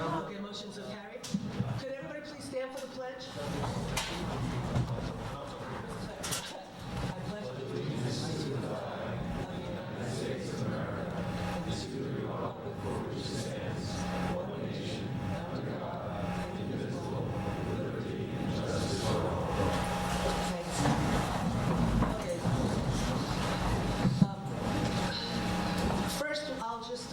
Okay, motion so carried. Could everybody please stand for the pledge? I pledge allegiance to the flag of the United States of America and to the republic for which it stands, one nation, under God, indivisible, with liberty and justice for all. Thanks. Okay. First, I'll just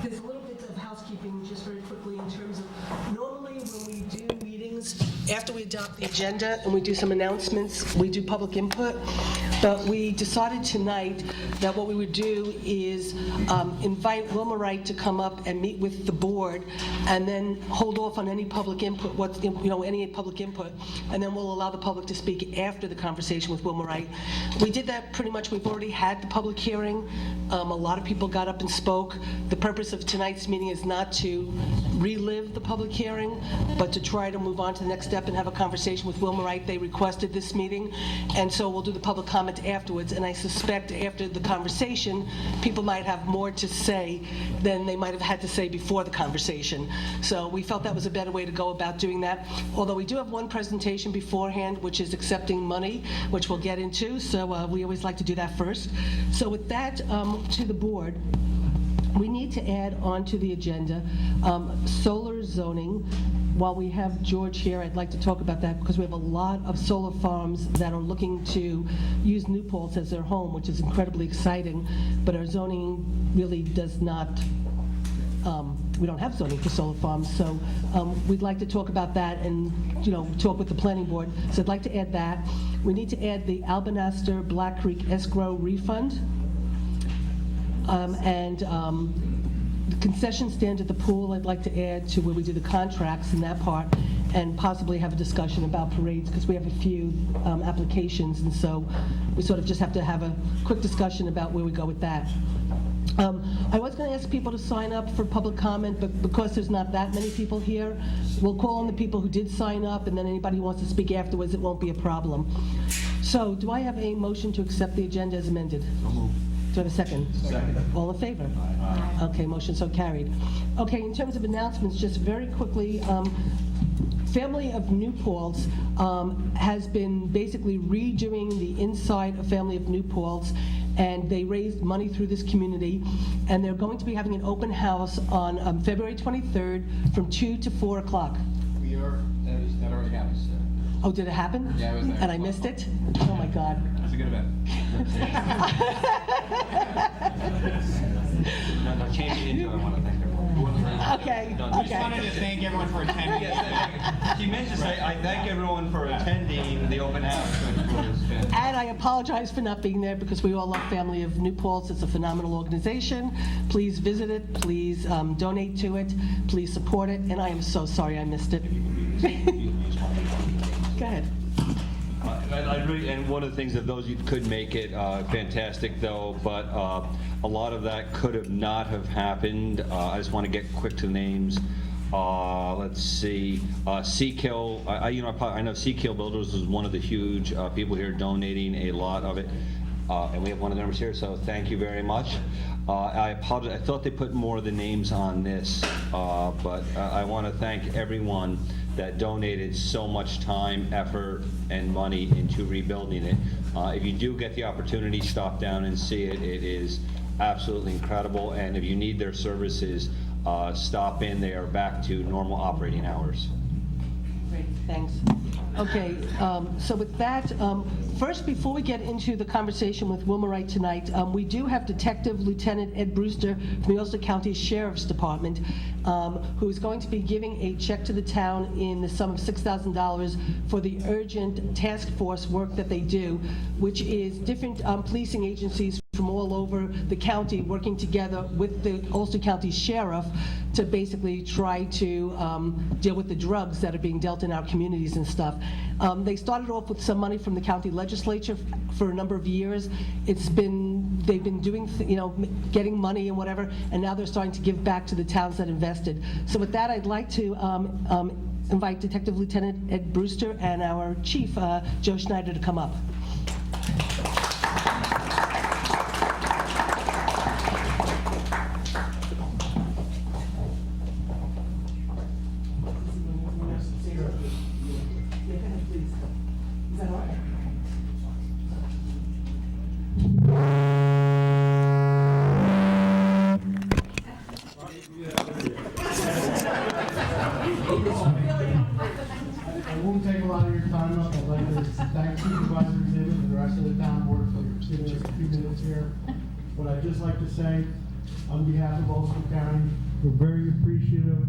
there's a little bit of housekeeping just very quickly in terms of normally when we do meetings, after we adopt the agenda and we do some announcements, we do public input. But we decided tonight that what we would do is invite Wilma Wright to come up and meet with the board and then hold off on any public input, any public input, and then we'll allow the public to speak after the conversation with Wilma Wright. We did that pretty much, we've already had the public hearing. A lot of people got up and spoke. The purpose of tonight's meeting is not to relive the public hearing, but to try to move on to the next step and have a conversation with Wilma Wright. They requested this meeting, and so we'll do the public comment afterwards, and I suspect after the conversation, people might have more to say than they might have had to say before the conversation. So we felt that was a better way to go about doing that, although we do have one presentation beforehand, which is accepting money, which we'll get into, so we always like to do that first. So with that, to the board, we need to add onto the agenda solar zoning. While we have George here, I'd like to talk about that because we have a lot of solar farms that are looking to use New Paltz as their home, which is incredibly exciting, but our zoning really does not, we don't have zoning for solar farms, so we'd like to talk about that and talk with the planning board. So I'd like to add that. We need to add the Albanaster Black Creek escrow refund. The concession stand at the pool, I'd like to add to where we do the contracts in that part, and possibly have a discussion about parades, because we have a few applications, and so we sort of just have to have a quick discussion about where we go with that. I was going to ask people to sign up for public comment, but because there's not that many people here, we'll call on the people who did sign up, and then anybody who wants to speak afterwards, it won't be a problem. So, do I have a motion to accept the agenda as amended? So moved. Do I have a second? Second. All in favor? Aye. Okay, motion so carried. Okay, in terms of announcements, just very quickly, Family of New Paltz has been basically redoing the inside of Family of New Paltz, and they raised money through this community, and they're going to be having an open house on February 23rd from 2 to 4 o'clock. That already happened. Oh, did it happen? Yeah, I was there. And I missed it? Oh my God. It was a good event. No, change it into, I want to thank everyone. Okay, I just wanted okay. to thank everyone for attending. She meant to say, I thank everyone for attending the open house, which was fantastic. And I apologize for not being there because we all love Family of New Paltz. It's a phenomenal organization. Please visit it. Please donate to it. Please support it. And I am so sorry I missed it. Go ahead. And one of the things that those you could make it fantastic though, but a lot of that could have not have happened. I just want to get quick to the names. Let's see, Seakill. I know Seakill Builders is one of the huge people here donating a lot of it, and we have one of the members here. So thank you very much. I apologize. I thought they put more of the names on this, but I want to thank everyone that donated so much time, effort, and money into rebuilding it. If you do get the opportunity, stop down and see it. It is absolutely incredible, and if you need their services, stop in. They are back to normal operating hours. Great, thanks. Okay, so with that, first, before we get into the conversation with Wilma Wright tonight, we do have Detective Lieutenant Ed Brewster from the Ulster County Sheriff's Department, who is going to be giving a check to the town in the sum of $6,000 for the urgent task force work that they do, which is different policing agencies from all over the county working together with the Ulster County Sheriff to basically try to deal with the drugs that are being dealt in our communities and stuff. They started off with some money from the county legislature for a number of years. They've been doing, getting money and whatever, and now they're starting to give back to the towns that invested. So with that, I'd like to invite Detective Lieutenant Ed Brewster and our Chief, Joe Schneider, to come up. I won't take a lot of your time up. I'd like to thank Supervisor Gibbons and the rest of the town board for giving us a few minutes here. But I'd just like to say, on behalf of Ulster County, we're very appreciative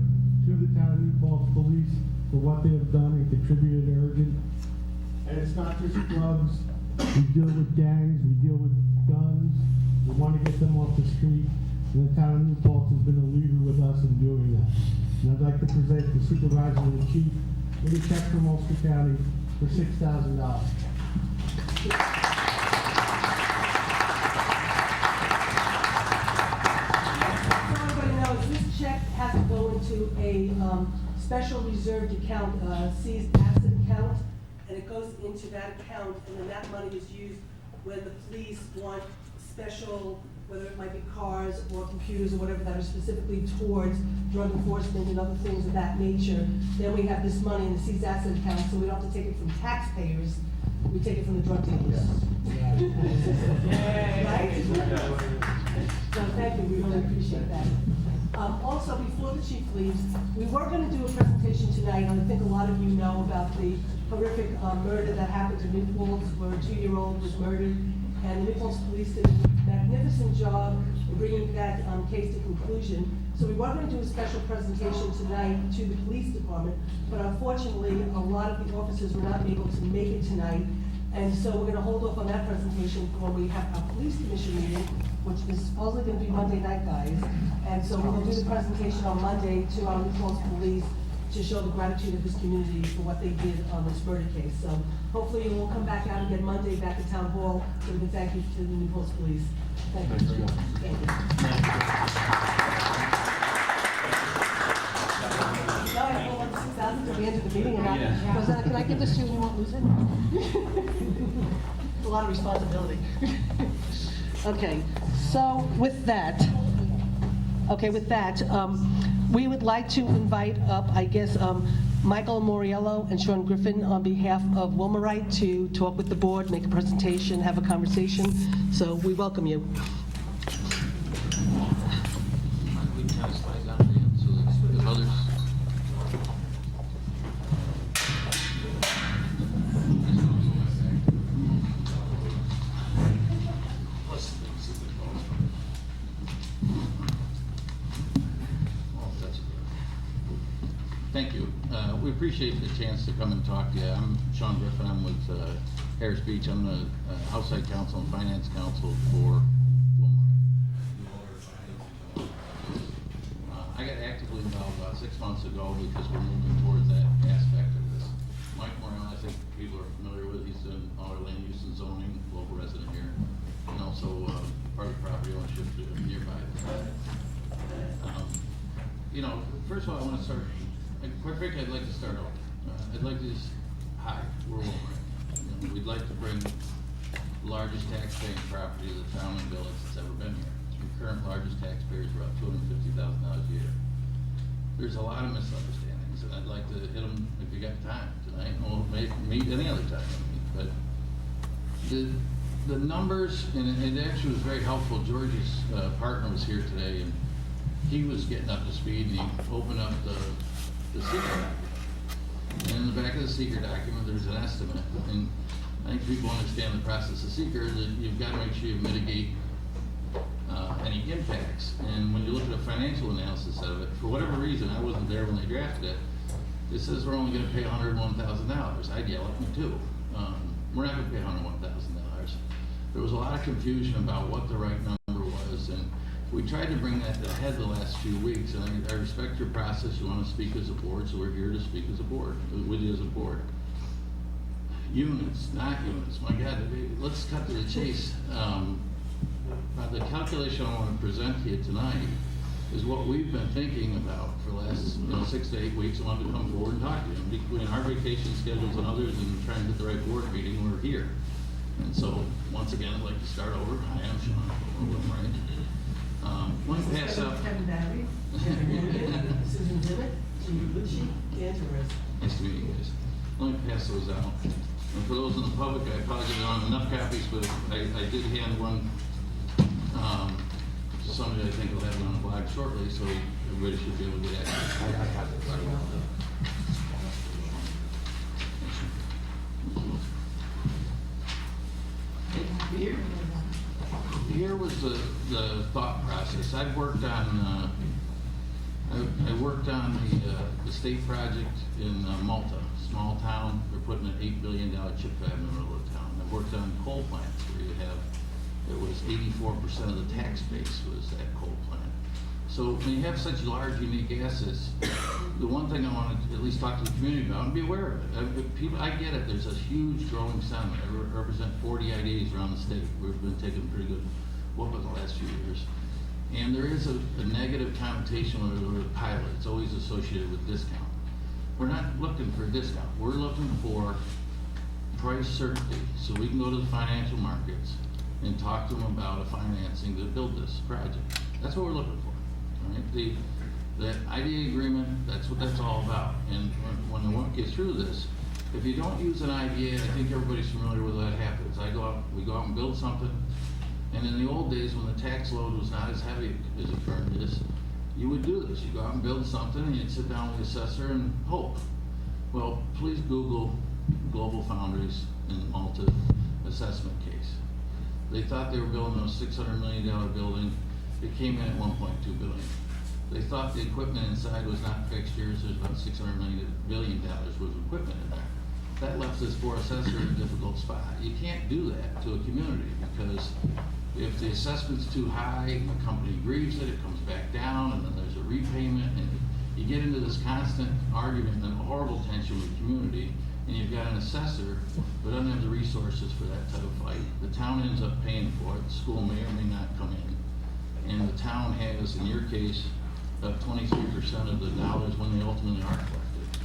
to the town of New Paltz Police for what they have done and contributed to urgent. And it's not just drugs. We deal with gangs, we deal with guns. We want to get them off the street. And the town of New Paltz has been a leader with us in doing that. And I'd like to present the supervisor and the chief with a check from Ulster County for $6,000. Everybody knows this check has to go into a special reserved account, seized asset account, and it goes into that account, and then that money is used when the police want special, whether it might be cars or computers or whatever that are specifically towards drug enforcement and other things of that nature. Then we have this money in the seized asset account, so we don't have to take it from taxpayers, we take it from the drug dealers. Right? So thank you, we really appreciate that. Also, before the chief leaves, we were going to do a presentation tonight, and I think a lot of you know about the horrific murder that happened in New Paltz, where a 2-year-old was murdered, and the New Paltz police did a magnificent job in bringing that case to conclusion. So we were going to do a special presentation tonight to the police department, but unfortunately, a lot of the officers were not able to make it tonight. And so we're going to hold off on that presentation for when we have our police commission meeting, which is supposedly going to be Monday night, guys. And so we'll do the presentation on Monday to our New Paltz police to show the gratitude of this community for what they did on this murder case. So hopefully you will come back out again Monday back at Town Hall, so we can thank you to the New Paltz police. Thank you. Thank you. Now I have 6,000 to the end of the meeting, and can I give this to you and you won't lose it? It's a lot of responsibility. Okay, so with that, we would like to invite up, I guess, Michael Moriello and Sean Griffin on behalf of Wilmerite to talk with the board, make a presentation, have a conversation. So we welcome you. We can kind of slide down again so that the others. Thank you. We appreciate the chance to come and talk to you. I'm Sean Griffin. I'm with Harris Beach. I'm the outside counsel and finance counsel for Wilmar. I got actively involved about 6 months ago because we're moving towards that aspect of this. Mike Moran, I think people are familiar with. He's in all our land use and zoning, local resident here, and also part of the property ownership nearby. First of all, I want to start. Quite frankly, I'd like to start off. I'd like to just, hi, we're Wilmar. We'd like to bring the largest tax-paying property of the town and village that's ever been here. The current largest taxpayers are about $250,000 a year. There's a lot of misunderstandings, and I'd like to hit them if you got time tonight, or maybe meet any other time. But the numbers, and it actually was very helpful. George's partner was here today, and he was getting up to speed, and he opened up the secret document. And in the back of the secret document, there's an estimate. And I think people understand the process of secret, that you've got to make sure you mitigate any impacts. And when you look at a financial analysis of it, for whatever reason, I wasn't there when they drafted it, it says we're only going to pay $101,000. I'd yell at me too. We're not going to pay $101,000. there was a lot of confusion about what the right number was, and we tried to bring that to a head the last few weeks, and I respect your process. You want to speak as a board, so we're here to speak as a board, with you as a board. Units, not units, my God, let's cut to the chase. The calculation I want to present to you tonight is what we've been thinking about for the last 6 to 8 weeks. I wanted to come forward and talk to you. And between our vacation schedules and others and trying to get the right board meeting, we're here. And so, once again, I'd like to start over. Hi, I'm Sean. Right. Let me pass up. Kevin Barry. Susan Dillett. Jean Lucci. Dan Torres. Nice to meet you guys. Let me pass those out. And for those in the public, I apologize, I don't have enough copies, but I did hand one to somebody I think will have it on the blog shortly, so everybody should be able to get access. I have it. Here was the thought process. I've worked on I worked on the state project in Malta, small town. They're putting an $8 billion chip fab in the middle of town. I've worked on coal plants where you have, it was 84% of the tax base was that coal plant. So when you have such large, unique assets, the one thing I want to at least talk to the community about and be aware of it. I get it. There's a huge growing sentiment. I represent 40 IDs around the state. We've been taking pretty good whoop in the last few years. And there is a negative connotation when we're a pilot. It's always associated with discount. We're not looking for a discount. We're looking for price certainty so we can go to the financial markets and talk to them about a financing to build this project. That's what we're looking for. Right? The IDA agreement, that's what that's all about. And when I want to get through this, if you don't use an IDA, I think everybody's familiar with what happens. We go out and build something. And in the old days, when the tax load was not as heavy as it currently is, you would do this. You go out and build something, and you'd sit down with the assessor and hope. Well, please Google Global Foundries and Malta assessment case. They thought they were building a $600 million building. It came in at $1.2 billion. They thought the equipment inside was not fixtures. There's about $600 billion worth of equipment in there. That left this poor assessor in a difficult spot. You can't do that to a community because if the assessment's too high, the company grieves it comes back down, and then there's a repayment, and you get into this constant argument and a horrible tension with the community, and you've got an assessor who doesn't have the resources for that type of fight. The town ends up paying for it. The school may or may not come in. And the town has, in your case, 23% of the dollars when they ultimately are collected.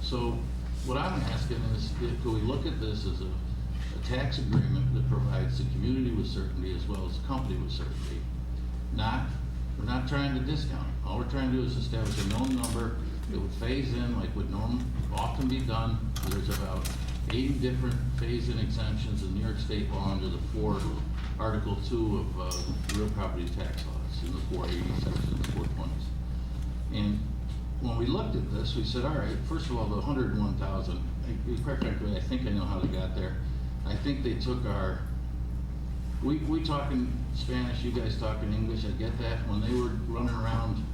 So what I'm asking is, do we look at this as a tax agreement that provides the community with certainty as well as the company with certainty? We're not trying to discount it. All we're trying to do is establish a known number that would phase in like would often be done. There's about 80 different phase-in exemptions in New York State law under the Article 2 of real property tax laws in the 480 section, the 420s. And when we looked at this, we said, all right, first of all, the 101,000, quite frankly, I think I know how they got there. I think they took we talk in Spanish, you guys talk in English, I get that. When they were running around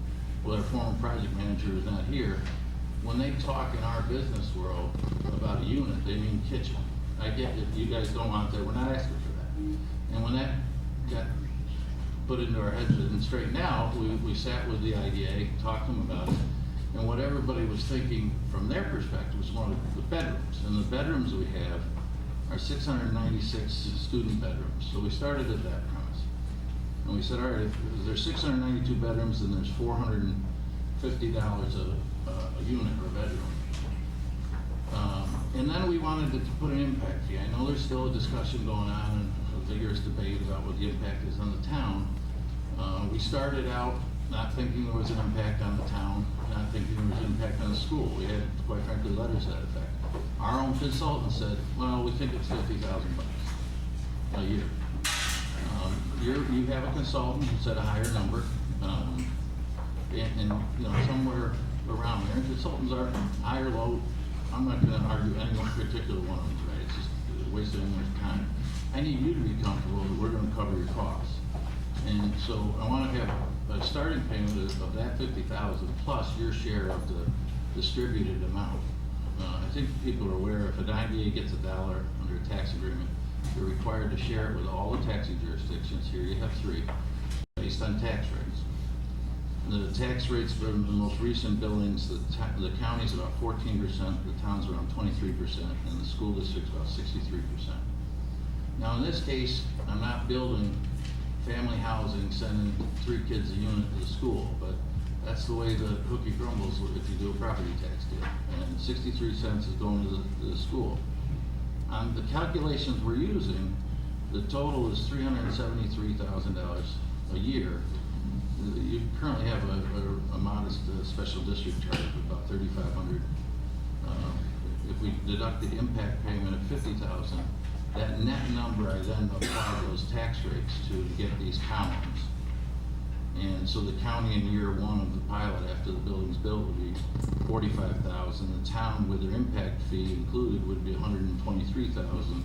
with our former project manager who's not here, when they talk in our business world about a unit, they mean kitchen. I get that you guys don't want that, we're not asking for that. And when that got put into our heads and straightened out, we sat with the IDA, talked to them about it, and what everybody was thinking from their perspective was more the bedrooms. And the bedrooms we have are 696 student bedrooms. So we started at that premise. And we said, all right, if there's 692 bedrooms, then there's $450 a unit or bedroom. And then we wanted to put an impact fee. I know there's still a discussion going on and a vigorous debate about what the impact is on the town. We started out not thinking there was an impact on the town, not thinking there was an impact on the school. We had, quite frankly, letters to that effect. Our own consultant said, well, we think it's $50,000 a year. You have a consultant who said a higher number, and somewhere around there. Consultants are high or low. I'm not going to argue any one particular one of them today. It's just a waste of anyone's time. I need you to be comfortable that we're going to cover your costs. And so I want to have a starting payment of that $50,000 plus your share of the distributed amount. I think people are aware if an IDA gets $1 under a tax agreement, You're required to share it with all the taxing jurisdictions. Here you have 3, based on tax rates. The tax rates for the most recent billings, the county's about 14%, the town's around 23%, and the school district's about 63%. Now, in this case, I'm not building family housing, sending 3 kids a unit to the school, but that's the way the cookie crumbles if you do a property tax deal. And 63 cents is going to the school. On the calculations we're using, the total is $373,000 a year. You currently have a modest special district charge of about $3,500. If we deduct the impact payment of $50,000, that net number, I then apply those tax rates to get these columns. And so the county in year 1 of the pilot, after the building's built, would be $45,000. The town, with their impact fee included, would be $123,000. And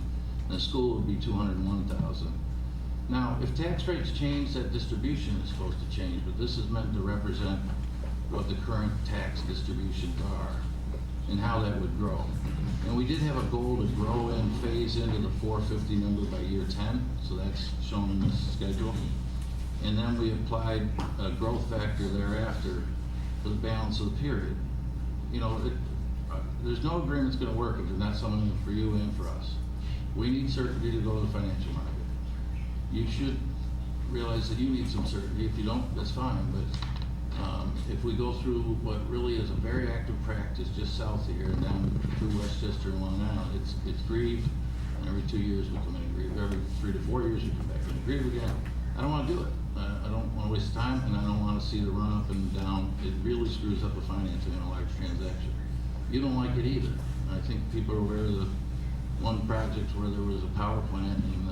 the school would be $201,000. Now, if tax rates change, that distribution is supposed to change, but this is meant to represent what the current tax distributions are and how that would grow. And we did have a goal to grow and phase into the 450 number by year 10, so that's shown in this schedule. And then we applied a growth factor thereafter for the balance of the period. You know, there's no agreement's gonna work if there's not something for you and for us. We need certainty to go to the financial market. You should realize that you need some certainty. If you don't, that's fine, but if we go through what really is a very active practice just south of here and down through Westchester and Long Island, it's grieved, and every 2 years we come in and grieve. Every 3 to 4 years we come back and grieve again. I don't wanna do it. I don't wanna waste time, and I don't wanna see the run up and down. It really screws up the financing in a large transaction. You don't like it either. I think people are aware of the one project where there was a power plant and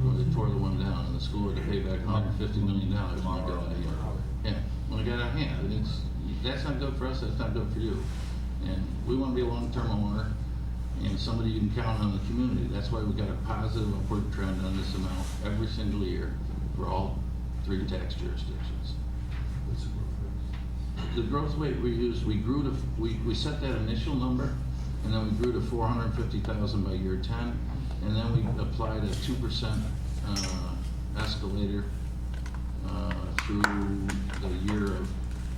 well, they tore the one down, and the school had to pay back $150 million when it got out of hand. Yeah, when it got out of hand, and that's not good for us, that's not good for you. And we want to be a long-term owner, and somebody you can count on in the community. That's why we got a positive upward trend on this amount every single year for all 3 tax jurisdictions. The growth rate we used, we grew to, we set that initial number, and then we grew to 450,000 by year 10, and then we applied a 2% escalator through the year of,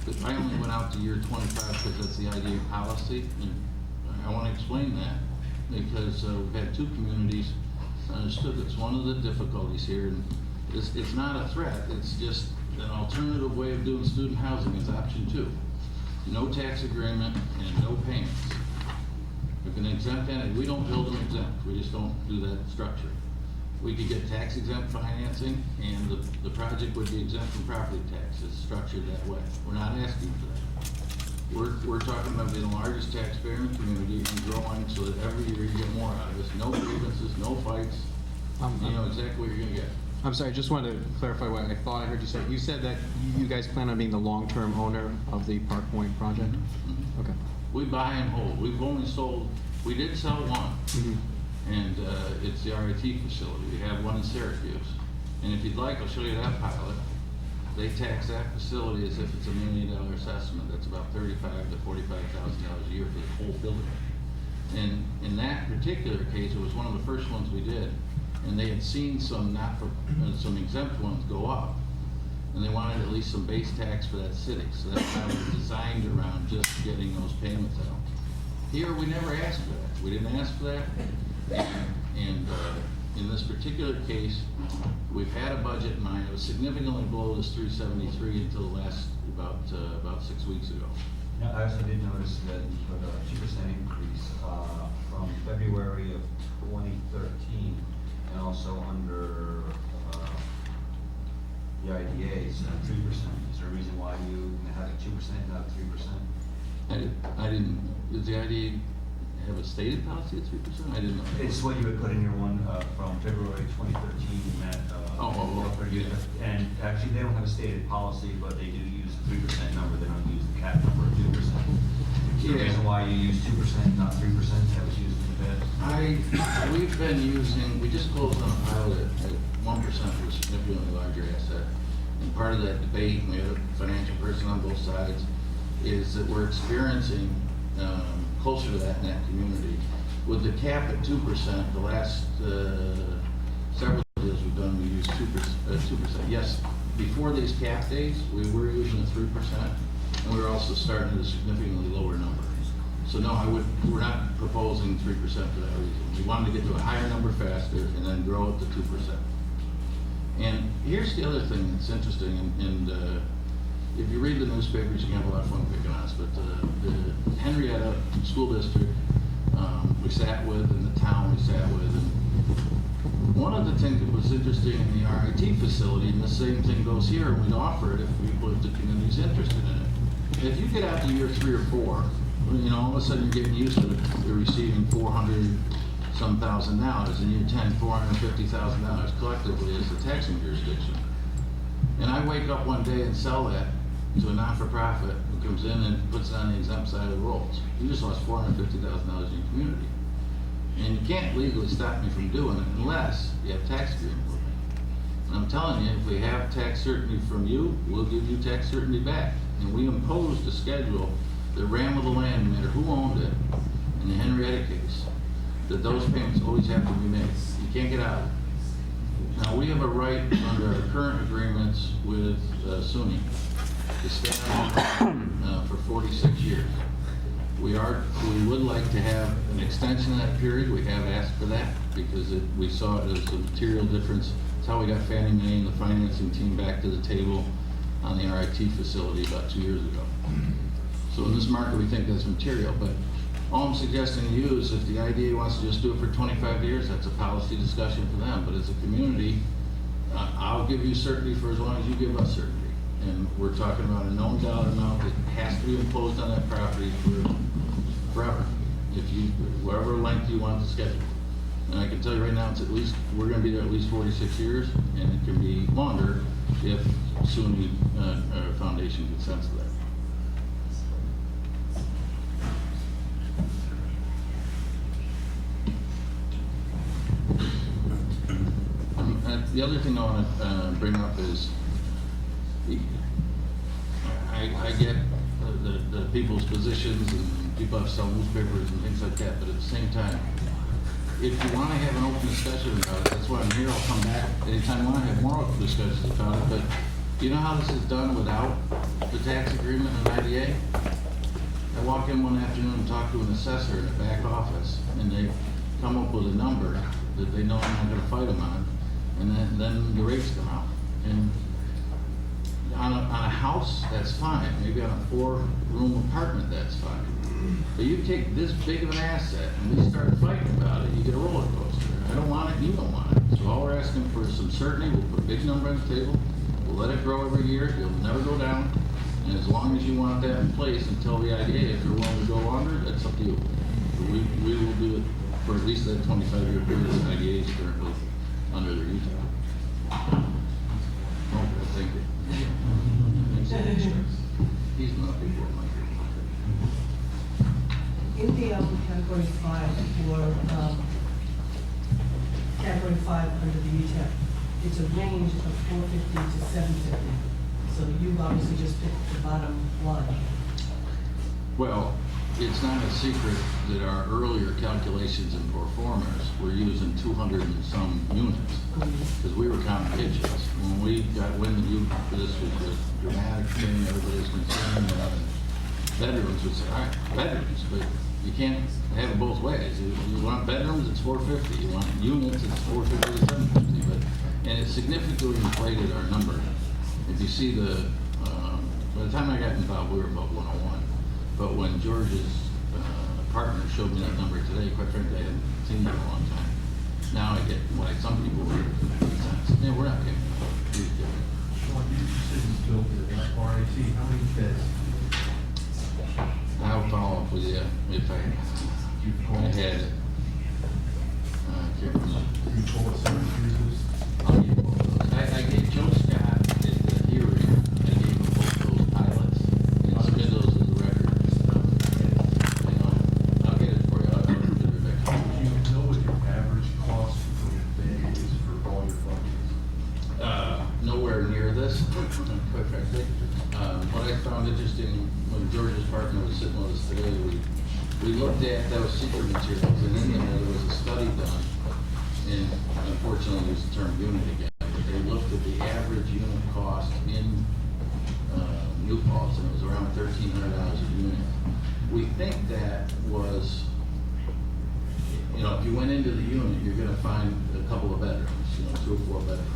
but I only went out to year 25 because that's the IDA policy, and I want to explain that because we've had 2 communities understood this. One of the difficulties here, and it's not a threat, it's just an alternative way of doing student housing is option 2. No tax agreement and no payments. If an exempt entity, we don't build them exempt, we just don't do that structure. We could get tax exempt financing and the project would be exempt from property tax. It's structured that way. We're not asking for that. We're talking about being the largest taxpayer in the community and growing so that every year you get more out of us. No grievances, no fights. You know exactly what you're gonna get. I'm sorry, I just wanted to clarify what I thought I heard you say. You said that you guys plan on being the long-term owner of the Park Point project? Mm-hmm. Okay. We buy and hold. We've only sold, we did sell one, and it's the RIT facility. We have one in Syracuse. And if you'd like, I'll show you that pilot. They tax that facility as if it's $1 million assessment. That's about $35,000 to $45,000 a year for the whole building. And in that particular case, it was one of the first ones we did. And they had seen some some exempt ones go up. And they wanted at least some base tax for that city. So that's how it was designed around just getting those payments out. Here, we never asked for that. We didn't ask for that. And in this particular case, we've had a budget in mind. It was significantly below this 373 until the last about 6 weeks ago. Yeah, I also did notice that you put a 2% increase from February of 2013, and also under the IDA's 3%. Is there a reason why you had a 2%, not 3%? I didn't, does the IDA have a stated policy at 3%? I didn't know. It's what you would put in your one from February 2013, that. And actually, they don't have a stated policy, but they do use the 3% number. They don't use the cap number of 2%. Is there a reason why you use 2%, not 3%? That was used in the bid. We've been using, we just closed on a pilot at 1% for a significantly larger asset. And part of that debate, and we had a financial person on both sides, is that we're experiencing closer to that in that community. With the cap at 2%, the last several deals we've done, we used 2%. Yes, before these cap days, we were using a 3%, and we were also starting at a significantly lower number. So no, we're not proposing 3% for that reason. We wanted to get to a higher number faster and then grow it to 2%. And here's the other thing that's interesting, and if you read the newspapers, you can have a lot of fun picking on us, but the Henrietta School District we sat with, and the town we sat with, and one of the things that was interesting in the RIT facility, and the same thing goes here, and we'd offer it if the community's interested in it. If you get out to year 3 or 4, you know, all of a sudden you're getting used to it. You're receiving $400-some thousand, in year 10, $450,000 collectively as the taxing jurisdiction. And I wake up one day and sell that to a not-for-profit who comes in and puts it on the exempt side of the rolls. You just lost $450,000 in your community. And you can't legally stop me from doing it unless you have tax agreement with me. And I'm telling you, if we have tax certainty from you, we'll give you tax certainty back. And we imposed a schedule that ran with the land, no matter who owned it, in the Henrietta case, that those payments always have to be made. You can't get out of it. Now, we have a right under our current agreements with SUNY to stay on for 46 years. We would like to have an extension of that period. We have asked for that because we saw it as a material difference. It's how we got Fannie Mae and the financing team back to the table on the RIT facility about 2 years ago. So in this market, we think that's material, but all I'm suggesting to you is if the IDA wants to just do it for 25 years, that's a policy discussion for them. But as a community, I'll give you certainty for as long as you give us certainty. And we're talking about a known dollar amount that has to be imposed on that property for forever, whatever length you want to schedule. And I can tell you right now, we're going to be there at least 46 years, and it can be longer if SUNY Foundation consents to that. The other thing I want to bring up is I get the people's positions, and people have to sell newspapers and things like that, but at the same time, if you want to have an open discussion about it, that's why I'm here. I'll come back anytime you want to have more open discussions about it, but you know how this is done without the tax agreement and IDA? I walk in one afternoon and talk to an assessor in the back office, and they come up with a number that they know I'm not going to fight them on, and then the rates come out. And on a house, that's fine. Maybe on a 4-room apartment, that's fine. But you take this big of an asset and we start fighting about it, you get a roller coaster. I don't want it, you don't want it. So all we're asking for is some certainty. We'll put a big number on the table. We'll let it grow every year. It'll never go down. And as long as you want that in place until the IDA, if you're willing to go longer, that's up to you. But we will do it for at least that 25-year period that IDA is currently under their use. Okay, thank you. He's not before my In the category 5 for category 5 under the UTEP, it's a range of 450 to 750. So you've obviously just picked the bottom line. Well, it's not a secret that our earlier calculations and performers were using 200 and some units because we were counting kitchens. When we got wind that this was a dramatic thing, everybody was concerned about bedrooms. We said, all right, bedrooms, but you can't have it both ways. You want bedrooms, it's 450. You want units, it's 450 to 750. And it significantly inflated our number. If you see by the time I got involved, we were about 101. But when George's partner showed me that number today, quite frankly, I hadn't seen that in a long time. Now I get, like some people were, yeah, we're not getting it. Sean, you said you built it at RIT, how many beds? I'll follow up with you if I had it. I can't remember. You told us how many users? I gave Joe Scott at the hearing, I gave him both those pilots, and submitted those as a record. I'll get it for you. I'll get it back. Do you know what your average cost for a bed is for all your functions? Nowhere near this, quite frankly. What I found interesting when George's partner was sitting with us today, we we looked at those secret materials, and in there was a study done, and unfortunately, use the term unit again, but they looked at the average unit cost in New Paltz, and it was around $1,300 a unit. We think that was, you know, if you went into the unit, you're gonna find a couple of bedrooms, you know, 2 or 4 bedrooms.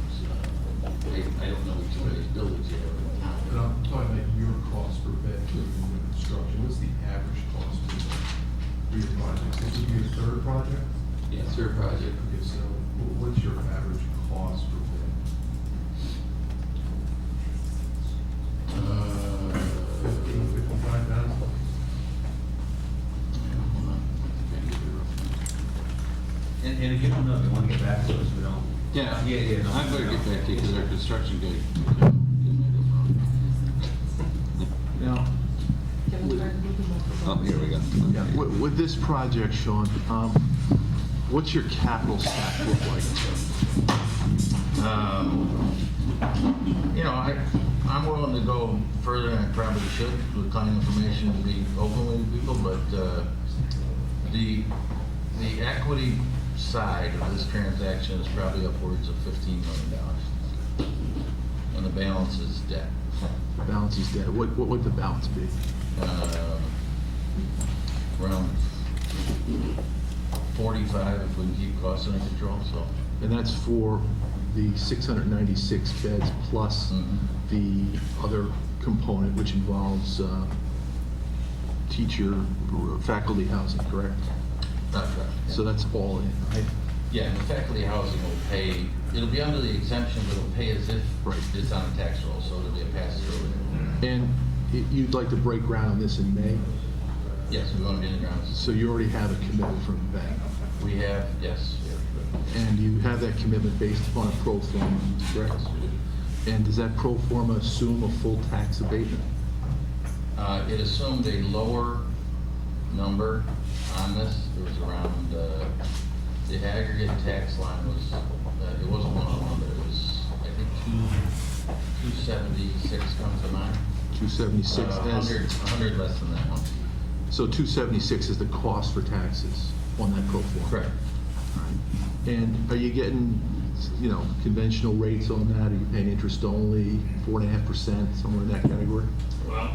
I don't know each one of these buildings here in town. And I'm talking about your cost per bed for the construction. What's the average cost for your project? This would be your third project? Yeah, third project. Okay, so what's your average cost per bed? 55,000? Hold on. And if you don't know, if you want to get back to us, we don't. Yeah, Yeah, no. I better get back to you because our construction guy. Now, Oh, here we go. With this project, Sean, what's your capital stack look like? You know, I'm willing to go further than I probably should with kind of information to be open with people, but the equity side of this transaction is probably upwards of $15 million. And the balance is debt. Balance is dead. What would the balance be? Around 45 if we can keep costs under control, so. And that's for the 696 beds plus the other component, which involves teacher, faculty housing, correct? That's right. So that's all in, right? Yeah, and the faculty housing will pay, it'll be under the exemption, but it'll pay as if Right. it's on a tax roll, so it'll be a pass-through. And you'd like to break ground on this in May? Yes, we want to be in the ground. So you already have a commitment from the bank? We have, yes. And you have that commitment based upon a pro forma, correct? And does that pro forma assume a full tax abatement? It assumed a lower number on this. It was around, the aggregate tax line was, it wasn't 101, but it was, I think, 276 comes to mind. 276 as, 100 less than that one. so 276 is the cost for taxes on that pro forma? Correct. And are you getting, you know, conventional rates on that? Are you paying interest only, 4.5%, somewhere in that category? Well,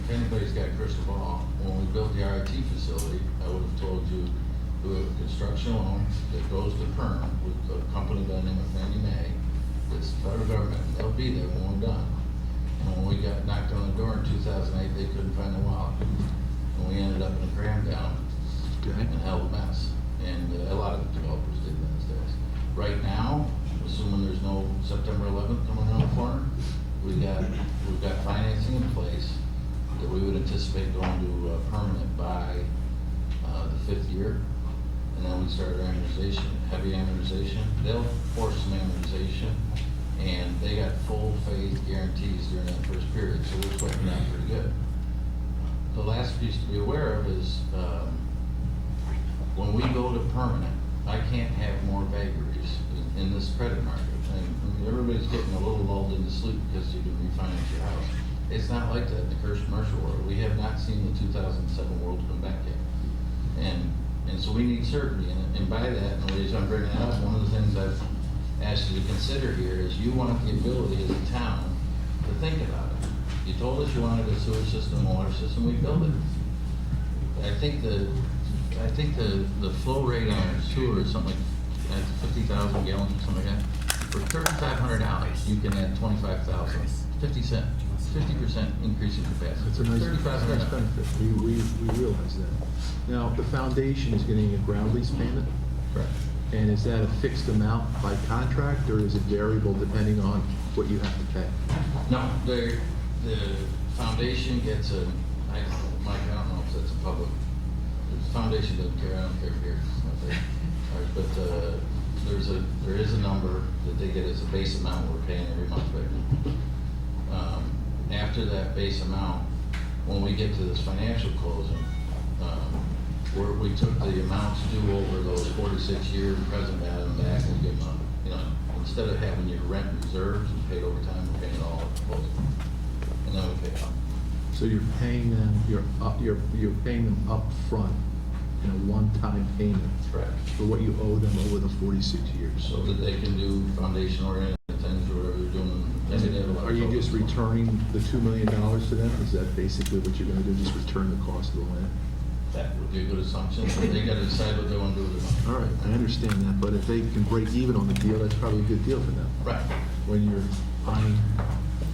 if anybody's got a crystal ball, when we built the RIT facility, I would have told you, we have a construction loan that goes to perm with a company by the name of Fannie Mae. It's the federal government, and they'll be there when we're done. And when we got knocked on the door in 2008, they couldn't find the wallet. And we ended up in a cram down Okay. and hell of a mess. And a lot of developers did those days. Right now, assuming there's no September 11th coming around the corner, we've got financing in place that we would anticipate going to permanent by the 5th year. And then we start our amortization, heavy amortization. They'll force some amortization, and they got full faith guarantees during that first period, so we're sweating out pretty good. The last piece to be aware of is when we go to permanent, I can't have more vagaries in this credit market. And everybody's getting a little lulled into sleep because you can refinance your house. It's not like that in the commercial world. We have not seen the 2007 world come back yet. And so we need certainty. And by that, and the reason I'm bringing that up, one of the things I've asked you to consider here is you want the ability as a town to think about it. You told us you wanted a sewer system, a water system, we built it. I think the flow rate on our sewer is something like 50,000 gallons or something like that. For $3,500, you can add 25,000, 50 cent, 50% increase in capacity. That's a nice $3,500. benefit. We realize that. Now, the foundation is getting a ground lease payment, Correct. and is that a fixed amount by contract, or is it variable depending on what you have to pay? No, the foundation gets a, Mike, I don't know if that's a public, the foundation doesn't care, I don't care here. But there is a number that they get as a base amount we're paying every month right now. After that base amount, when we get to this financial closing, we took the amounts due over those 46 years, present value and back, and give them, instead of having your rent reserved and paid over time, we're paying it all at closing. And then we pay it off. So you're paying them, you're paying them upfront in a one-time payment Correct. for what you owe them over the 46 years. So that they can do foundation-oriented things or whatever they're doing. Then they have a lot Are of you focus. just returning the $2 million to them? Is that basically what you're gonna do, just return the cost of the land? That would be a good assumption. They gotta decide what they wanna do with it. All right, I understand that, but if they can break even on the deal, that's probably a good deal for them. Right. When you're buying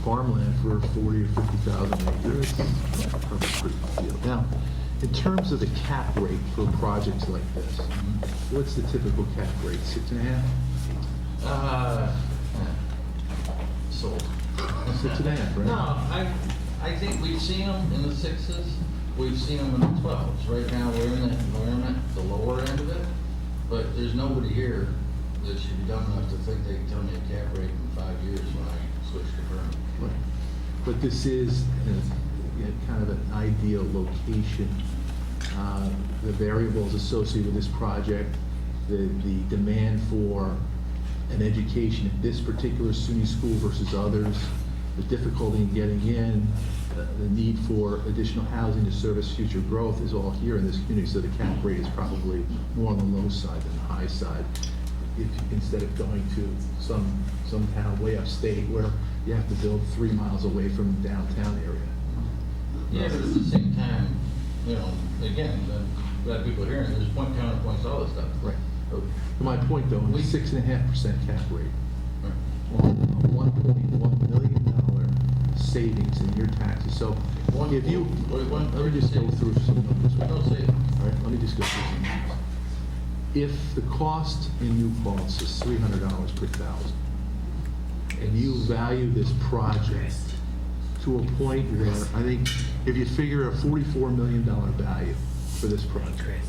farmland for 40 or 50,000 acres, that's probably a pretty good deal. Now, in terms of the cap rate for projects like this, what's the typical cap rate, 6.5? Sold. 6.5, right? No, I think we've seen them in the 6s, we've seen them in the 12s. Right now, we're in that environment, the lower end of it, but there's nobody here that should be dumb enough to think they can tell me a cap rate in 5 years when I switch to permanent. Right. But this is kind of an ideal location. The variables associated with this project, the demand for an education at this particular SUNY school versus others, the difficulty in getting in, the need for additional housing to service future growth is all here in this community, so the cap rate is probably more on the low side than the high side. Instead of going to some town way upstate where you have to build 3 miles away from the downtown area. Yeah, but at the same time, again, we have people here, and there's point counterpoints, all this stuff. Right. So, My point though, We- is 6.5% cap rate right. on a $1.1 million savings in your taxes. So if you, let me just go through some numbers. I don't say it. All right, let me just go through some numbers. If the cost in New Paltz is $300 per thousand, and you value this project to a point where, I think, if you figure a $44 million value for this project,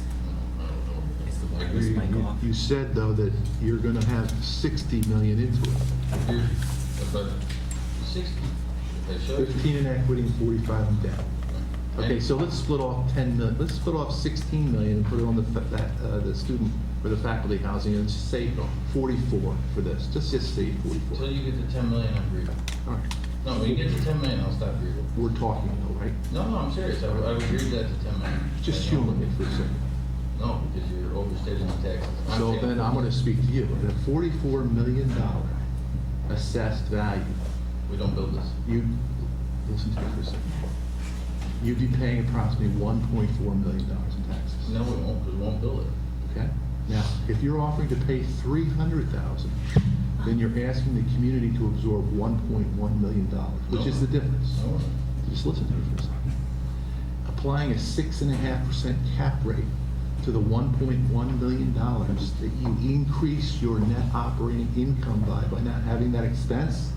you said though that you're gonna have 60 million into it. But 60, if I show you. 15 in equity and 45 in debt. Okay, so let's split off 10 million, let's split off 16 million and put it on the student or the faculty housing and say 44 for this, just say 44. Until you get to 10 million, I'm grieving. All right, No, when you get to 10 million, I'll stop grieving. we're talking though, right? No, I'm serious, I would agree to that to 10 million. Just humor me for a second. No, because you're overstating the taxes. So then I'm gonna speak to you, at a $44 million assessed value, We don't build this. you, listen to me for a second. You'd be paying approximately $1.4 million in taxes. No, we won't, because we won't build it. Okay? Now, if you're offering to pay $300,000, then you're asking the community to absorb $1.1 million, which is the difference. No. Just listen to me for a second. Applying a 6.5% cap rate to the $1.1 million that you increase your net operating income by not having that expense,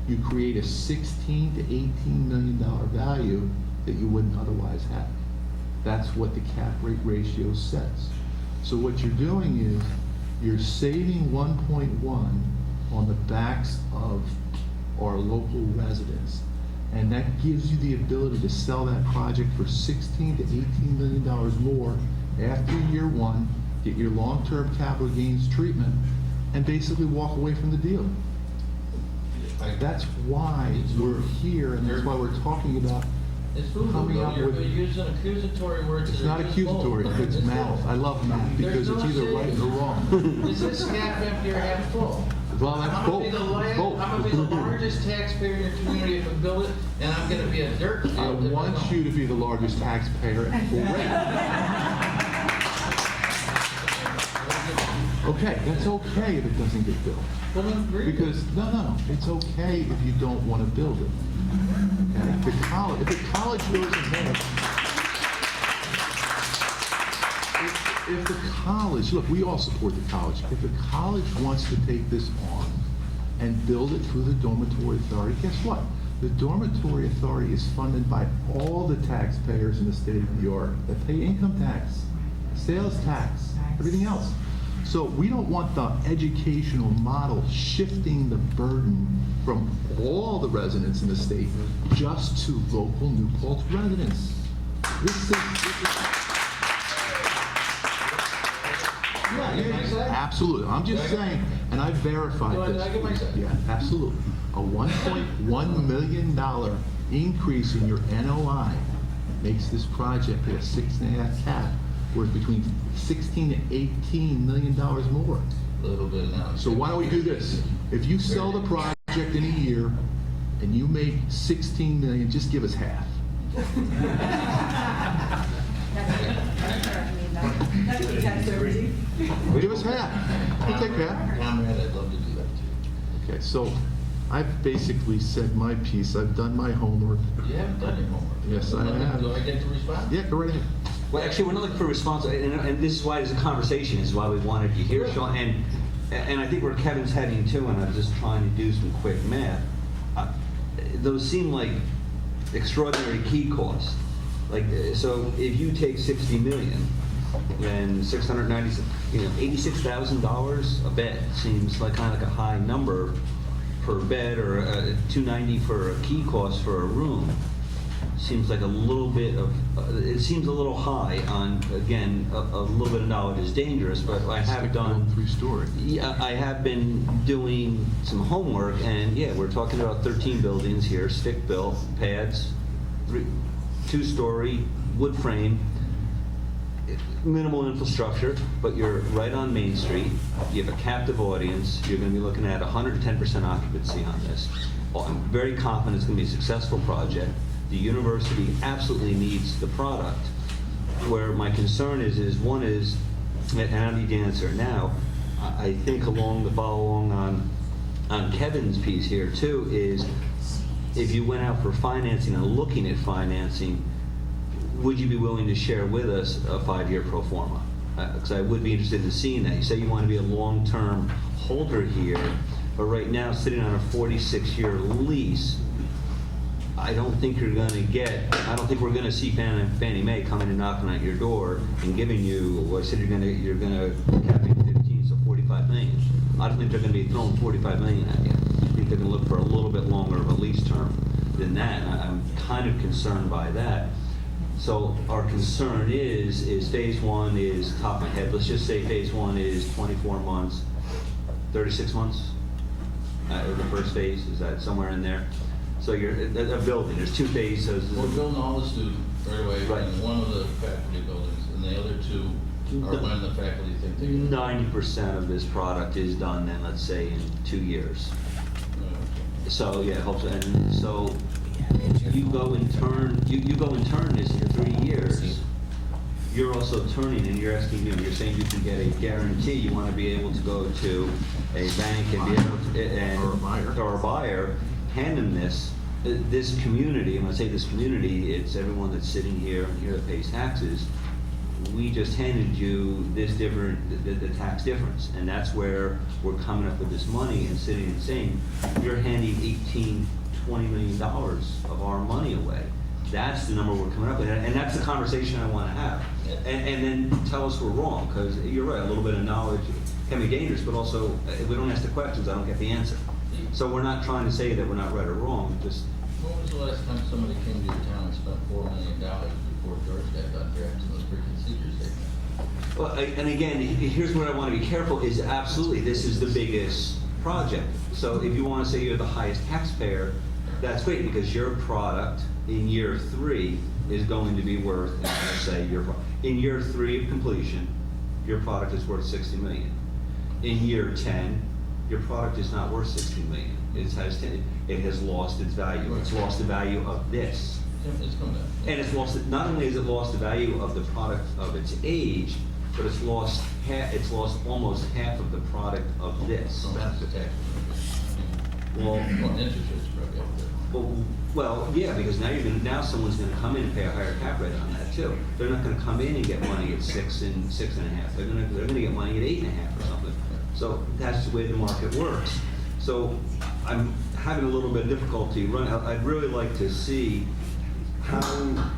you create a $16 to $18 million value that you wouldn't otherwise have. That's what the cap rate ratio says. So what you're doing is you're saving 1.1 on the backs of our local residents, and that gives you the ability to sell that project for $16 to $18 million more after year one, get your long-term capital gains treatment, and basically walk away from the deal. That's why we're here, and that's why we're talking about It's food, coming up you're with. using accusatory words. It's that are not just bull. accusatory, it's math. I love math because it's either right or wrong. Is this half empty or half full? Well, that's I'm gonna be both. the It's both. I'm gonna be the largest taxpayer in your community if I build it, and I'm gonna be a dirt field. I if want don't. you to be the largest taxpayer at full rate. Okay, that's okay if it doesn't get built. Well, then agree. Because, no, it's okay if you don't want to build it. Okay? If the college goes ahead, if the college, look, we all support the college. If the college wants to take this on and build it through the dormitory authority, guess what? The dormitory authority is funded by all the taxpayers in the state of New York that pay income tax, sales tax, everything else. So we don't want the educational model shifting the burden from all the residents in the state just to local New Paltz residents. This is Yeah, you make sense. absolutely. I'm just saying, and I verified Do I this. get my say? Yeah, absolutely. A $1.1 million increase in your NOI makes this project at a 6.5 cap worth between $16 to $18 million more. A little bit now. So why don't we do this? If you sell the project in a year and you make 16 million, just give us half. Give us half. We'll take half. Comrade, I'd love to do that too. Okay, so I've basically said my piece. I've done my homework. You haven't done your homework. Yes, I have. Do I get to respond? Yeah, go right ahead. Well, actually, we're not looking for a response, and this is why there's a conversation, is why we wanted you here, Sean, and I think where Kevin's heading to, and I'm just trying to do some quick math, those seem like extraordinary key costs. Like, so if you take 60 million, then 690, $86,000 a bed seems like kind of like a high number per bed, or $290 for a key cost for a room. Seems like a little bit of, it seems a little high on, again, a little bit of knowledge is dangerous, but I have done. 3-story. Yeah, I have been doing some homework, and yeah, we're talking about 13 buildings here, stick-built, pads, 2-story, wood frame, minimal infrastructure, but you're right on Main Street. You have a captive audience. You're going to be looking at 110% occupancy on this. Well, I'm very confident it's going to be a successful project. The university absolutely needs the product. Where my concern is one is, and I need to answer now, I think along the follow along on Kevin's piece here too, is if you went out for financing and looking at financing, would you be willing to share with us a 5-year pro forma? Because I would be interested in seeing that. You say you want to be a long-term holder here, but right now, sitting on a 46-year lease, I don't think you're going to get, I don't think we're going to see Fannie Mae coming and knocking at your door and giving you, what I said, you're going to cap it 15, so 45 million. I don't think they're going to be throwing 45 million at you. I think they're going to look for a little bit longer of a lease term than that. I'm kind of concerned by that. So our concern is phase 1 is, top of my head, let's just say phase 1 is 24 months, 36 months, the first phase, is that somewhere in there? So you're a building, there's 2 phases. We're building all the student right away, Right. in one of the faculty buildings, and the other 2 are when the faculty think they're gonna. 90% of this product is done then, let's say, in 2 years. So, yeah, hopefully, and so you go and turn this in 3 years. You're also turning, and you're asking, you're saying you can get a guarantee. You want to be able to go to a bank and be able to, or a buyer, hand them this community. And when I say this community, it's everyone that's sitting here and here that pays taxes. We just handed you this the tax difference, and that's where we're coming up with this money and sitting and saying, you're handing $18, $20 million of our money away. That's the number we're coming up with, and that's the conversation I want to have. And then tell us we're wrong, because you're right, a little bit of knowledge can be dangerous, but also, if we don't ask the questions, I don't get the answer. So we're not trying to say that we're not right or wrong, just. When was the last time somebody came to your town and spent $4 million before George got done drafting those freaking seeker statements? Well, and again, here's what I want to be careful is absolutely, this is the biggest project. So if you want to say you're the highest taxpayer, that's great, because your product in year 3 is going to be worth, and let's say in year 3 of completion, your product is worth 60 million. In year 10, your product is not worth 60 million. It has lost its value. It's lost the value of this. It's coming down. And it's lost, not only has it lost the value of the product of its age, but it's lost almost half of the product of this. So that's the tax. Well, Interest rates probably up there. well, yeah, because now someone's gonna come in and pay a higher cap rate on that too. They're not gonna come in and get money at 6 and 6.5. They're gonna get money at 8.5 or something. So that's the way the market works. So I'm having a little bit of difficulty running. I'd really like to see how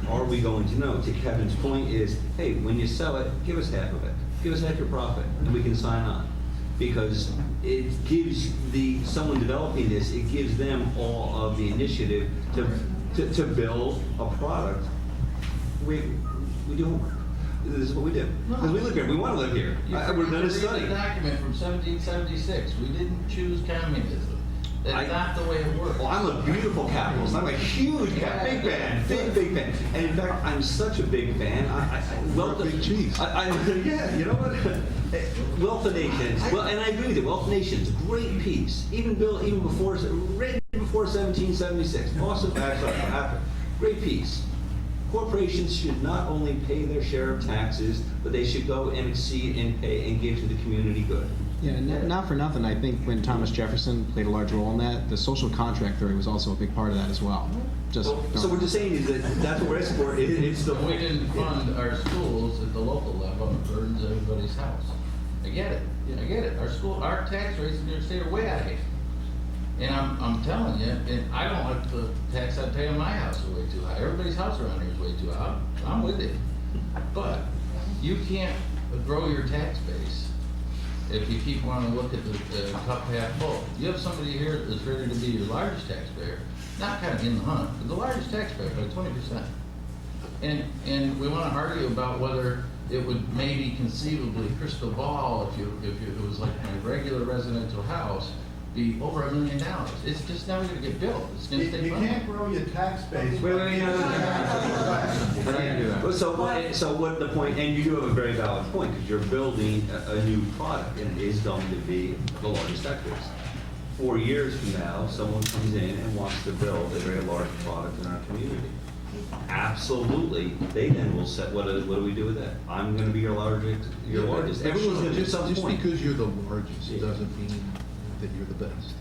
are we going to know? To Kevin's point is, hey, when you sell it, give us half of it. Give us half your profit, and we can sign on. Because it gives someone developing this, it gives them all of the initiative to build a product. We do homework. This is what we do. Because we live here, we want to live here. We're going to study. The document from 1776, we didn't choose communism. That's not the way it works. Well, I'm a beautiful capitalist. I'm a huge big fan, big fan. And in fact, I'm such a big fan. Wealth Big cheese. Yeah, you know what? Wealth of Nations. Well, and I agree with you. Wealth of Nations, great piece. Even before, written before 1776. Awesome. After. Great piece. Corporations should not only pay their share of taxes, but they should go and exceed and pay and give to the community good. Yeah, not for nothing, I think when Thomas Jefferson played a large role in that, the social contract theory was also a big part of that as well. So what you're saying is that that's what we're asking for. It's the We didn't fund our schools at the local level, and it burdens everybody's house. I get it, I get it. Our tax rates in New York State are way out of hand. And I'm telling you, and I don't like the tax I pay on my house is way too high. Everybody's house around here is way too high. I'm with you. But you can't grow your tax base if you keep wanting to look at the cup half full. You have somebody here that's ready to be your largest taxpayer, not kind of in the hunt, but the largest taxpayer by 20%. And we want to argue about whether it would maybe conceivably crystal ball if it was like my regular residential house, be over $1 million. It's just never going to get built. It's going to stay You funded. can't grow your tax base. So what the point, and you do have a very valid point, because you're building a new product, and it is going to be the largest tax base. 4 years from now, someone comes in and wants to build a very large product in our community. Absolutely, they then will set, what do we do with that? I'm gonna be your largest. Everyone's gonna do some Just point. because you're the largest doesn't mean that you're the best.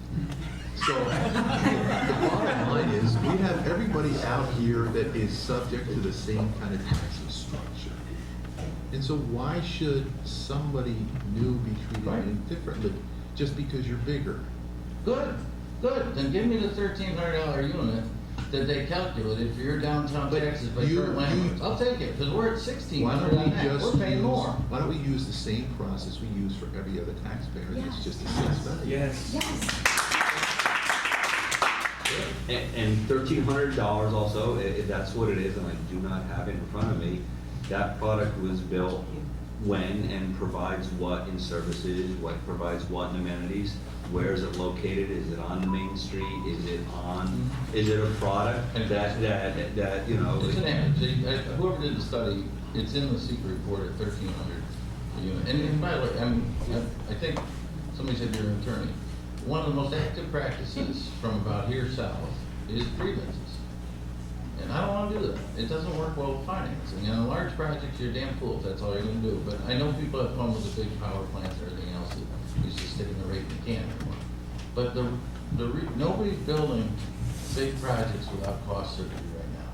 So, the bottom line is, we have everybody out here that is subject to the same kind of taxing structure. And so why should somebody new be treated any differently just because you're bigger? Good. Then give me the $1,300 unit that they calculated for your downtown But taxes by you- current landlords. I'll take it, because we're at Why $1,600 don't on we that. just We're paying use, more. why don't we use the same process we use for every other taxpayer, and it's just assessed value? Yes. And $1,300 also, if that's what it is, and I do not have it in front of me, that product was built when and provides what in services, what provides what in amenities, where is it located, is it on the main street, is it a product that, you know? It's an average. Whoever did the study, it's in the secret report at $1,300 a unit. And by the way, I think somebody said you're an attorney. One of the most active practices from about here south is grievances. And I don't want to do that. It doesn't work well with financing. And on large projects, you're damn fool if that's all you're going to do. But I know people have fun with the big power plants and everything else that used to stick in the rate in the can anymore. But nobody's building big projects without cost certainty right now.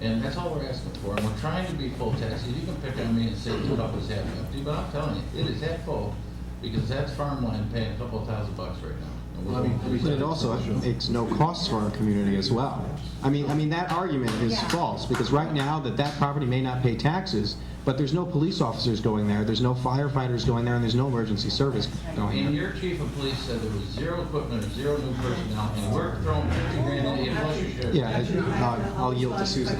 And that's all we're asking for. And we're trying to be full taxes. You can pick on me and say the cup is half empty, but I'm telling you, it is half full because that's farmland paying a couple of $1,000 right now. And we're But it also makes no costs for our community as well. I mean, that argument is false, because right now, that property may not pay taxes, but there's no police officers going there, there's no firefighters going there, and there's no emergency service going And there. your chief of police said there was zero equipment or zero new personnel, and we're throwing 50 grand into you plus your share. Yeah, I'll yield to Susan.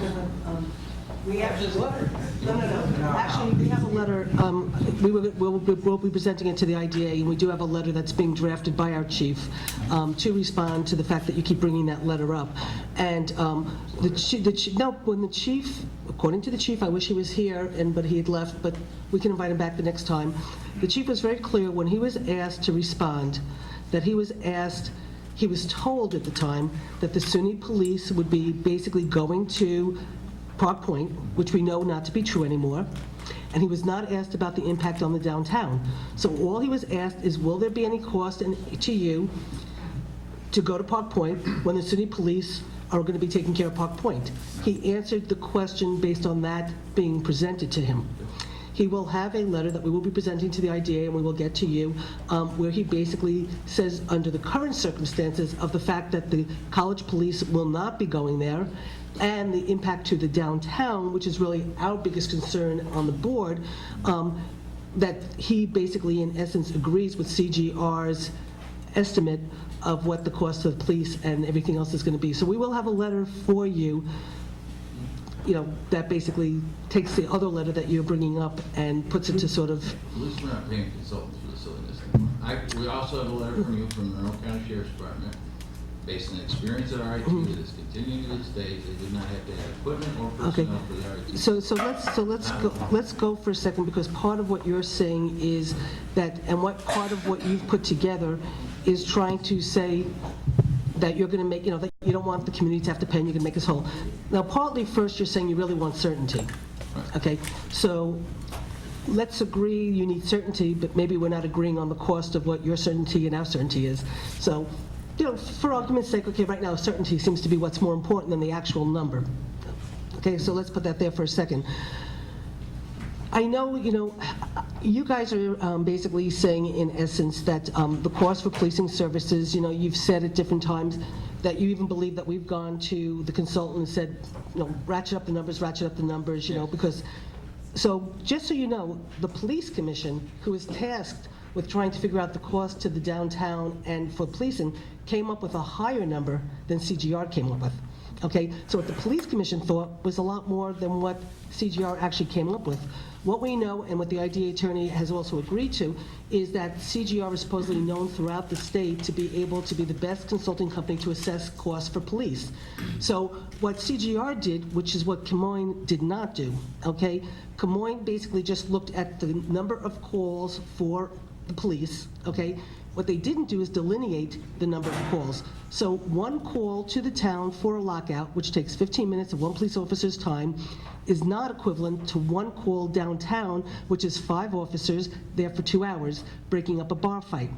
We have, no. Actually, we have a letter, we'll be presenting it to the IDA, and we do have a letter that's being drafted by our chief to respond to the fact that you keep bringing that letter up. And when the chief, according to the chief, I wish he was here, but he had left, but we can invite him back the next time. The chief was very clear when he was asked to respond, that he was told at the time that the SUNY police would be basically going to Park Point, which we know not to be true anymore, and he was not asked about the impact on the downtown. So all he was asked is, will there be any cost to you to go to Park Point when the city police are going to be taking care of Park Point? He answered the question based on that being presented to him. He will have a letter that we will be presenting to the IDA, and we will get to you, where he basically says, under the current circumstances of the fact that the college police will not be going there, and the impact to the downtown, which is really our biggest concern on the board, that he basically, in essence, agrees with CGR's estimate of what the cost of the police and everything else is going to be. So we will have a letter for you, that basically takes the other letter that you're bringing up and puts it to sort of... At least we're not paying consultants for the silliness anymore. We also have a letter from you from the Monroe County Sheriff's Department based on experience at RIT that is continuing to this day, they did not have to have equipment or Okay. personnel for the RIT. Let's go for a second, because part of what you're saying is that, and what part of what you've put together is trying to say that you're going to make, that you don't want the community to have to pay and you're going to make us whole. Now, partly first, you're saying you really want certainty. Okay, so let's agree you need certainty, but maybe we're not agreeing on the cost of what your certainty and our certainty is. So, for argument's sake, okay, right now certainty seems to be what's more important than the actual number. Okay, so let's put that there for a second. I know, you guys are basically saying in essence that the cost for policing services, you've said at different times that you even believe that we've gone to the consultant and said, ratchet up the numbers, because, so just so you know, the police commission, who is tasked with trying to figure out the cost to the downtown and for policing, came up with a higher number than CGR came up with. Okay, so what the police commission thought was a lot more than what CGR actually came up with. What we know, and what the IDA attorney has also agreed to, is that CGR is supposedly known throughout the state to be able to be the best consulting company to assess costs for police. So what CGR did, which is what Camoin did not do, okay? Camoin basically just looked at the number of calls for the police, okay? What they didn't do is delineate the number of calls. So one call to the town for a lockout, which takes 15 minutes of one police officer's time, is not equivalent to one call downtown, which is 5 officers there for 2 hours, breaking up a bar fight.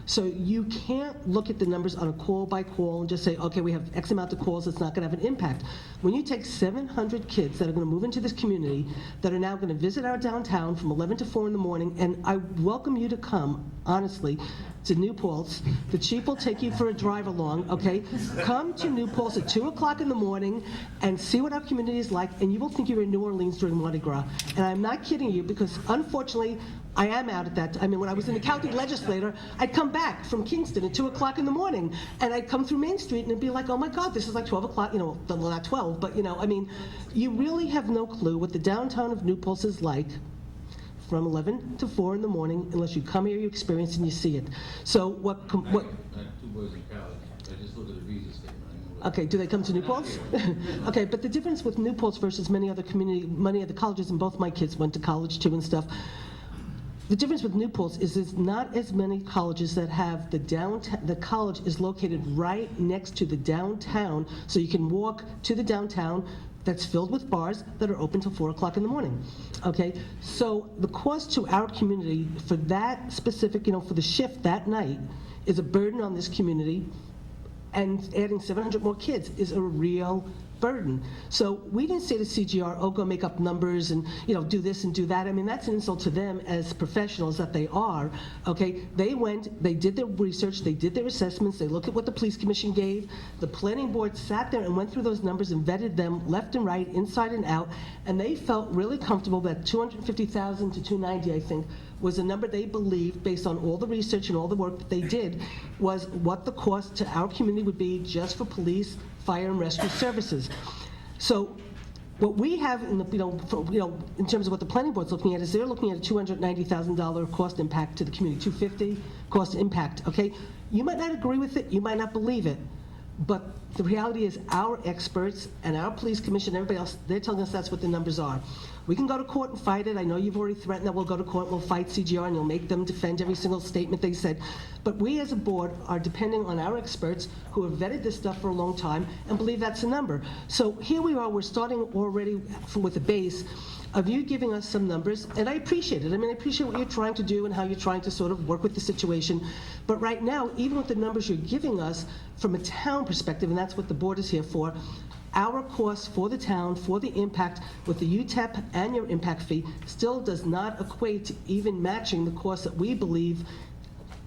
So you can't look at the numbers on a call by call and just say, okay, we have X amount of calls, it's not gonna have an impact. When you take 700 kids that are gonna move into this community, that are now gonna visit our downtown from 11 to 4 in the morning, and I welcome you to come, honestly, to New Paltz. The chief will take you for a drive along, okay? Come to New Paltz at 2 o'clock in the morning and see what our community is like, and you will think you're in New Orleans during Mardi Gras. And I'm not kidding you, because unfortunately, I am out at that. I mean, when I was in the county legislature, I'd come back from Kingston at 2 o'clock in the morning, and I'd come through Main Street and it'd be like, oh my God, this is like 12 o'clock, well, not 12, but I mean, you really have no clue what the downtown of New Paltz is like from 11 to 4 in the morning, unless you come here, you experience and you see it. So what? I have 2 boys in college. I just look at the visa statement. I know Okay, do they come to New Paltz? Okay, but the difference with New Paltz versus many other colleges, and both my kids went to college too and stuff. The difference with New Paltz is there's not as many colleges that have the college is located right next to the downtown, so you can walk to the downtown that's filled with bars that are open till 4 o'clock in the morning. Okay, so the cost to our community for that specific, for the shift that night is a burden on this community, and adding 700 more kids is a real burden. So we didn't say to CGR, oh, go make up numbers and do this and do that. I mean, that's an insult to them as professionals that they are. Okay, they went, they did their research, they did their assessments, they looked at what the police commission gave. The planning board sat there and went through those numbers and vetted them left and right, inside and out, and they felt really comfortable that 250,000 to 290, I think, was a number they believed, based on all the research and all the work that they did, was what the cost to our community would be just for police, fire, and rescue services. So what we have in the, in terms of what the planning board's looking at, is they're looking at a $290,000 cost impact to the community, 250 cost impact, okay? You might not agree with it, you might not believe it, but the reality is our experts and our police commission, everybody else, they're telling us that's what the numbers are. We can go to court and fight it. I know you've already threatened that we'll go to court and we'll fight CGR and you'll make them defend every single statement they said. But we as a board are depending on our experts who have vetted this stuff for a long time and believe that's the number. So here we are, we're starting already with a base of you giving us some numbers, and I appreciate it. I mean, I appreciate what you're trying to do and how you're trying to sort of work with the situation. But right now, even with the numbers you're giving us from a town perspective, and that's what the board is here for, our cost for the town, for the impact, with the UTEP and your impact fee, still does not equate to even matching the cost that we believe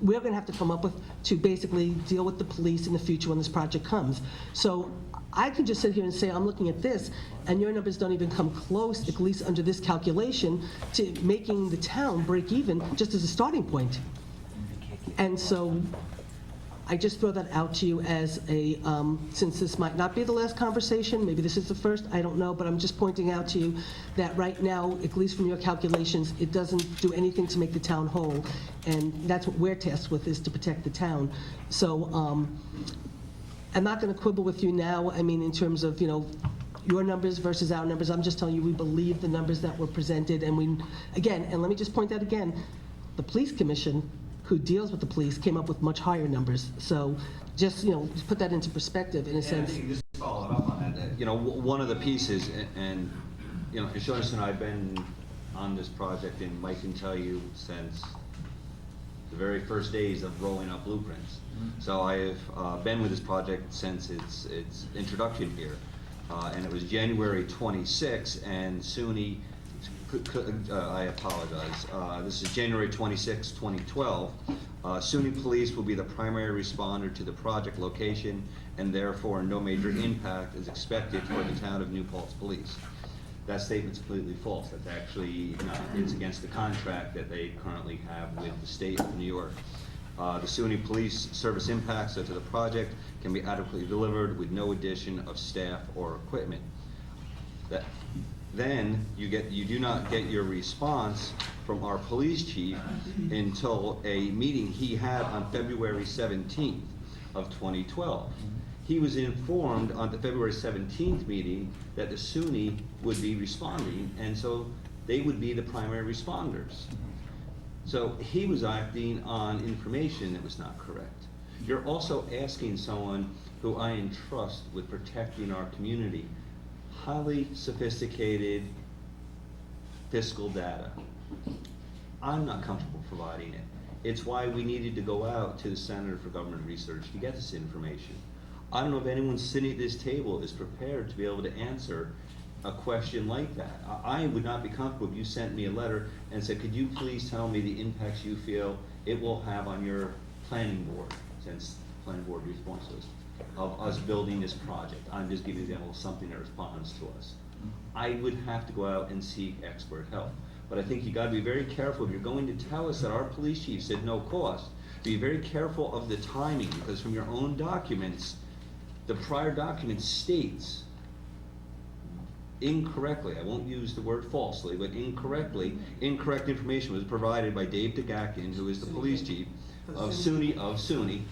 we're going to have to come up with to basically deal with the police in the future when this project comes. So I can just sit here and say, I'm looking at this, and your numbers don't even come close, at least under this calculation, to making the town break even just as a starting point. And so I just throw that out to you as a, since this might not be the last conversation, maybe this is the first, I don't know, but I'm just pointing out to you that right now, at least from your calculations, it doesn't do anything to make the town whole, and that's what we're tasked with, is to protect the town. So I'm not going to quibble with you now, I mean, in terms of, your numbers versus our numbers. I'm just telling you, we believe the numbers that were presented, and and let me just point out again, the police commission, who deals with the police, came up with much higher numbers. So just, just put that into perspective in a And I sense. think just following up on that, one of the pieces, and Jonas and I have been on this project, and Mike can tell you since the very first days of rolling up blueprints. So I have been with this project since its introduction here. And it was January 26, and SUNY, I apologize, this is January 26, 2012. SUNY Police will be the primary responder to the project location, and therefore no major impact is expected for the town of New Paltz Police. That statement's completely false. That's actually, it's against the contract that they currently have with the state of New York. The SUNY Police service impacts to the project can be adequately delivered with no addition of staff or equipment. Then you do not get your response from our police chief until a meeting he had on February 17th of 2012. He was informed on the February 17th meeting that the SUNY would be responding, and so they would be the primary responders. So he was acting on information that was not correct. You're also asking someone who I entrust with protecting our community, highly sophisticated fiscal data. I'm not comfortable providing it. It's why we needed to go out to the Center for Government Research to get this information. I don't know if anyone sitting at this table is prepared to be able to answer a question like that. I would not be comfortable if you sent me a letter and said, could you please tell me the impacts you feel it will have on your planning board, since planning board responses of us building this project. I'm just giving you an example of something that responds to us. I would have to go out and seek expert help. But I think you gotta be very careful. If you're going to tell us that our police chief said no cost, be very careful of the timing, because from your own documents, the prior document states incorrectly, I won't use the word falsely, but incorrectly, incorrect information was provided by Dave DeGakin, who is the police chief of SUNY,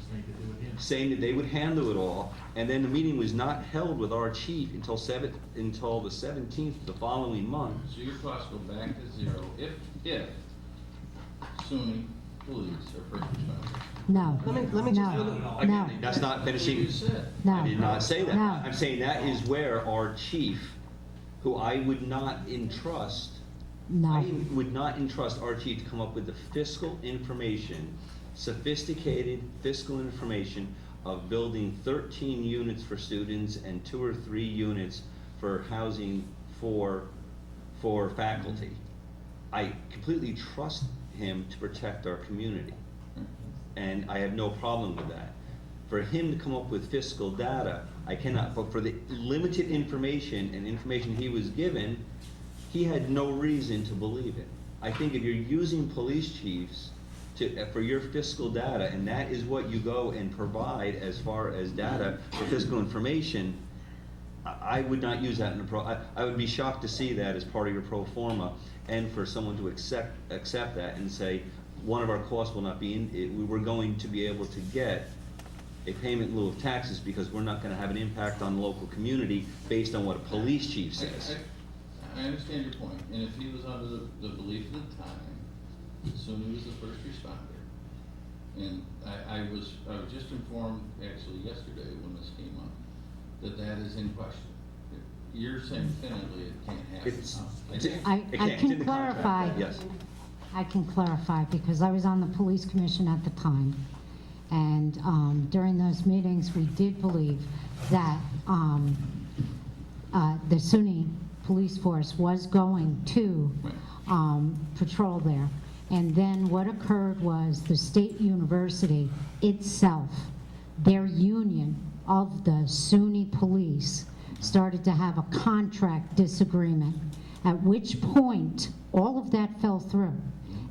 saying that they would handle it all, and then the meeting was not held with our chief until the 17th of the following month. So your costs go back to zero if SUNY police are first responders. No. Let me just. No. Again, that's not finishing. You said. No. I did not say that. No. I'm saying that is where our chief, who I would not entrust, No. I would not entrust our chief to come up with the fiscal information, sophisticated fiscal information of building 13 units for students and 2 or 3 units for housing for faculty. I completely trust him to protect our community, and I have no problem with that. For him to come up with fiscal data, I cannot, but for the limited information and information he was given, he had no reason to believe it. I think if you're using police chiefs for your fiscal data, and that is what you go and provide as far as data for fiscal information, I would not use that in I would be shocked to see that as part of your pro forma, and for someone to accept that and say, one of our costs will not be we're going to be able to get a payment in lieu of taxes because we're not gonna have an impact on the local community based on what a police chief says. I understand your point, and if he was under the belief at the time, SUNY was the first responder, and I was just informed actually yesterday when this came up, that is in question. You're saying definitively it can't happen. I can clarify. Yes. I can clarify because I was on the police commission at the time. And during those meetings, we did believe that the SUNY police force was going to patrol there. And then what occurred was the state university itself, their union of the SUNY police, started to have a contract disagreement, at which point all of that fell through,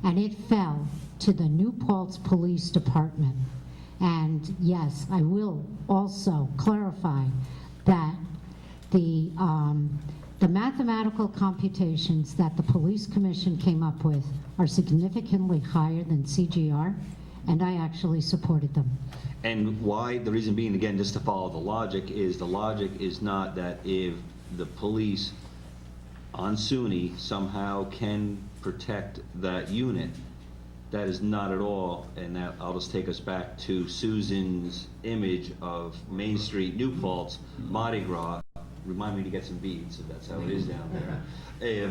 and it fell to the New Paltz Police Department. And yes, I will also clarify that the mathematical computations that the police commission came up with are significantly higher than CGR, and I actually supported them. And why, the reason being, again, just to follow the logic is not that if the police on SUNY somehow can protect that unit, that is not at all, and that, I'll just take us back to Susan's image of Main Street, New Paltz, Mardi Gras, remind me to get some beads, if that's how it is down there.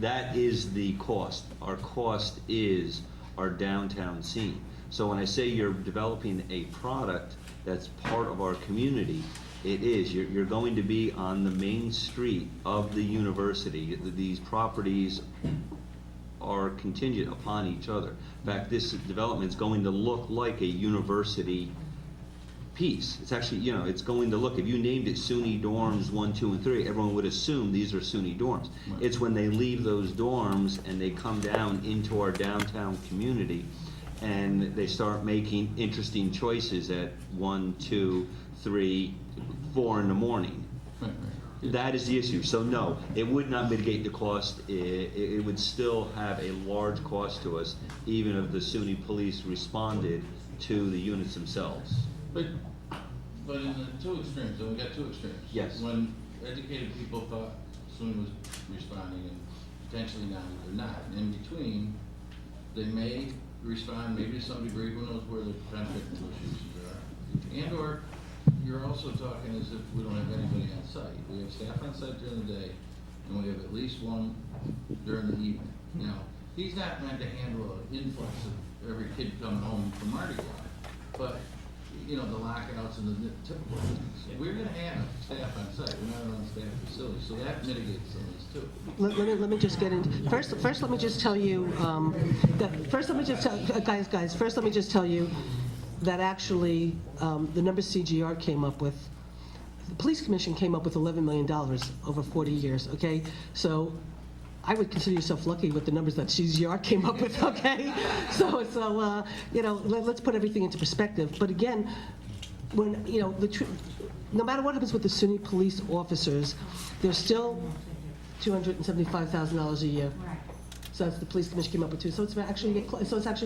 That is the cost. Our cost is our downtown scene. So when I say you're developing a product that's part of our community, it is. You're going to be on the main street of the university. These properties are contingent upon each other. In fact, this development is going to look like a university piece. It's actually, you know, it's going to look, if you named it SUNY dorms 1, 2, and 3, everyone would assume these are SUNY dorms. Right. It's when they leave those dorms and they come down into our downtown community and they start making interesting choices at 1, 2, 3, 4 in the morning. Right, right. That is the issue. So no, it would not mitigate the cost. It would still have a large cost to us, even if the SUNY police responded to the units themselves. But in the two extremes, and we got two extremes. Yes. When educated people thought SUNY was responding and potentially now they're not. And in between, they may respond, maybe to some degree, who knows where the contract negotiations are. And or you're also talking as if we don't have anybody on site. We have staff on site during the day and we have at least one during the evening. Now, he's not meant to handle an influx of every kid coming home from Mardi Gras, but you know, the lockouts and the typical things. We're gonna have staff on site, we're not an on-staff facility, so that mitigates some of this too. Let me just get into, first let me just tell you, first let me just tell you that actually, the number CGR came up with, the police commission came up with $11 million over 40 years, okay? So I would consider yourself lucky with the numbers that CGR came up with, okay? So you know, let's put everything into perspective. But again, when, you know, no matter what happens with the SUNY police officers, they're still $275,000 a year. Right. So that's the police commission came up with too. So it's actually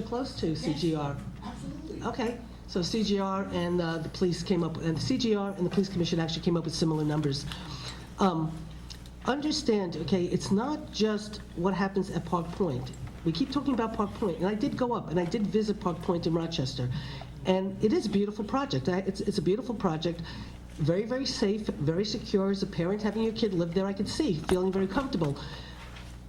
close to CGR. Absolutely. Okay. So CGR and the police came up, and the CGR and the police commission actually came up with similar numbers. Understand, okay, it's not just what happens at Park Point. We keep talking about Park Point, and I did go up, and I did visit Park Point in Rochester, and it is a beautiful project. It's a beautiful project, very, very safe, very secure. As a parent, having your kid live there, I could see, feeling very comfortable.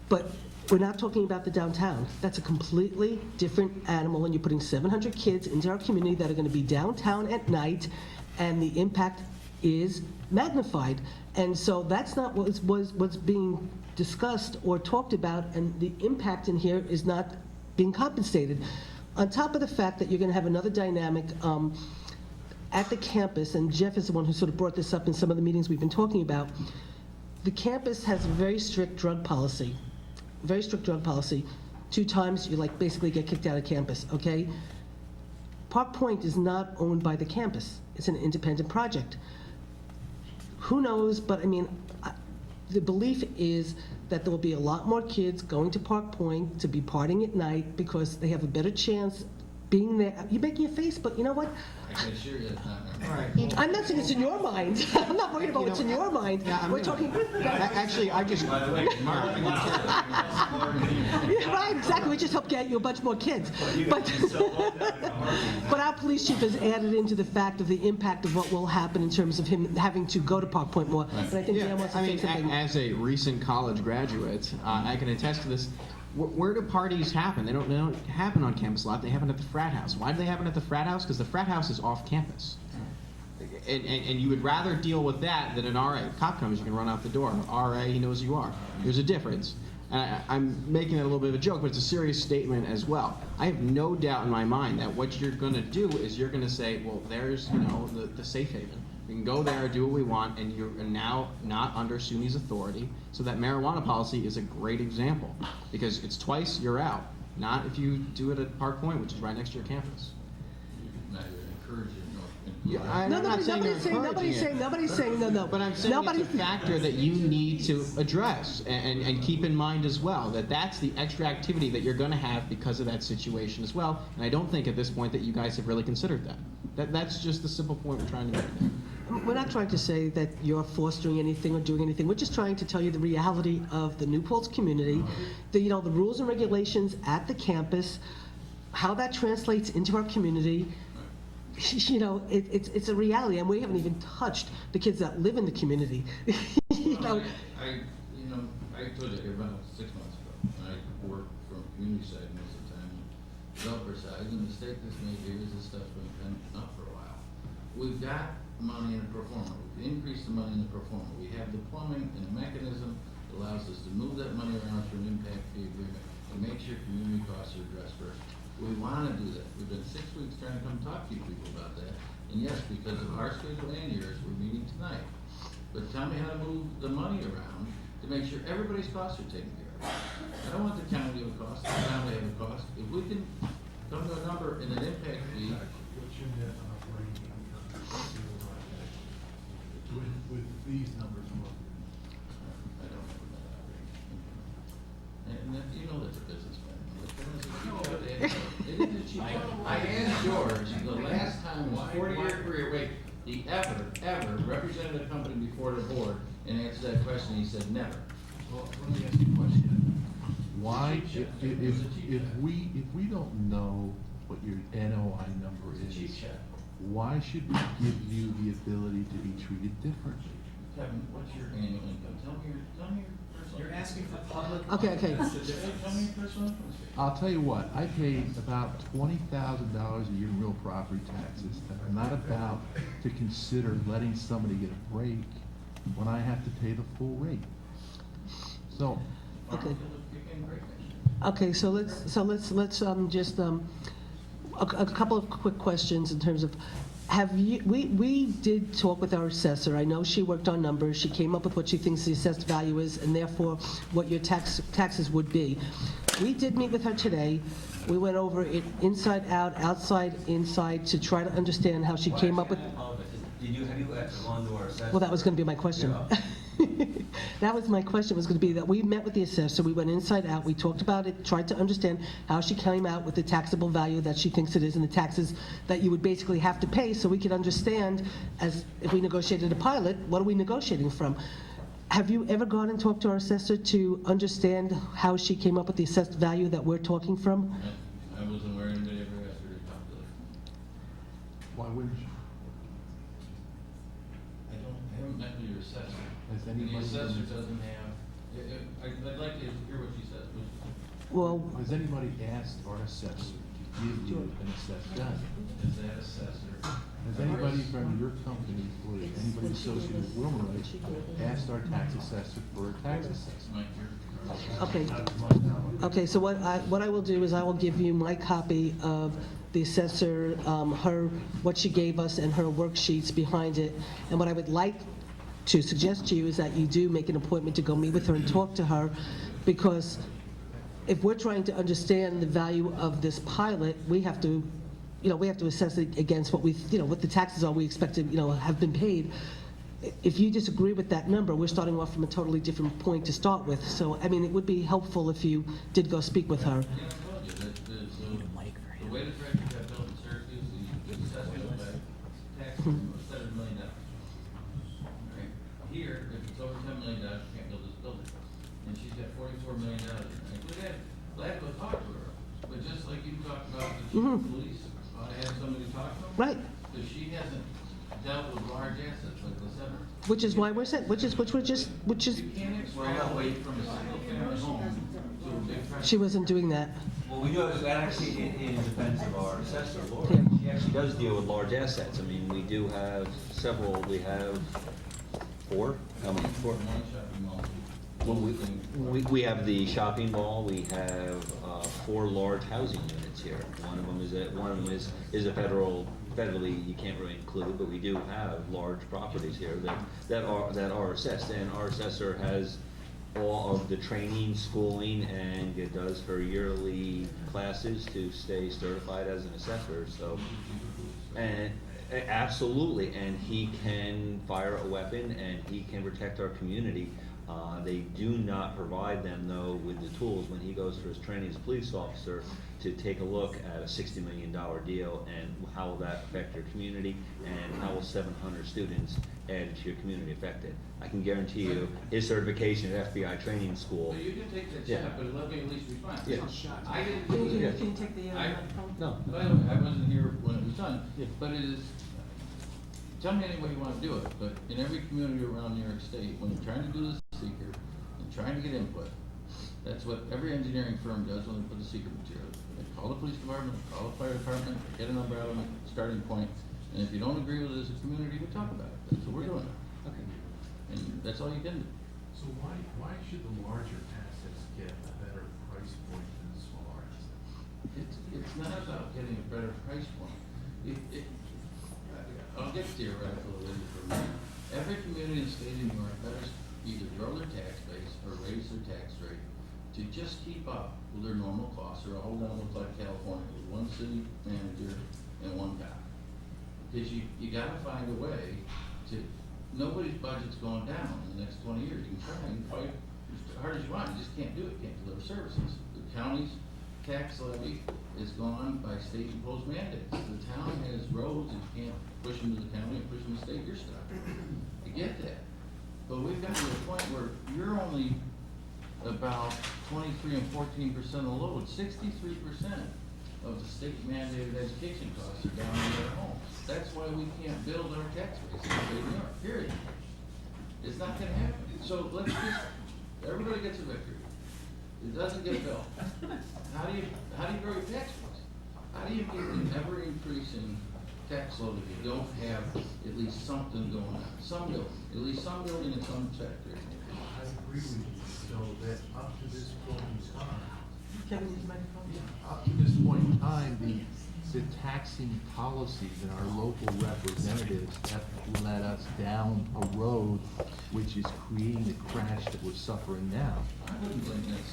But we're not talking about the downtown. That's a completely different animal, and you're putting 700 kids into our community that are going to be downtown at night, and the impact is magnified. And so that's not what's being discussed or talked about, and the impact in here is not being compensated. On top of the fact that you're going to have another dynamic at the campus, and Jeff is the one who sort of brought this up in some of the meetings we've been talking about. The campus has a very strict drug policy. Very strict drug policy. 2 times you like basically get kicked out of campus, okay? Park Point is not owned by the campus. It's an independent project. Who knows, but I mean, the belief is that there will be a lot more kids going to Park Point to be partying at night because they have a better chance being there. You're making a face, but you know what? I can assure you that's not All right. I'm not saying it's in your mind. I'm not worried about what's in your mind. Yeah, We're talking. Actually, I just, By the way, Mark, Yeah, right, exactly. We just hope to get you a bunch more kids. But our police chief has added into the fact of the impact of what will happen in terms of him having to go to Park Point more. And I think Dan wants to I say mean, something. as a recent college graduate, I can attest to this. Where do parties happen? They don't happen on campus a lot. They happen at the frat house. Why do they happen at the frat house? Because the frat house is off campus. And you would rather deal with that than an RA. Cop comes, you can run out the door. RA, he knows you are. There's a difference. I'm making it a little bit of a joke, but it's a serious statement as well. I have no doubt in my mind that what you're going to do is you're going to say, well, there's, you know, the safe haven. We can go there, do what we want, and you're now not under SUNY's authority. So that marijuana policy is a great example, because it's twice you're out. Not if you do it at Park Point, which is right next to your campus. Now you're encouraging North I'm not saying you're encouraging it. Nobody's saying, no. But I'm saying it's a factor that you need to address and keep in mind as well, that that's the extra activity that you're gonna have because of that situation as well. And I don't think at this point that you guys have really considered that. That's just the simple point we're trying to make there. We're not trying to say that you're fostering anything or doing anything. We're just trying to tell you the reality of the New Paltz community, the rules and regulations at the campus, how that translates into our community. It's a reality, and we haven't even touched the kids that live in the community. I told you about 6 months ago, I worked from community side most of the time, developer side, and the mistake that's made here is this stuff's been pent up for a while. We've got money in the pro forma, we've increased the money in the pro forma, we have the plumbing and the mechanism that allows us to move that money around through an impact fee agreement and make sure community costs are addressed first. We wanna do that, we've been 6 weeks trying to come talk to you people about that, and yes, because of our schedule and yours, we're meeting tonight. But tell me how to move the money around to make sure everybody's costs are taken care of. I don't want the county to have a cost, the town to have a cost. If we can come to a number in an impact fee, What's your net operating income with these numbers? I don't know what that operating. And that, that's a business plan. It is a cheap shot. I asked George, the last time in his 40-year career, he ever represented a company before the board and answered that question, he said never. Well, let me ask you a question. Why, if we don't know what your NOI number It's a cheap is, shot. why should we give you the ability to be treated differently? Kevin, what's your annual income? Tell me your personal. You're asking for public. Okay. Tell me your personal income. I'll tell you what, I pay about $20,000 a year in real property taxes, and I'm not about to consider letting somebody get a break when I have to pay the full rate. So, Okay, so let's just a couple of quick questions in terms of, we did talk with our assessor. I know she worked on numbers. She came up with what she thinks the assessed value is, and therefore what your taxes would be. We did meet with her today. We went over it inside out, outside, inside, to try to understand how she came up with. Have you gone to our assessment? Well, that was going to be my question. That was my question, was going to be that we met with the assessor, we went inside out, we talked about it, tried to understand how she came out with the taxable value that she thinks it is and the taxes that you would basically have to pay, so we could understand, as if we negotiated a pilot, what are we negotiating from? Have you ever gone and talked to our assessor to understand how she came up with the assessed value that we're talking from? I wasn't aware anybody ever asked her to calculate. why wouldn't you? I haven't met with your assessor. Has The anybody- assessor doesn't have, I'd like to hear what she said. Well, Has anybody asked our assessor to give you an assessed value? Is that assessor? Has anybody from your company or anybody associated with Wilmerite asked our tax assessor for a tax assessment? Mike, you're. okay, so what I will do is I will give you my copy of the assessor, what she gave us and her worksheets behind it. And what I would like to suggest to you is that you do make an appointment to go meet with her and talk to her, because if we're trying to understand the value of this pilot, we have to assess it against what what the taxes are we expect to, have been paid. If you disagree with that number, we're starting off from a totally different point to start with. So, I mean, it would be helpful if you did go speak with her. Yeah, I told you that the way the tractor got built in Syracuse, the assessment by tax was $7 million. Right? Here, if it's over $10 million, you can't build this building. And she's got $44 million. Glad to talk to her, but just like you talked about the chief of police, ought to have somebody talk to her. Right. Because she hasn't dealt with large assets like the center. Which is why we're saying, which is. You can't extrapolate from a single family home to a big tractor. She wasn't doing that. Well, we do, actually, in defense of our assessor, Laura, Yeah. she actually does deal with large assets. I mean, we do have several, we have 4, how many, 4? One shopping mall. Well, we have the shopping mall, we have 4 large housing units here. One of them is a federally, you can't really include, but we do have large properties here that are assessed. And our assessor has all of the training, schooling, and it does her yearly classes to stay certified as an assessor. So, and Absolutely, and he can fire a weapon and he can protect our community. They do not provide them, though, with the tools when he goes for his training as a police officer to take a look at a $60 million deal and how will that affect your community and how will 700 students added to your community affect it. I can guarantee you his certification at FBI training school. So you can take that Yeah. shot, but let me at least respond. Yeah. I didn't. You can take the I- microphone. No. By the way, I wasn't here when it was done, Yeah. but it is, tell me any way you wanna do it, but in every community around New York State, when you're trying to do the seeker and trying to get input, that's what every engineering firm does when they put the secret material. They call the police department, call the fire department, get a number out of them, starting point, and if you don't agree with it as a community, we talk about it. That's what we're doing. Okay. And that's all you can do. So why should the larger assets get a better price point than the smaller assets? It's not about getting a better price point. I'll get theoretical in for a minute. Every community in the state of New York better either grow their tax base or raise their tax rate to just keep up with their normal costs, or all gonna look like California with one city manager and one guy. Because you gotta find a way to, nobody's budget's going down in the next 20 years. You can try and fight as hard as you want, you just can't do it, can't deliver services. The county's tax levy is gone by state imposed mandates. The town has roads and you can't push them to the county and push them to the state, you're stuck. I get that. But we've got to a point where you're only about 23 and 14% of the load. 63% of the state mandated education costs are down in their homes. That's why we can't build our tax base in the state of New York, period. It's not gonna happen. So let's just, everybody gets a victory. It doesn't get built. How do you grow your tax base? How do you get an ever increasing tax load if you don't have at least something going on? Some building, at least some building in some sector. I agree with you, so that up to this point in time, Kevin, use the microphone. Up to this point in time, the taxing policies and our local representatives have led us down a road which is creating the crash that we're suffering now. I wouldn't blame that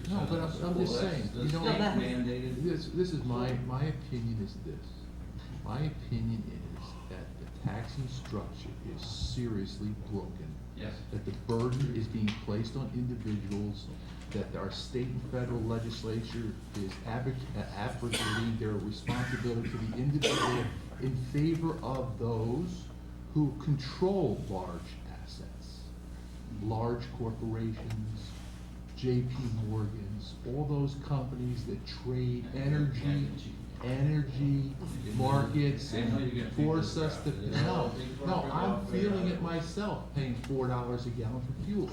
63%. No, but I'm just saying, The you know, state mandated. this is my opinion is this. My opinion is that the taxing structure is seriously broken. Yes. That the burden is being placed on individuals, that our state and federal legislature is abrogating their responsibility to the individual in favor of those who control large assets, large corporations, JP Morgans, all those companies that trade energy markets and force us to, no, I'm feeling it myself, paying $4 a gallon for fuel.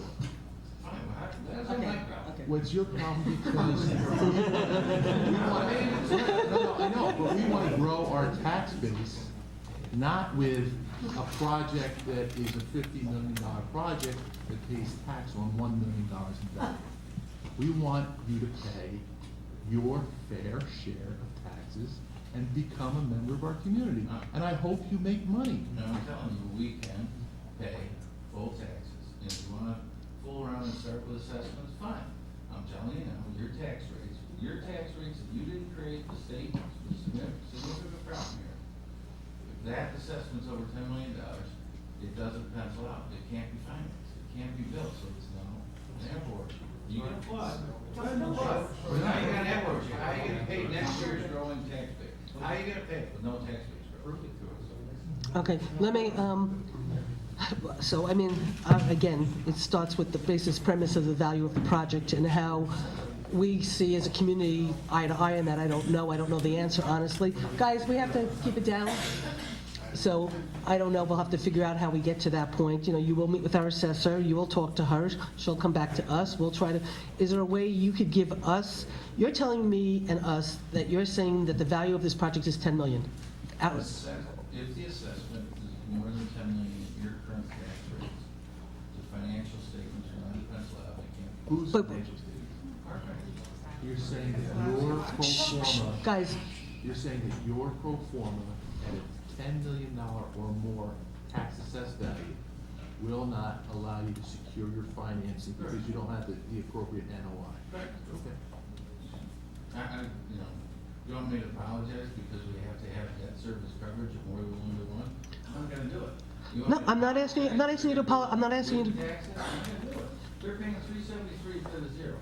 That's not my problem. What's your problem? Because I know, but we want to grow our tax base, not with a project that is a $50 million project that pays tax on $1 million in value. We want you to pay your fair share of taxes and become a member of our community. And I hope you make money. No, I'm telling you, we can pay full taxes. And if you wanna fool around and start with assessments, fine. I'm telling you now, your tax rates that you didn't create, the state, is a significant problem here. If that assessment's over $10 million, it doesn't pencil out. It can't be financed. It can't be built, so it's now an airport. You get a flood. Well, now you got an airport. How are you gonna pay next year's growing tax base? How are you gonna pay it with no tax base growth? Okay, let me, so I mean, again, it starts with the basis premise of the value of the project and how we see as a community eye to eye on that. I don't know the answer, honestly. Guys, we have to keep it down. So I don't know, we'll have to figure out how we get to that point. You know, you will meet with our assessor, you will talk to her, she'll come back to us, we'll try to, is there a way you could give us, you're telling me and us that you're saying that the value of this project is 10 million? If the assessment is more than 10 million at your current tax rates, the financial statements are not pencil out, they can't be. Who's But- financial statement? Our financial. You're saying that your pro forma, Guys, you're saying that your pro forma at a $10 million or more tax assessed value will not allow you to secure your financing because you don't have the appropriate NOI. Correct. Okay. You know, you want me to apologize because we have to have debt service coverage coverage of more than 1 to 1, I'm gonna do it. You want No, me I'm not asking you to I'm not asking you to, tax it? I'm gonna do it. They're paying 373 instead of 0.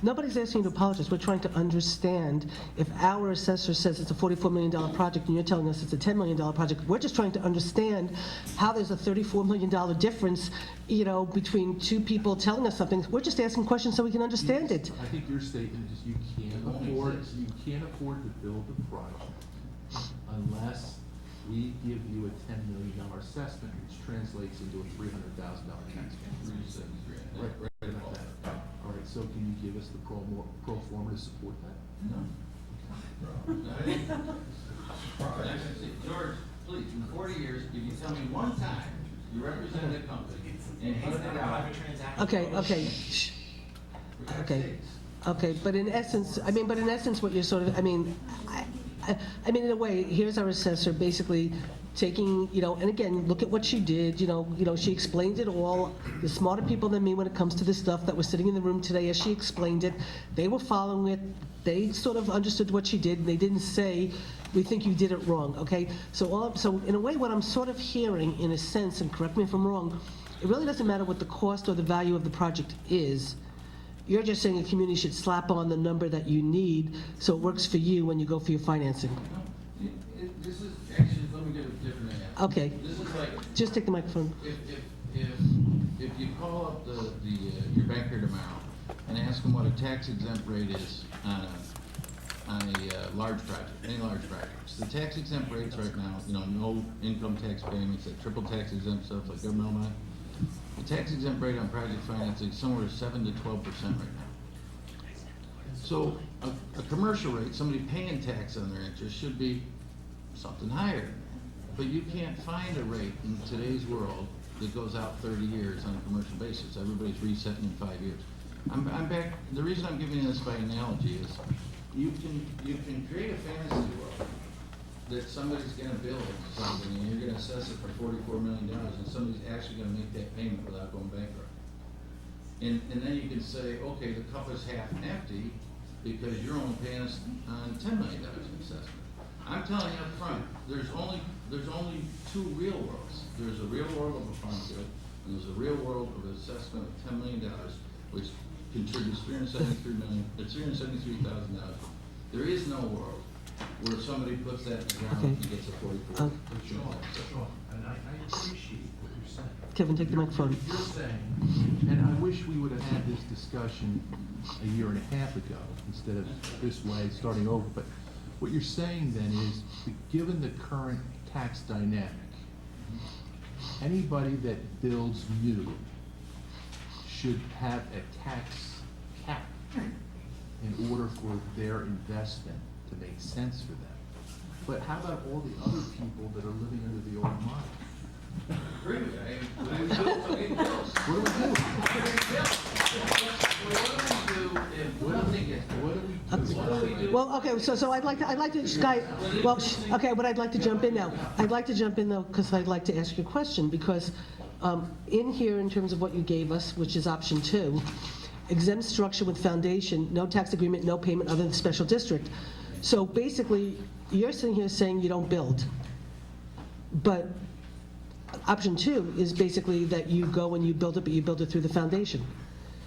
nobody's asking you to apologize. We're trying to understand if our assessor says it's a $44 million project and you're telling us it's a $10 million project. We're just trying to understand how there's a $34 million difference, you know, between two people telling us something. We're just asking questions so we can understand it. I think your statement is you can't afford to build the project unless we give you a $10 million assessment, which translates into a $300,000 tax payment. 373. Right about that. All right, so can you give us the pro forma to support that? No. George, please, in 40 years, if you tell me one time you represented a company and handed it out. Okay, shh. Okay, but in essence, what you're sort of, I mean, in a way, here's our assessor basically taking, you know, and again, look at what she did, you know, she explained it all. The smarter people than me when it comes to this stuff that were sitting in the room today as she explained it, they were following it, they sort of understood what she did, and they didn't say, we think you did it wrong, okay? So in a way, what I'm sort of hearing, in a sense, and correct me if I'm wrong, it really doesn't matter what the cost or the value of the project is. You're just saying a community should slap on the number that you need so it works for you when you go for your financing. This is, actually, let me get a different answer. Okay. This is like, Just take the microphone. if you call up your banker tomorrow and ask them what a tax exempt rate is on a large project, any large project. The tax exempt rates right now, you know, no income tax payments, that triple tax exempt stuff like governmental money. The tax exempt rate on project financing is somewhere 7 to 12% right now. So a commercial rate, somebody paying tax on their interest should be something higher. But you can't find a rate in today's world that goes out 30 years on a commercial basis. Everybody's resetting in 5 years. I'm back, the reason I'm giving you this by analogy is you can create a fantasy world that somebody's gonna build something and you're gonna assess it for $44 million and somebody's actually gonna make that payment without going bankrupt. And then you can say, okay, the cup is half empty because you're only paying us on $10 million in assessment. I'm telling you up front, there's only two real worlds. There's a real world of a farm field and there's a real world of an assessment of $10 million, which contributes $373,000. There is no world where somebody puts that in the ground and gets a 44. Sean, and I appreciate what you're saying. Kevin, take the microphone. You're saying, and I wish we would have had this discussion a year and a half ago instead of this way, starting over, but what you're saying then is, that given the current tax dynamic, anybody that builds new should have a tax cap in order for their investment to make sense for them. But how about all the other people that are living under the old model? Agree with you. What do we do? What do we do? Well, okay, so I'd like to, Sky, well, okay, but I'd like to jump in now. I'd like to jump in though, because I'd like to ask you a question, because in here, in terms of what you gave us, which is option 2, exempt structure with foundation, no tax agreement, no payment other than special district. So basically, you're sitting here saying you don't build. But option 2 is basically that you go and you build it, but you build it through the foundation.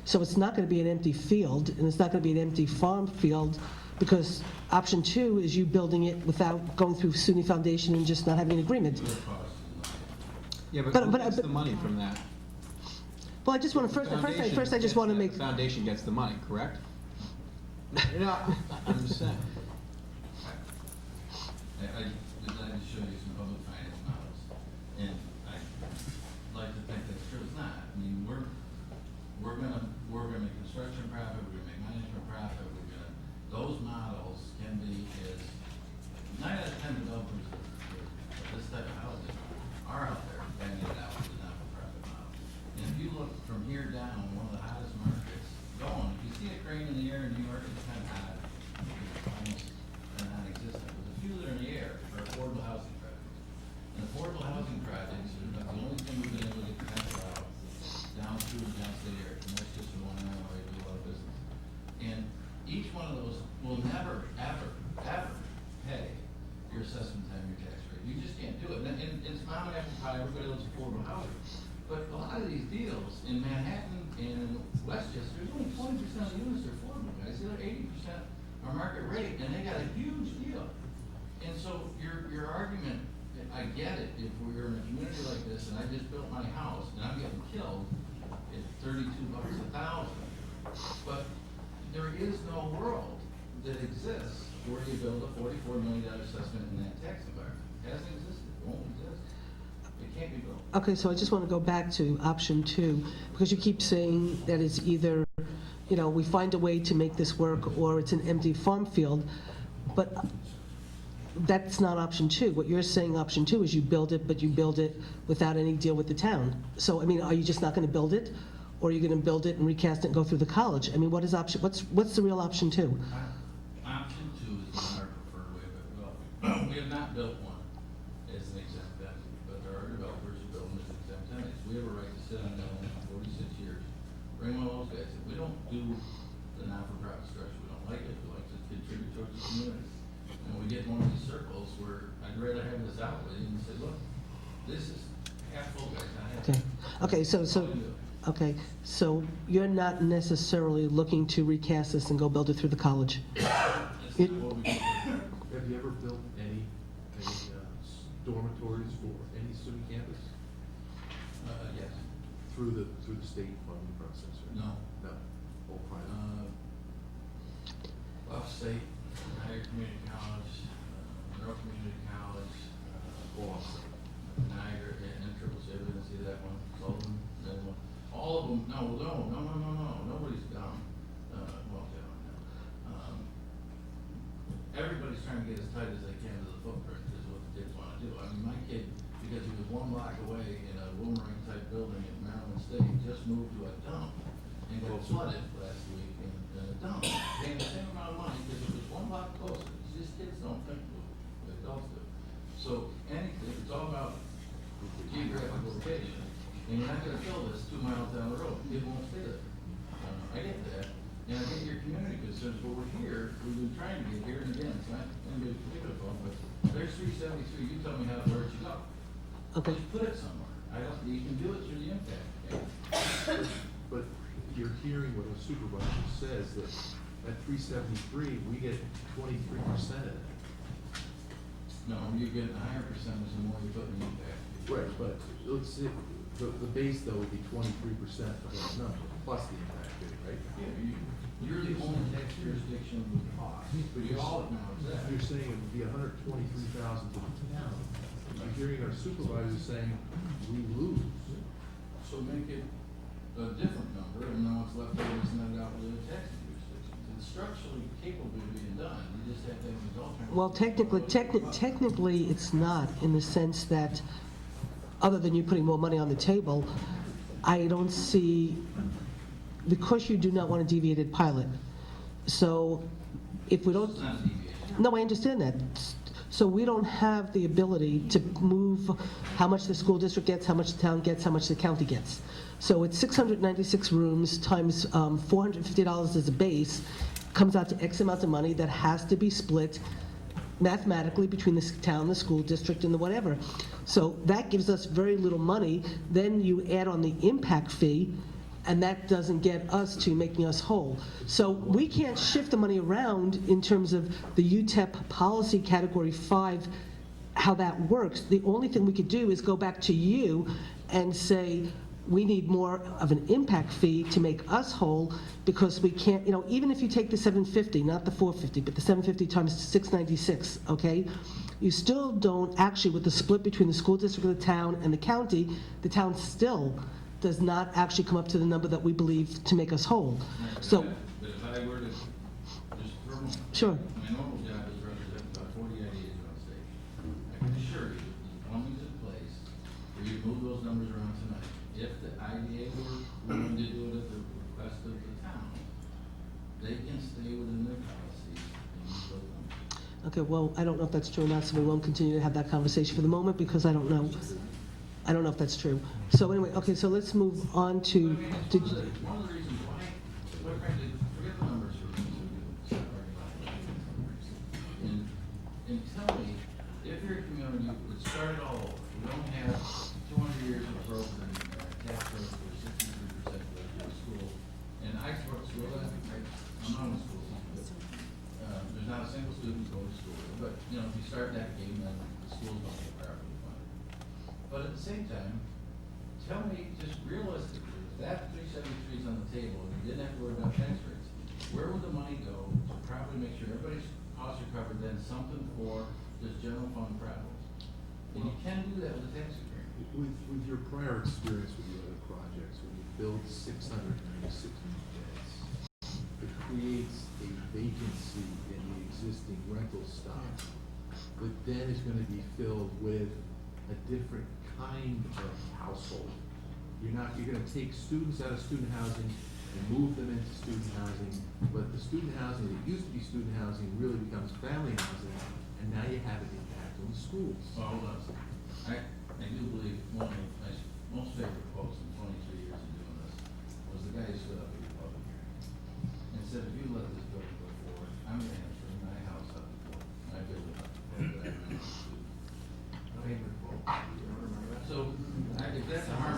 So it's not going to be an empty field, and it's not going to be an empty farm field, because option 2 is you building it without going through SUNY Foundation and just not having an agreement. Yeah, but But- who but- gets but- the money from that? Well, I just want to, first I just want to make, The foundation gets the money, correct? No, I'm just saying. I'd like to show you some public finance models, and I'd like to think that's true. It's not. I mean, we're gonna make construction profit, we're gonna make management profit, those models can be as, 9 out of 10 developers of this type of housing are out there banging it out with a not-for-profit model. And if you look from here down, one of the hottest markets going, if you see a crane in the air in New York, it's kind of hot. It's almost non-existent. But the few that are in the air are affordable housing projects. And affordable housing projects are the only thing we've been able to get connected out down through the downstate area. And that's just the one area where I do a lot of business. And each one of those will never, ever, ever pay your assessment time, your tax rate. You just probably everybody loves affordable housing. But a lot of these deals in Manhattan and Westchester, there's only 20% of the units are affordable, guys. The other 80% are market rate, and they got a huge deal. And so your argument, I get it, if we're in a community like this and I just built my house and I'm getting killed at $32 a thousand. But there is no world that exists where you build a $44 million assessment in that tax environment. It hasn't existed, it won't exist. It can't be built. Okay, so I just want to go back to option 2, because you keep saying that it's either, we find a way to make this work, or it's an empty farm field, but that's not option 2. What you're saying option 2 is you build it, but you build it without any deal with the town. So, are you just not going to build it, or are you going to build it and recast it and go through the college? What is what's the real option 2? Option 2 is not our preferred way of development. We have not built one as an exempt entity, but there are developers who build them as exempt entities. We have a right to sit on that land for 46 years. Bring one of those guys in. We don't do the not-for-profit structure. We don't like it. We like to contribute towards the community. And we get in one of these circles where I'd rather have this out with you and say, look, this is half full, guys, not half. Okay, so you're not necessarily looking to recast this and go build it through the college? That's not what we do. Have you ever built any dormitories for any student campus Yes. through the state funding process? Right? No. No. All private. Upstate, Niagara Community College, Monroe Community College, Awesome. Niagara, and Triple C, we didn't see that one, Sullivan, that one. All of them, no, nobody's dumb. Well, yeah, no. Everybody's trying to get as tight as they can to the footprint, is what the kids wanna do. My kid, because he was 1 block away in a boomerang type building at Maryland State, just moved to a dump and got flooded last week in a dump, paying the same amount of money because it was 1 block closer. These kids don't think the adults do. So anything, it's all about geographic location. And you're not gonna fill this 2 miles down the road. It won't stay there. I get that. And I get your community concerns, but we're here, we've been trying to get here, and again, it's not anybody particular fault, but there's 373, you tell me where it should go. Okay. Just put it somewhere. You can do it through the impact. But you're hearing what a supervisor says, that at 373, we get 23% of that. No, you're getting a higher percentage the more you put in the impact. Right, but let's see, the base though would be 23% of that number, plus the impact fee, right? Yeah, you're the only tax jurisdiction with cost, but you all acknowledge that. You're saying it would be 123,000 to the town. I'm hearing our supervisor saying we lose. So make it a different number, and now what's left over is not out with the tax jurisdiction. It's structurally capable of being done, you just have to have an alternative. Well, technically, it's not, in the sense that, other than you putting more money on the table, I don't see, because you do not want a deviated pilot. So if we don't, It's not a deviation. no, I understand that. So we don't have the ability to move how much the school district gets, how much the town gets, how much the county gets. So it's 696 rooms times $450 as a base, comes out to X amount of money that has to be split mathematically between the town, the school district, and the whatever. So that gives us very little money. Then you add on the impact fee, and that doesn't get us to making us whole. So we can't shift the money around in terms of the UTEP policy category 5, how that works. The only thing we could do is go back to you and say, we need more of an impact fee to make us whole, because we can't, even if you take the 750, not the 450, but the 750 times 696, okay? You still don't, actually, with the split between the school district of the town and the town still does not actually come up to the number that we believe to make us whole. So, But if I were to just throw, sure. my normal job is represent about 40 ideas on stage. I can assure you, the plumbing's in place, for you to move those numbers around tonight. If the IDA were willing to do it at the request of the town, they can stay within their policies and use those numbers. Okay, well, I don't know if that's true or not, so we won't continue to have that conversation for the moment, because I don't know. I don't know if that's true. So anyway, okay, so let's move on to. I mean, it's one of the reasons why, quite frankly, forget the numbers for a minute. And tell me, if your community would start it all over, we don't have 200 years of growth in tax growth for 63% of the school. And I work school, I'm not in school, but there's not a single student going to school. But, you know, if you start that game, then the schools don't get properly funded. But at the same time, tell me, just realistically, if that 373 is on the table and you didn't have to worry about tax rates, where would the money go to properly make sure everybody's costs are covered, then something for just general fund problems? And you can do that with a tax agreement. With your prior experience with the other projects, when you build 696 new beds, it creates a vacancy in the existing rental stock, but then is gonna be filled with a different kind of household. You're gonna take students out of student housing and move them into student housing, but the student housing that used to be student housing really becomes family housing, and now you have an impact on the schools. Well, hold on a second. I do believe one of my most favorite quotes in 23 years of doing this was the guy who stood up at the public hearing and said, if you let this building go forward, I'm gonna have to bring my house up to board, my building up to board, that I rent to. Favorite quote. You don't remember that? So, if that's a harm.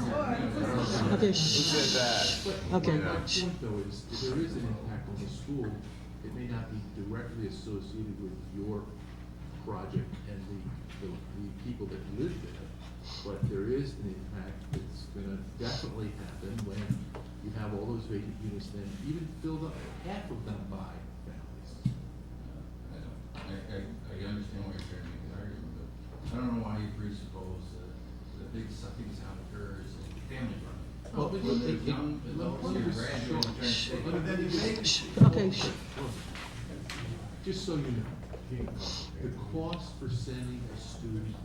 Okay, shh. Okay. My point though is, if there is an impact on the school, it may not be directly associated with your project and the people that live there, but there is an impact that's gonna definitely happen when you have all those vacant units then even filled up, half of them by families. I understand why you're trying to make an argument, but I don't know why you presuppose that the big sound occurs in family running. Well, When there's young adults who are graduating, trying to stay. But then you make. Okay, shh. Just so you know, the cost for sending a student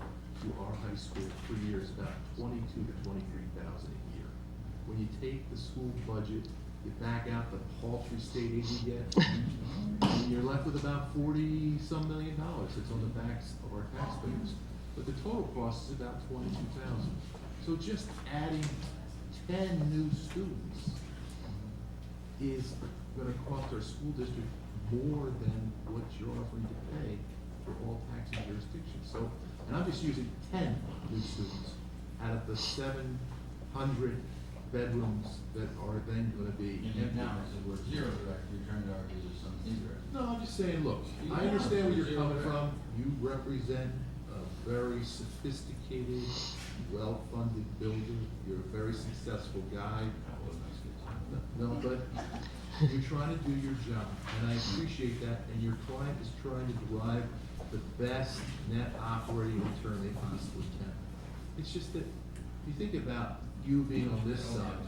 to our high school per year is about $22,000 to $23,000 a year. When you take the school budget, you back out the paltry state aid you get, and you're left with about $40-some million that's on the backs of our taxpayers. But the total cost is about $22,000. So just adding 10 new students is gonna cost our school district more than what you're offering to pay for all taxing jurisdictions. So, and I'm just using 10 new students out of the 700 bedrooms that are then gonna be In empty. now, so we're zero direct, you're trying to argue there's some indirect. No, I'm just saying, look, I understand where you're coming from. You represent a very sophisticated, well-funded builder. You're a very successful guy. That wasn't a good time. No, but you're trying to do your job, and I appreciate that, and your client is trying to derive the best net operating return they possibly can. It's just that, you think about you being on this side,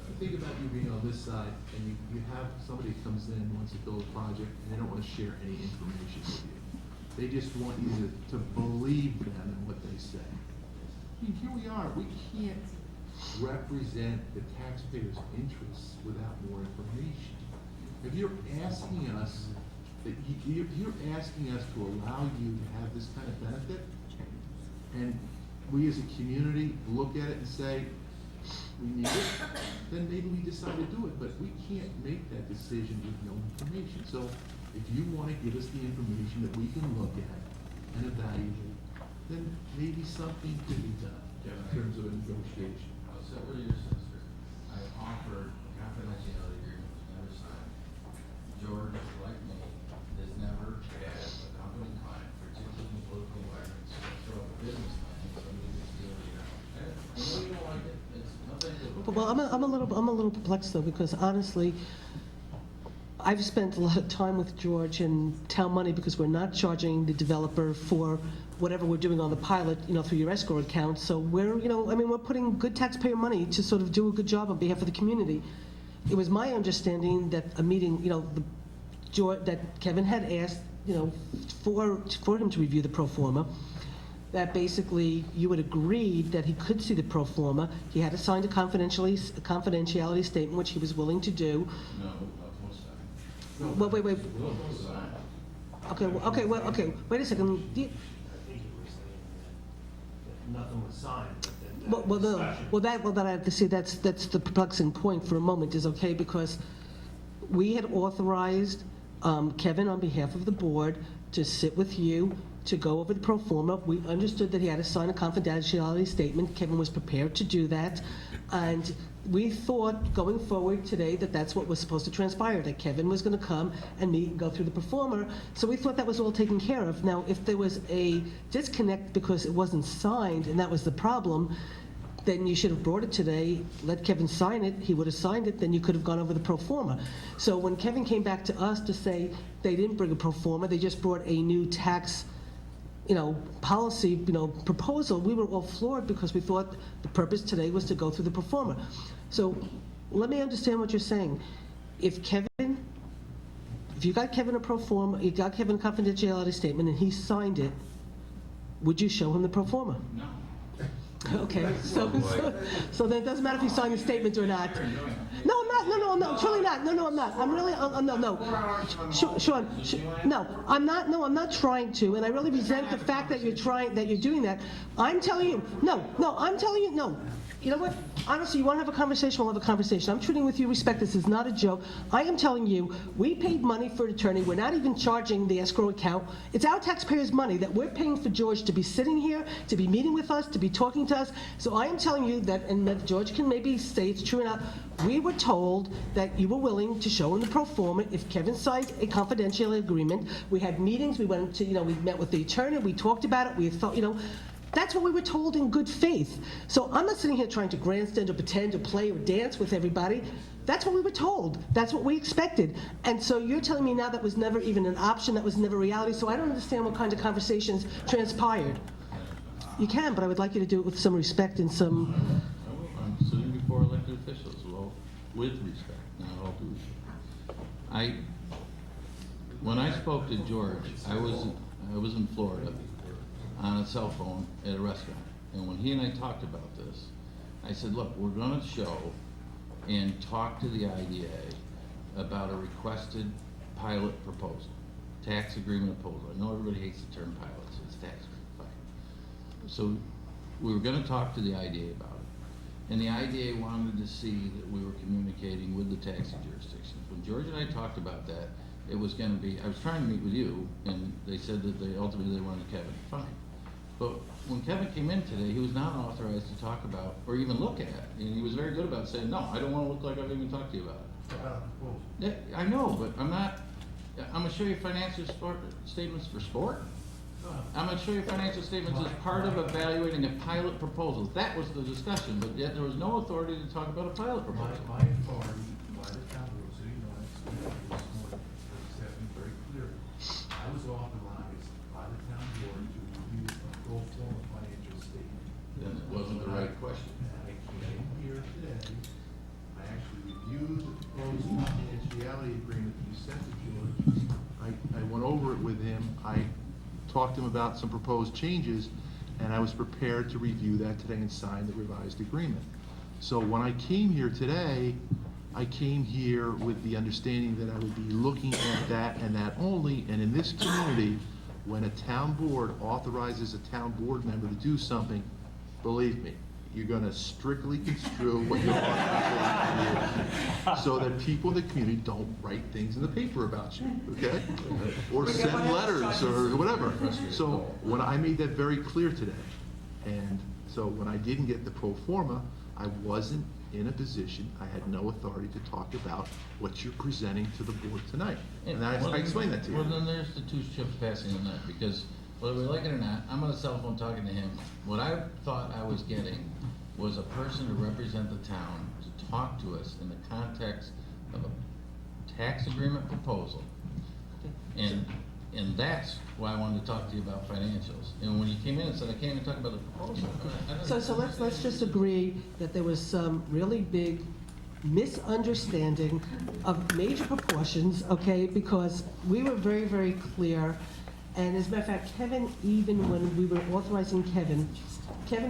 you think about you being on this side, and you have somebody that comes in and wants to build a project, and they don't want to share any information with you. They just want you to believe them in what they say. I mean, here we are, we can't represent the taxpayers' interests without more information. If you're asking us, you're asking us to allow you to have this kind of benefit, and we as a community look at it and say, we need it, then maybe we decide to do it, but we can't make that decision with no information. So if you want to give us the information that we can look at and evaluate, then maybe something could be done in terms of a negotiation. I'll sit with your sister. I offered a confidentiality agreement was never signed. George, like me, has never had a company client, particularly in political environments, throw up a business plan, somebody gets deal it out. I know you don't like it, it's nothing to. Well, I'm a little perplexed though, because honestly, I've spent a lot of time with George and town money because we're not charging the developer for whatever we're doing on the pilot, through your escrow account. So we're, we're putting good taxpayer money to sort of do a good job on behalf of the community. It was my understanding that a meeting, that Kevin had asked, for him to review the pro forma, that basically you had agreed that he could see the pro forma. He had to sign a confidentiality statement, which he was willing to do. No, most of it. Well, wait. We'll sign. Okay, wait a second. I think you were saying that nothing was signed, but then That I have to see, that's the perplexing point for a moment, is okay, because we had authorized Kevin on behalf of the board to sit with you to go over the pro forma. We understood that he had to sign a confidentiality statement. Kevin was prepared to do that. And we thought, going forward today, that that's what was supposed to transpire, that Kevin was going to come and meet and go through the pro forma. So we thought that was all taken care of. Now, if there was a disconnect because it wasn't signed, and that was the problem, then you should have brought it today, let Kevin sign it, he would have signed it, then you could have gone over the pro forma. So when Kevin came back to us to say they didn't bring a pro forma, they just brought a new tax, policy, proposal, we were all floored because we thought the purpose today was to go through the pro forma. So let me understand what you're saying. If you got Kevin a pro forma, you got Kevin a confidentiality statement and he signed it, would you show him the pro forma? No. Okay, so then it doesn't matter if you sign the statement or not. No, I'm not, truly not. No, I'm not. I'm really, no. Sean, no, I'm not trying to, and I really resent the fact that you're doing that. I'm telling you, no. You know what? Honestly, you want to have a conversation, we'll have a conversation. I'm treating with you respect. This is not a joke. I am telling you, we paid money for an attorney. We're not even charging the escrow account. It's our taxpayers' money that we're paying for George to be sitting here, to be meeting with us, to be talking to us. So I am telling you that, and that George can maybe say it's true or not, we were told that you were willing to show him the pro forma if Kevin signed a confidential agreement. We had meetings, we went to, we met with the attorney, we talked about it, we thought, that's what we were told in good faith. So I'm not sitting here trying to grandstand or pretend or play or dance with everybody. That's what we were told. That's what we expected. And so you're telling me now that was never even an option, that was never reality. So I don't understand what kind of conversations transpired. You can, but I would like you to do it with some respect and some... I'm sitting before elected officials, well, with respect, not all due respect. When I spoke to George, I was in Florida on a cell phone at a restaurant. And when he and I talked about this, I said, look, we're gonna show and talk to the IDA about a requested pilot proposal, tax agreement proposal. I know everybody hates the term pilots, it's tax agreement, fine. So we were gonna talk to the IDA about it. And the IDA wanted to see that we were communicating with the taxing jurisdictions. When George and I talked about that, it was gonna be, I was trying to meet with you, and they said that ultimately they wanted Kevin, fine. But when Kevin came in today, he was not authorized to talk about, or even look at, and he was very good about saying, no, I don't wanna look like I've even talked to you about it. Yeah, I know, but I'm gonna show you financial statements for sport. I'm gonna show you financial statements as part of evaluating a pilot proposal. That was the discussion, but yet there was no authority to talk about a pilot proposal. My authority by the town rules, so you know, it's more, it's very clear. I was authorized by the town board to review a pro forma financial statement. Then it wasn't the right question. I came here today, I actually reviewed the proposed confidentiality agreement that you sent to George. I went over it with him, I talked to him about some proposed changes, and I was prepared to review that today and sign the revised agreement. So when I came here today, I came here with the understanding that I would be looking at that and that only, and in this community, when a town board authorizes a town board member to do something, believe me, you're gonna strictly construe what you're authorizing, so that people in the community don't write things in the paper about you, okay? Or send letters or whatever. So when I made that very clear today, and so when I didn't get the pro forma, I wasn't in a position, I had no authority to talk about what you're presenting to the board tonight. And I explained that to you. Well, then there's the two ships passing on that, because whether we like it or not, I'm on a cell phone talking to him. What I thought I was getting was a person to represent the town, to talk to us in the context of a tax agreement proposal. And that's why I wanted to talk to you about financials. And when you came in and said, I can't even talk about the proposal. So let's just agree that there was some really big misunderstanding of major proportions, okay? Because we were very, very clear. And as a matter of fact, Kevin, even when we were authorizing Kevin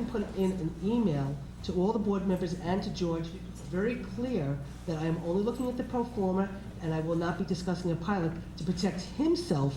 put in an email to all the board members and to George, very clear that I am only looking at the pro forma and I will not be discussing a pilot, to protect himself,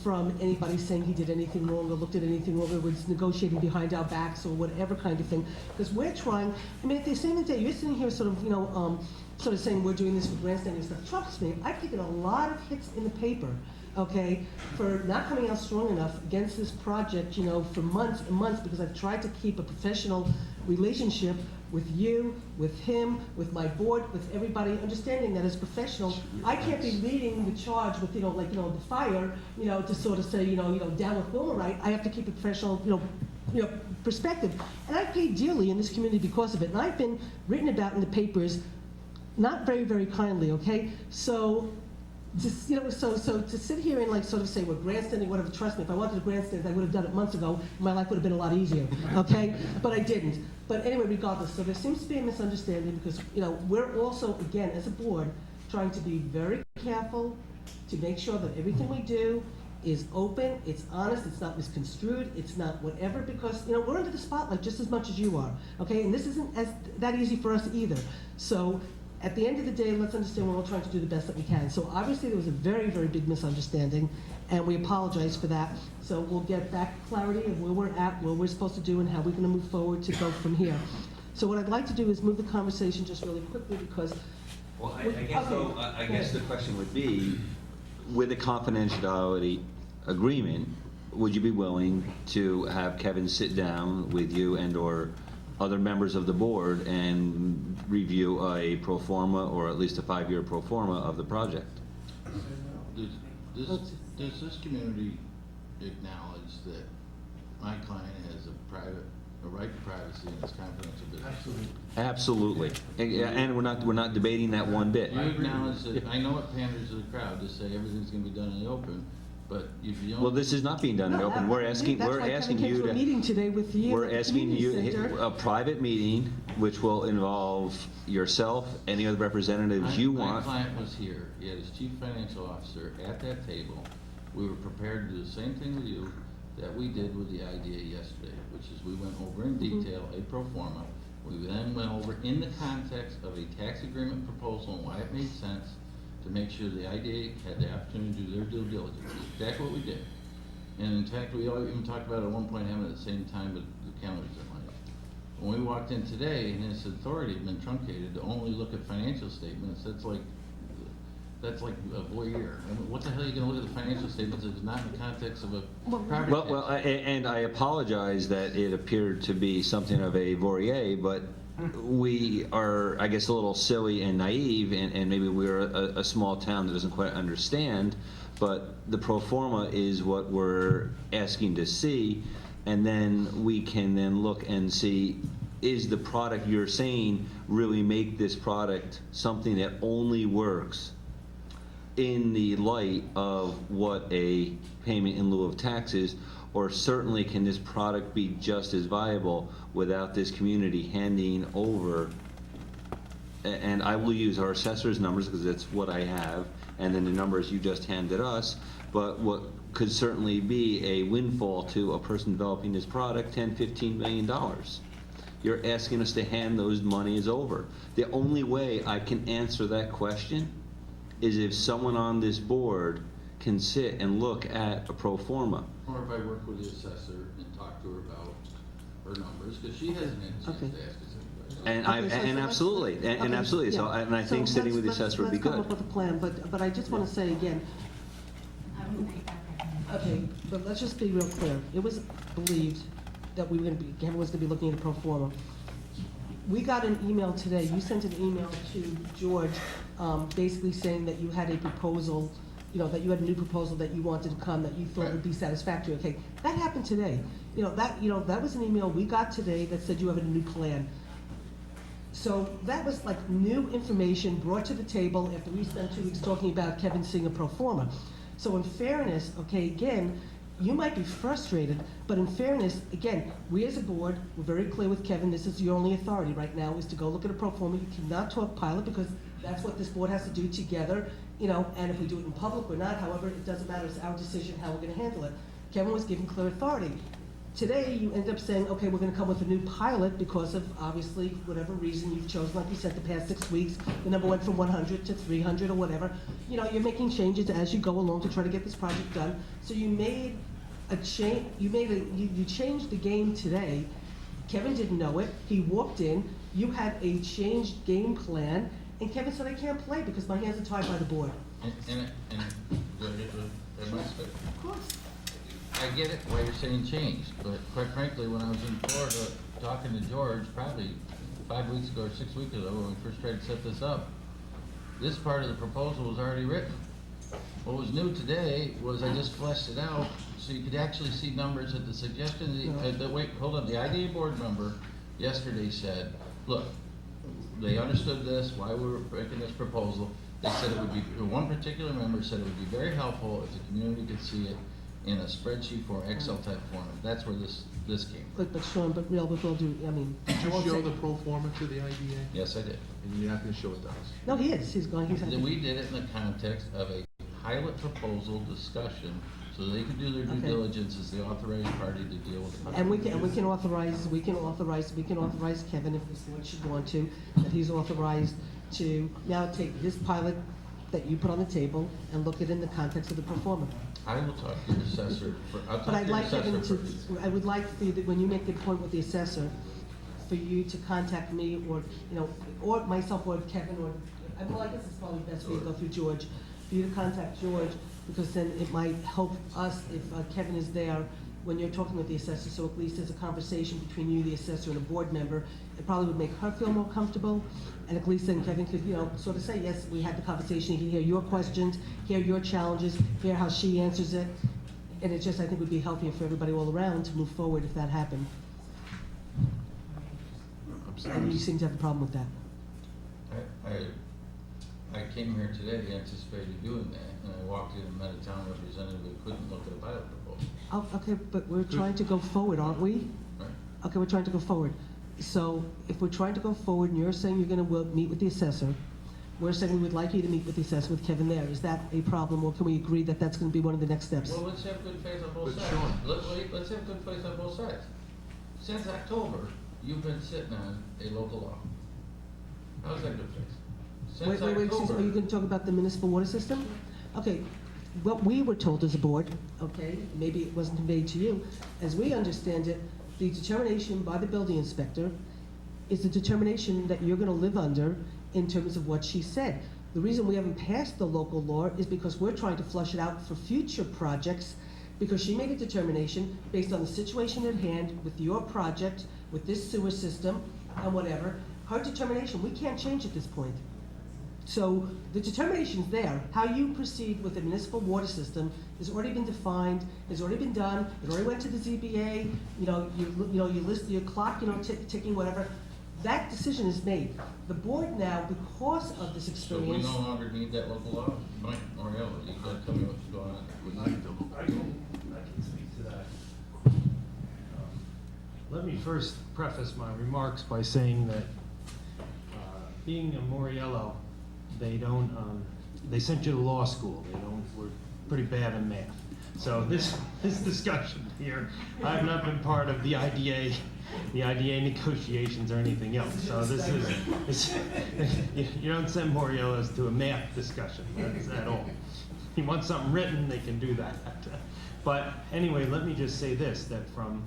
from anybody saying he did anything wrong or looked at anything wrong or was negotiating behind our backs or whatever kind of thing. Because we're trying, at the same day, you're sitting here sort of saying we're doing this for grandstanding stuff. Trust me, I've taken a lot of hits in the paper okay, for not coming out strong enough against this project, you know, for months and months, because I've tried to keep a professional relationship with you, with him, with my board, with everybody, understanding that as professional, I can't be leading the charge with, you know, like, you know, the fire, you know, to sort of say, you know, down with Wilmerite. I have to keep a professional, you know, perspective. And I pay dearly in this community because of it. And I've been written about in the papers, not very, very kindly, okay? So, just, you know, so to sit here and like sort of say we're grandstanding, whatever, trust me, if I wanted to grandstand, I would have done it months ago. My life would have been a lot easier, okay? But I didn't. But anyway, regardless, so there seems to be a misunderstanding because, you know, we're also, again, as a board, trying to be very careful to make sure that everything we do is open, it's honest, it's not misconstrued, it's not whatever, because, you know, we're under the spotlight just as much as you are, okay? And this isn't that easy for us either. So, at the end of the day, let's understand we're all trying to do the best that we can. So obviously there was a very, very big misunderstanding, and we apologize for that. So we'll get back clarity of where we're at, what we're supposed to do, and how we're going to move forward to go from here. So what I'd like to do is move the conversation just really quickly because... Well, I guess the question would be, with a confidentiality agreement, would you be willing to have Kevin sit down with you and/or other members of the board and review a pro forma, or at least a 5-year pro forma of the project? Does this community acknowledge that my client has a right to privacy and its confidential business? Absolutely. And we're not debating that one bit. You acknowledge that, I know it panders to the crowd to say everything's gonna be done in the open, but if you don't... Well, this is not being done in the open. We're asking you to... meeting today with you. We're asking you a private meeting, which will involve yourself, any other representatives you want. My client was here. He had his chief financial officer at that table. We were prepared to do the same thing with you that we did with the IDA yesterday, which is we went over in detail a pro forma. We then went over in the context of a tax agreement proposal and why it made sense to make sure the IDA had the opportunity to do their due diligence. That's what we did. And in fact, we all even talked about at one point having it at the same time, but the calendars didn't line up. When we walked in today and his authority had been truncated to only look at financial statements, that's like a voyeur. I mean, what the hell are you gonna look at the financial statements if it's not in the context of a property tax? Well, and I apologize that it appeared to be something of a voyeur, but we are, I guess, a little silly and naive, and maybe we're a small town that doesn't quite understand, but the pro forma is what we're asking to see, and then we can then look and see, is the product you're saying really make this product something that only works in the light of what a payment in lieu of taxes, or certainly can this product be just as viable without this community handing over, and I will use our assessor's numbers because that's what I have, and then the numbers you just handed us, but what could certainly be a windfall to a person developing this product, $10–15 million. You're asking us to hand those monies over. The only way I can answer that question is if someone on this board can sit and look at a pro forma. Or if I work with the assessor and talk to her about her numbers, because she hasn't had a chance to ask us anybody. And absolutely, and absolutely. So, and I think sitting with the assessor would be good. Let's come up with a plan, but I just want to say again, okay, but let's just be real clear. It was believed that Kevin was going to be looking at a pro forma. We got an email today, you sent an email to George, basically saying that you had a proposal, you know, that you had a new proposal that you wanted to come, that you thought would be satisfactory. Okay, that happened today. That was an email we got today that said you have a new plan. So that was like new information brought to the table after we spent 2 weeks talking about Kevin seeing a pro forma. So in fairness, okay, again, you might be frustrated, but in fairness, again, we as a board, we're very clear with Kevin, this is your only authority right now, is to go look at a pro forma. You cannot talk pilot because that's what this board has to do together, you know, and if we do it in public or not, however, it doesn't matter, it's our decision how we're gonna handle it. Kevin was given clear authority. Today, you end up saying, okay, we're gonna come with a new pilot because of, obviously, whatever reason you've chosen, like you said, the past 6 weeks, the number went from 100 to 300 or whatever. You know, you're making changes as you go along to try to get this project done. So you made a change, you changed the game today. Kevin didn't know it, he walked in, you had a changed game plan, and Kevin said, I can't play because my hands are tied by the board. And Of course. I get it why you're saying change, but quite frankly, when I was in Florida talking to George, probably 5 weeks ago or 6 weeks ago, when we first tried to set this up, this part of the proposal was already written. What was new today was I just fleshed it out so you could actually see numbers at the suggestion, wait, hold on, the IDA board member yesterday said, look, they understood this, why we were making this proposal. They said it would be, one particular member said it would be very helpful if the community could see it in a spreadsheet or Excel type format. That's where this came from. But Sean, but real, with all due, I mean. Did I you won't show say- the pro forma to the IDA? Yes, I did. And you're not gonna show it to us? No, he is, he's going, he's. Then we did it in the context of a pilot proposal discussion, so they could do their due Okay. diligence as the authorized party to deal with it. And we can authorize Kevin, if this board should want to, that he's authorized to now take this pilot that you put on the table and look at it in the context of the pro forma. I will talk to your assessor, I'll But talk to I'd your like Kevin assessor to, first. I would like for you, to- when you make the point with the assessor, for you to contact me or, or myself or Kevin or, well, I guess it's probably best for you to go through George, for you to contact George, because then it might help us if Kevin is there when you're talking with the assessor, so at least there's a conversation between you, the assessor, and a board member. It probably would make her feel more comfortable, and at least then Kevin could, sort of say, yes, we had the conversation, he can hear your questions, hear your challenges, hear how she answers it, and it just, I think, would be healthier for everybody all around to move forward if that happened. And you seem to have a problem with that. I came here today anticipating doing that, and I walked in and met a town representative who couldn't look at a pilot proposal. Oh, okay, but we're trying to go forward, aren't we? Right. Okay, we're trying to go forward. So if we're trying to go forward and you're saying you're gonna meet with the assessor, we're saying we would like you to meet with the assessor with Kevin there. Is that a problem, or can we agree that that's gonna be one of the next steps? Well, let's have good faith on both But sides. Sean- Let's have good faith on both sides. Since October, you've been sitting on a local law. How's that good faith? Since Wait, excuse me, October. are you gonna talk about the municipal water system? Okay, what we were told as a board, okay, maybe it wasn't conveyed to you, as we understand it, the determination by the building inspector is the determination that you're gonna live under in terms of what she said. The reason we haven't passed the local law is because we're trying to flush it out for future projects, because she made a determination based on the situation at hand with your project, with this sewer system, and whatever. Her determination, we can't change at this point. So the determination's there. How you proceed with the municipal water system has already been defined, has already been done. It already went to the ZBA. You list your clock, ticking, whatever. That decision is made. The board now, because of this So we experience. no longer need that local law? Mike, Oriel, you gotta tell me what's going on. I can speak to that. Let me first preface my remarks by saying that, being a Moriello, they sent you to law school. We're pretty bad in math. So this discussion here, I've not been part of the IDA negotiations or anything else. So you don't send Moriellos to a math discussion, that's at all. If you want something written, they can do that. But anyway, let me just say this, that from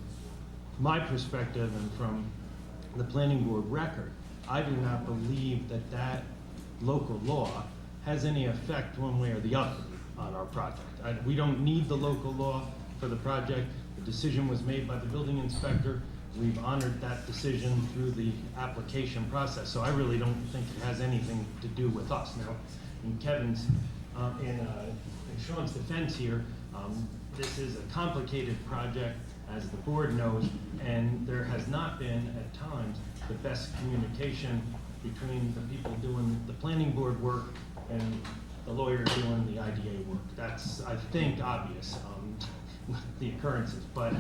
my perspective and from the planning board record, I do not believe that local law has any effect one way or the other on our project. We don't need the local law for the project. The decision was made by the building inspector. We've honored that decision through the application process. So I really don't think it has anything to do with us. Now, in Kevin's, in Sean's defense here, this is a complicated project, as the board knows, and there has not been, at times, the best communication between the people doing the planning board work and the lawyer doing the IDA work. That's, I think, obvious, with the occurrences, but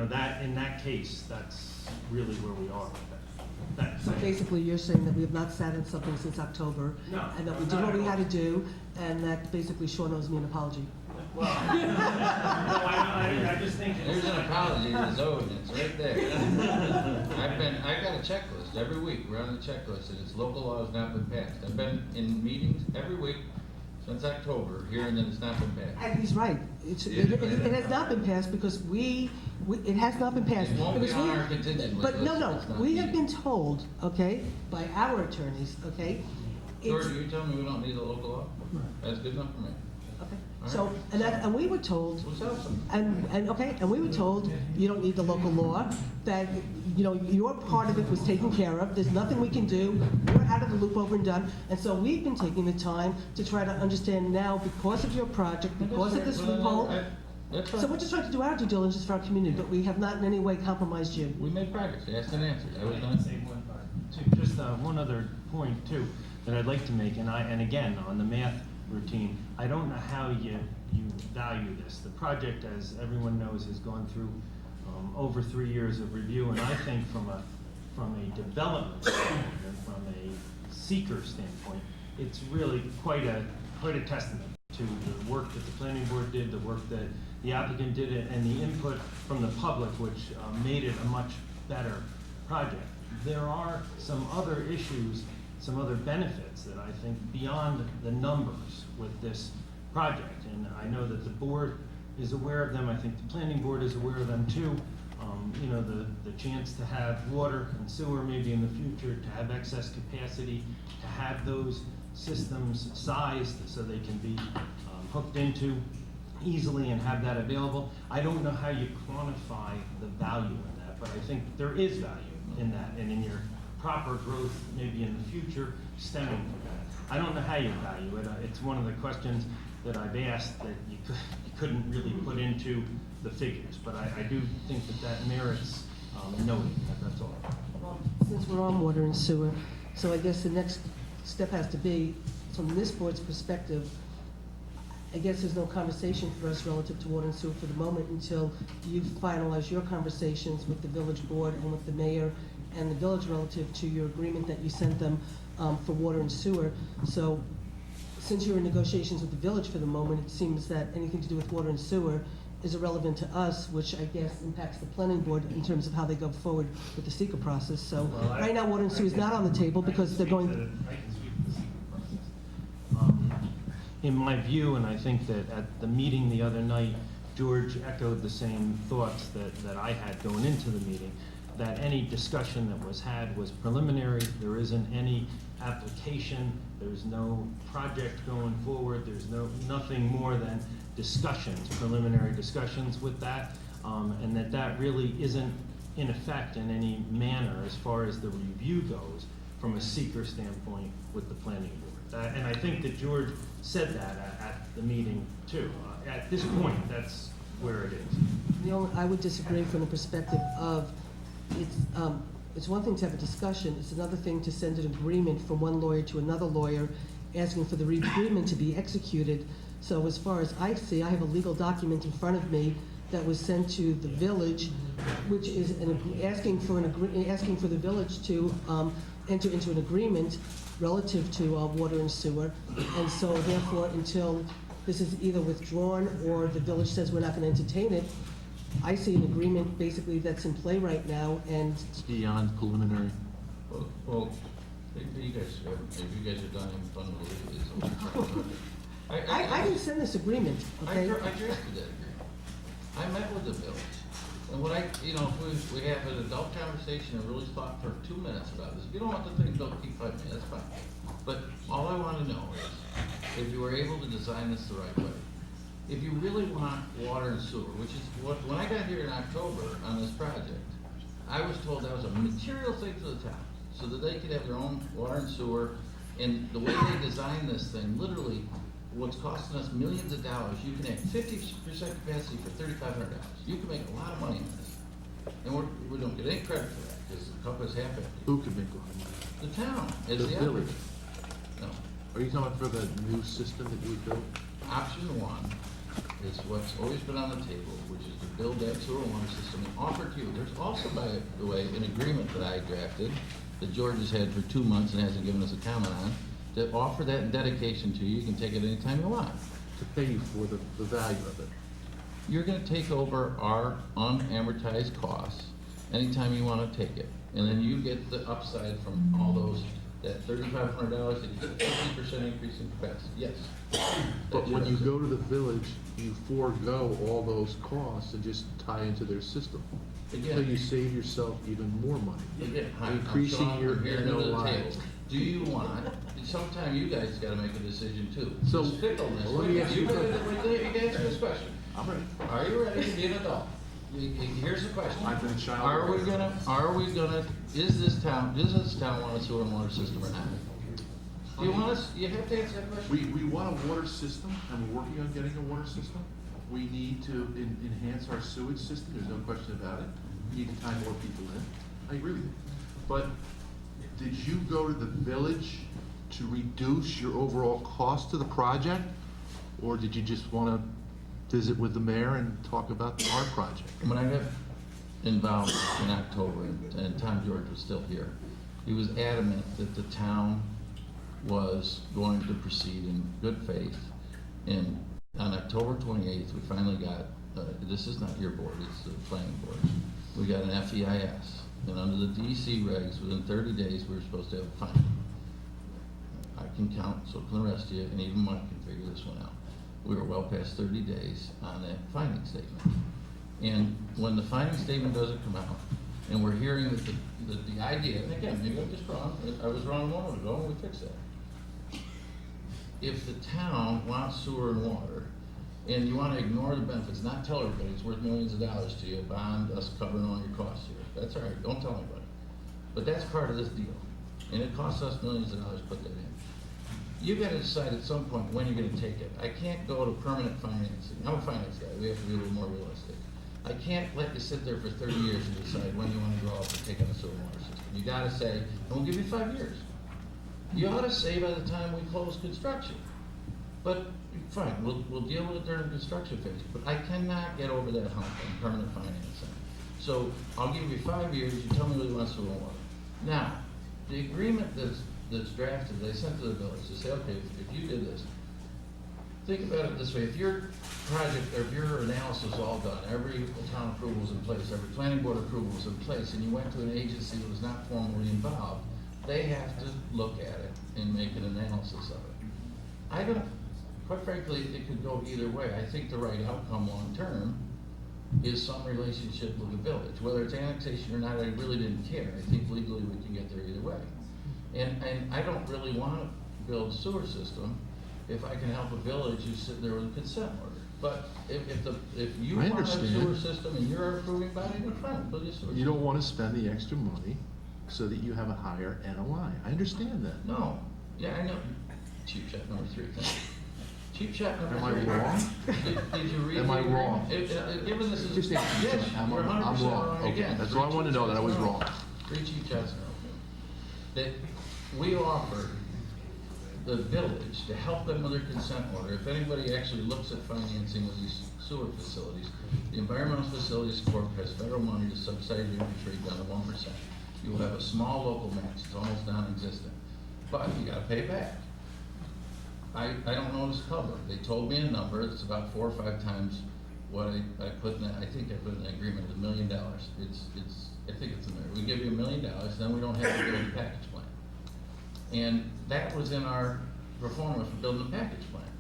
that, in that case, that's really where we are with that. So basically, you're saying that we have not sat in something since October. No, And that we not did what at we all. had to do, and that basically Sean owes me an apology. Well, no, I just think There's an apology that's owed, and it's right there. I got a checklist every week, we're on the checklist, and it's local law has not been passed. I've been in meetings every week since October, hearing that it's not been passed. And he's right. It has not been passed because it has not been passed. It won't be because on we- our contingent But list. no, It's not we have needed. been told, okay, by our attorneys, okay? George, it's- are you telling me we don't need a local law? That's good enough for me. Okay. So, and we were told, and we were told, you don't need the local law, that, your part of it was taken care of, there's nothing we can do, we're out of the loop, over and done. And so we've been taking the time to try to understand now, because of your project, because of this loophole. That's So fine. we're just trying to do our due diligence for our community, but we have not in any way compromised you. We made progress, asked and answered, I was I'd done. say just one other point too, that I'd like to make, and again, on the math routine, I don't know how you value this. The project, as everyone knows, has gone through over 3 years of review, and I think from a development standpoint, and from a seeker standpoint, it's really quite a testament to the work that the planning board did, the work that the applicant did, and the input from the public, which made it a much better project. There are some other issues, some other benefits that I think beyond the numbers with this project, and I know that the board is aware of them. I think the planning board is aware of them too. The chance to have water and sewer maybe in the future, to have excess capacity, to have those systems sized so they can be hooked into easily and have that available. I don't know how you quantify the value in that, but I think there is value in that, and in your proper growth maybe in the future stemming from that. I don't know how you value it. It's one of the questions that I've asked that you couldn't really put into the figures, but I do think that merits noting. That's all. Well, since we're on water and sewer, so I guess the next step has to be, from this board's perspective, I guess there's no conversation for us relative to water and sewer for the moment until you finalize your conversations with the village board and with the mayor and the village relative to your agreement that you sent them for water and sewer. So since you're in negotiations with the village for the moment, it seems that anything to do with water and sewer is irrelevant to us, which I guess impacts the planning board in terms of how they go forward with the seeker process. So right now, water and sewer is not on the table because they're going. I can speak to the seeker process. In my view, and I think that at the meeting the other night, George echoed the same thoughts that I had going into the meeting, that any discussion that was had was preliminary. There isn't any application, there's no project going forward, there's nothing more than discussions, preliminary discussions with that, and that really isn't in effect in any manner as far as the review goes from a seeker standpoint with the planning board. And I think that George said that at the meeting too. At this point, that's where it is. I would disagree from the perspective of, it's one thing to have a discussion, it's another thing to send an agreement from one lawyer to another lawyer asking for the agreement to be executed. So as far as I see, I have a legal document in front of me that was sent to the village, which is asking for the village to enter into an agreement relative to water and sewer. And so therefore, until this is either withdrawn or the village says we're not going to entertain it, I see an agreement basically that's in play right now, and It's beyond preliminary. Well, if you guys are done having fun with it, I didn't send this agreement, I okay? drafted that agreement. I met with the village, and if we have an adult conversation and really talk for 2 minutes about this, if you don't want the thing, don't keep 5 minutes, that's fine. But all I want to know is if you were able to design this the right way. If you really want water and sewer, which is when I got here in October on this project, I was told that was a material thing for the town, so that they could have their own water and sewer. And the way they designed this thing, literally, what's costing us millions of dollars, you can have 50% capacity for $3,500. You can make a lot of money on this. And we don't get any credit for that, because the cup is half empty. Who can make money? The town, as The the village. operator. No. Are you talking about for the new system that you built? Option one is what's always been on the table, which is to build that sewer water system and offer to you. There's also, by the way, an agreement that I drafted that George has had for 2 months and hasn't given us a comment on, to offer that in dedication to you. You can take it anytime you want. To pay you for the value of it. You're gonna take over our unamortized costs anytime you wanna take it. And then you get the upside from all those, that $3,500 that you get a 50% increase in capacity. Yes. But That's when your you upside. go to the village, you forego all those costs and just tie into their system. So Again. you save yourself even more money. Again, hi, Increasing I'm Sean, your I'm here annual under the lives. table. Do you want, sometime you guys gotta make a decision too. So, This fickleness, well, let me ask you you a gotta question. answer this question. I'm ready. Are you ready to be an adult? Here's the question. I've been a child. Does this town want a sewer and water system or not? Do you want us, you have to answer that question. We want a water system, and we're working on getting a water system. We need to enhance our sewage system, there's no question about it. We need to tie more people in. I agree with you. But did you go to the village to reduce your overall cost to the project? Or did you just want to visit with the mayor and talk about our project? When I got involved in October, and Tom George was still here, he was adamant that the town was going to proceed in good faith. And on October 28th, we finally got, this is not your board, it's the planning board. We got an FEIS, and under the DC regs, within 30 days, we were supposed to have a finding. I can count, so can the rest of you, and even Mike can figure this one out. We were well past 30 days on that finding statement. And when the finding statement doesn't come out, and we're hearing that the idea, and again, maybe I'm just wrong, I was wrong a moment ago, and we fixed that. If the town wants sewer and water, and you want to ignore the benefits, not tell everybody it's worth millions of dollars to you, bond us covering all your costs here, that's all right, don't tell anybody. But that's part of this deal, and it costs us millions of dollars to put that in. You gotta decide at some point when you're gonna take it. I can't go to permanent financing, I'm a finance guy, we have to be a little more realistic. I can't let you sit there for 30 years and decide when you wanna grow up and take on a sewer and water system. You gotta say, and we'll give you 5 years. You ought to say by the time we close construction. But, fine, we'll deal with it during the construction phase, but I cannot get over that hump on permanent financing. So, I'll give you 5 years, you tell me what you want sewer and water. Now, the agreement that's drafted, they sent to the village to say, okay, if you did this, think about it this way, if your project, or if your analysis is all done, every town approval is in place, every planning board approval is in place, and you went to an agency that was not formally involved, they have to look at it and make an analysis of it. Quite frankly, it could go either way. I think the right outcome long-term is some relationship with the village. Whether it's annexation or not, I really didn't care. I think legally we can get there either way. And I don't really want to build a sewer system if I can help a village who's sitting there with a consent order. But if you I want a understand. sewer system and you're our approving body, then fine, build your sewer You system. don't want to spend the extra money so that you have a higher NOI. I understand that. No, yeah, I know. Cheap shot number 3, thank you. Cheap shot number 3. Am I wrong? Did you read? Am I the wrong? agreement? Given this is. Just answer. Yes, I'm you're 100% wrong. Okay, again. that's all I wanted to know, that I was wrong. 3 cheap shots in a row. That we offered the village to help them with their consent order. If anybody actually looks at financing of these sewer facilities, the Environmental Facilities Corp has federal money to subsidize the interest rate down to 1%. You will have a small local match, it's almost non-existent, but you gotta pay back. I don't know this cover. They told me a number, it's about 4 or 5 times what I put in that, I think I put in the agreement, $1 million. I think it's in there. We give you $1 million, then we don't have to build a package plan. And that was in our performance for building a package plan.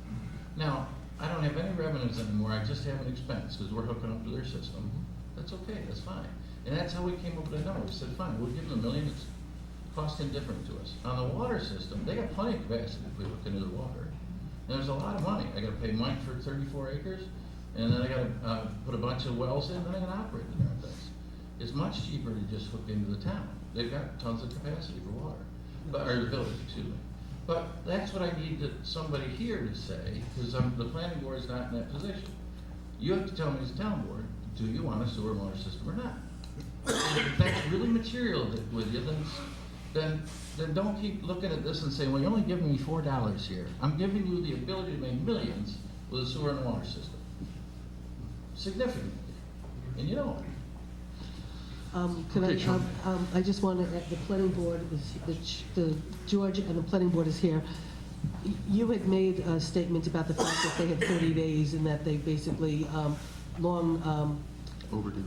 Now, I don't have any revenues anymore, I just have an expense, because we're hooking up to their system. That's okay, that's fine. And that's how we came up with a number. We said, fine, we'll give them $1 million, it's cost indifferent to us. On the water system, they got plenty of capacity if we look into the water. And there's a lot of money. I gotta pay Mike for 34 acres, and then I gotta put a bunch of wells in, then I gotta operate the darn things. It's much cheaper to just hook into the town. They've got tons of capacity for water, or the village, excuse me. But that's what I need somebody here to say, because the planning board is not in that position. You have to tell me as a town board, do you want a sewer and water system or not? And if that's really material with you, then don't keep looking at this and saying, well, you're only giving me $4 here. I'm giving you the ability to make millions with a sewer and water system. Significantly. And you know it. I just want to, the planning board George and the planning board is here. You had made a statement about the fact that they had 30 days and that they basically Overdue.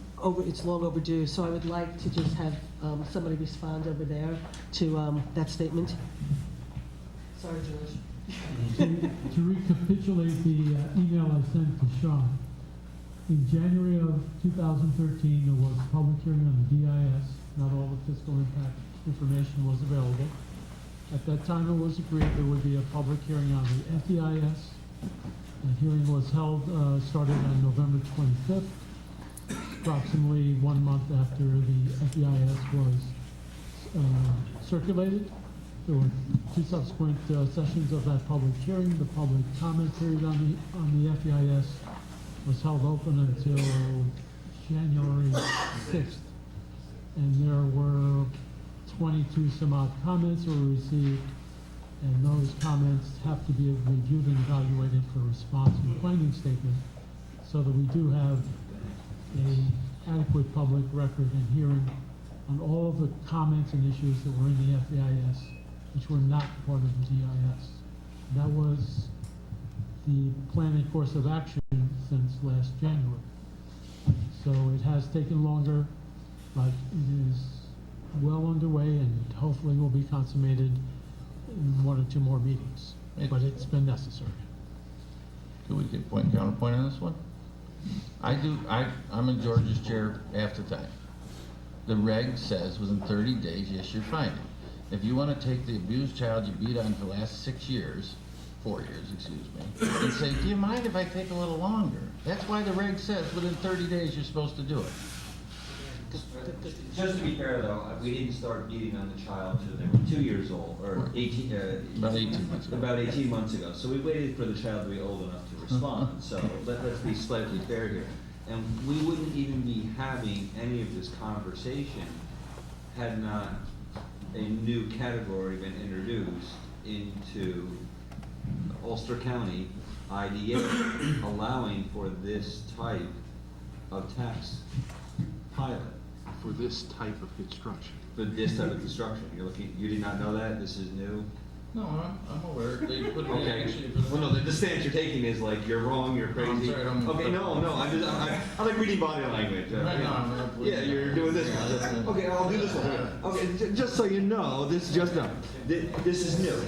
it's long overdue. So I would like to just have somebody respond over there to that statement. Sorry, George. To recapitulate the email I sent to Sean, in January of 2013, there was a public hearing on the DIS. Not all the fiscal impact information was available. At that time, it was agreed there would be a public hearing on the FEIS. The hearing was held, started on November 25th, approximately 1 month after the FEIS was circulated. There were 2 subsequent sessions of that public hearing. The public comment period on the FEIS was held open until January 6th. And there were 22 some odd comments were received, and those comments have to be reviewed and evaluated for response and planning statement, so that we do have a adequate public record and hearing on all of the comments and issues that were in the FEIS, which were not part of the DIS. That was the planned course of action since last January. So it has taken longer, but it is well underway and hopefully will be consummated in 1 or 2 more meetings. But it's been necessary. Can we get counterpoint on this one? I'm in George's chair half the time. The reg says within 30 days you issue finding. If you want to take the abused child you beat on for the last 4 years, excuse me, and say, do you mind if I take a little longer? That's why the reg says within 30 days you're supposed to do it. Just to be fair though, we didn't start beating on the child until they were 2 years old, or 18, About 18 months ago. About 18 months ago. So we waited for the child to be old enough to respond. So let's be slightly fair here. And we wouldn't even be having any of this conversation had not a new category been introduced into Ulster County IDA, allowing for this type of tax pilot. For this type of construction. For this type of construction, you did not know that? This is new? No, I'm aware. They put it in Okay. actually for the. Well, no, the stance you're taking is like, you're wrong, you're crazy. I'm sorry, I don't- Okay, no, I like reading body language. Right, no, I'm not- Yeah, you're doing this one. Okay, I'll do this one. Okay, just so you know, this is new.